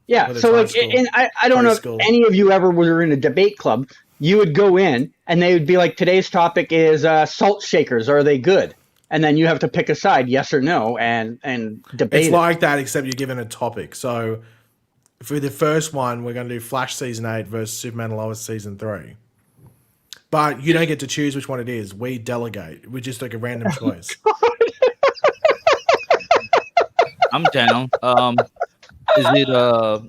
Yeah, so like, and I don't know if any of you ever were in a debate club. You would go in, and they would be like, today's topic is salt shakers. Are they good? And then you have to pick a side, yes or no, and debate. It's like that, except you're given a topic. So for the first one, we're going to do Flash Season 8 versus Superman and Lois Season 3. But you don't get to choose which one it is. We delegate. We just take a random choice. I'm down. Is it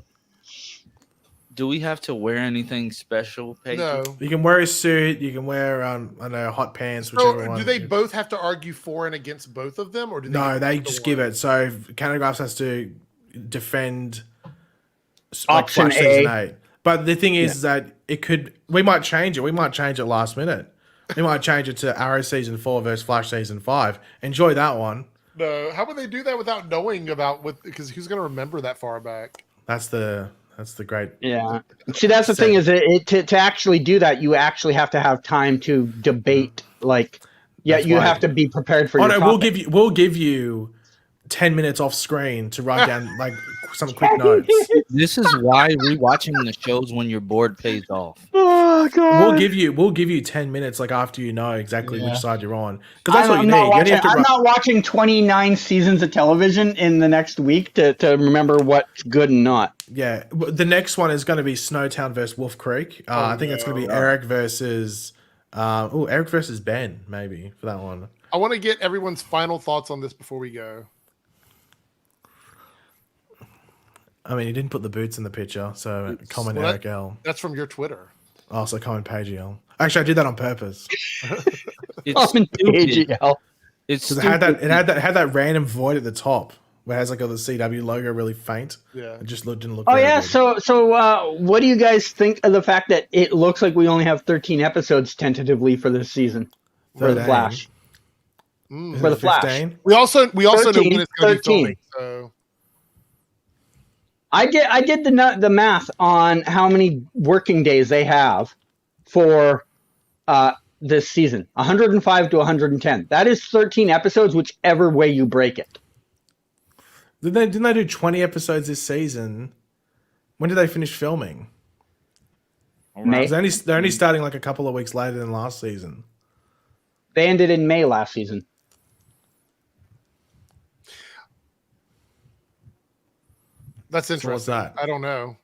do we have to wear anything special, Paige? No. You can wear a suit. You can wear I don't know, hot pants. Whichever one. Do they both have to argue for and against both of them, or do they? No, they just give it. So Canadagraphs has to defend option Flash Season 8. But the thing is that we might change it. We might change it last minute. We might change it to Arrow Season 4 versus Flash Season 5. Enjoy that one. No, how would they do that without knowing about what? Because who's going to remember that far back? That's the great. Yeah. See, that's the thing is to actually do that, you actually have to have time to debate. Like, you have to be prepared for. We'll give you 10 minutes off screen to write down like some quick notes. This is why rewatching the shows when you're bored pays off. Oh god. We'll give you 10 minutes like after you know exactly which side you're on, because that's what you need. I'm not watching 29 seasons of television in the next week to remember what's good and not. Yeah, the next one is going to be Snowtown versus Wolf Creek. I think it's going to be Eric versus Eric versus Ben, maybe, for that one. I want to get everyone's final thoughts on this before we go. I mean, he didn't put the boots in the picture, so comment Eric L. That's from your Twitter. Oh, so comment Paige L. Actually, I did that on purpose. It's Paige L. It's it had that random void at the top where it has like the CW logo really faint. Yeah, it just didn't look. Oh yeah, good. so what do you guys think of the fact that it looks like we only have 13 episodes tentatively for this season for the Flash? For the Flash, 15? we also know when it's going to be 13. filming. So I did the math on how many working days they have for this season. 105 to 110. That is 13 episodes, whichever way you break it. Didn't they do 20 episodes this season? When did they finish filming? May. They're only starting like a couple of weeks later than last season. They ended in May last season. That's interesting. So what's that? I don't know.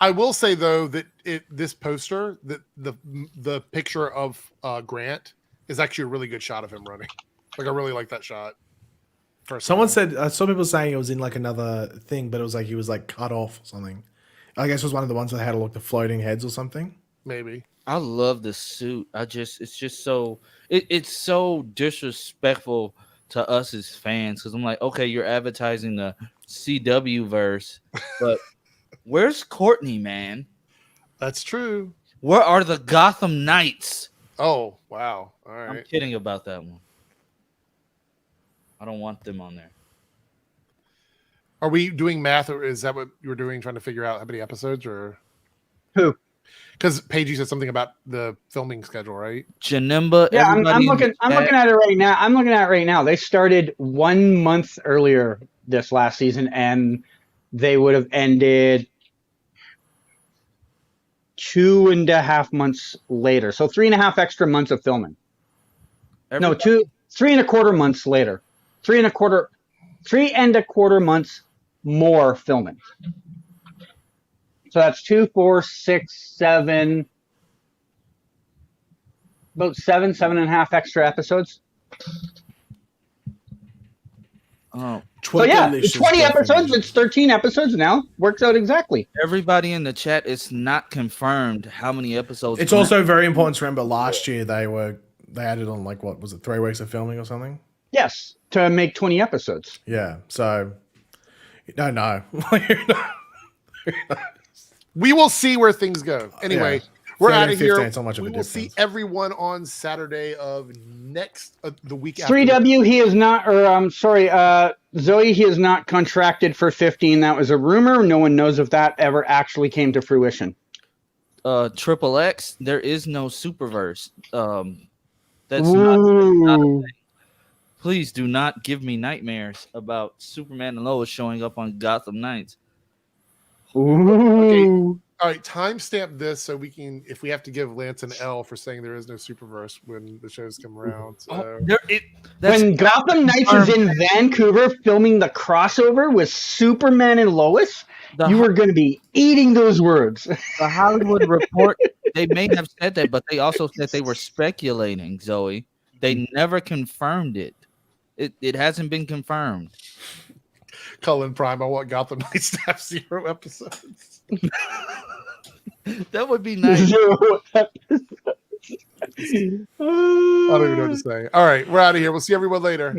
I will say though that this poster, that the picture of Grant is actually a really good shot of him running. Like I really like that shot. Someone said I saw people saying it was in like another thing, but it was like he was like cut off or something. I guess it was one of the ones that had like the floating heads or something. Maybe. I love the suit. It's just so it's so disrespectful to us as fans, because I'm like, okay, you're advertising the CW verse, but where's Courtney, man? That's true. Where are the Gotham Knights? Oh, wow. All right. I'm kidding about that one. I don't want them on there. Are we doing math, or is that what you were doing, trying to figure out how many episodes? Or who? Because Paige said something about the filming schedule, right? Janimba. Yeah, I'm looking at it right now. I'm looking at it right now. They started 1 month earlier this last season, and they would have ended 2.5 months later. So 3.5 extra months of filming. 3.25 months later. 3.25 months more filming. So that's 2, 4, 6, 7, about 7.5 extra episodes. Oh, so yeah, it's 20 episodes. It's 13 episodes now. Works out exactly. Everybody in the chat, it's not confirmed how many episodes. It's also very important to remember last year they added on like, what was it, 3 weeks of filming or something? Yes, to make 20 episodes. Yeah. So, no. We will see where things go. Anyway, Yeah. we're 13, out of here. 15, so much of We a will see difference. everyone on Saturday of the week after. 3W, he is not, or I'm sorry, Zoe, he is not contracted for 15. That was a rumor. No one knows if that ever actually came to fruition. Triple X, there is no Superverse. That's not a thing. Please do not give me nightmares about Superman and Lois showing up on Gotham Knights. Ooh. All right, timestamp this so we can, if we have to give Lance an L for saying there is no Superverse when the shows come around. So. When Gotham Knights is in Vancouver filming the crossover with Superman and Lois, you were going to be eating those words. The Hollywood Report, they may have said that, but they also said they were speculating, Zoe. They never confirmed it. It hasn't been confirmed. Cullen Prime, I want Gotham Knights to have 0 episodes. That would be nice. 0 episodes. I don't even know what to say. All right, we're out of here. We'll see everyone later.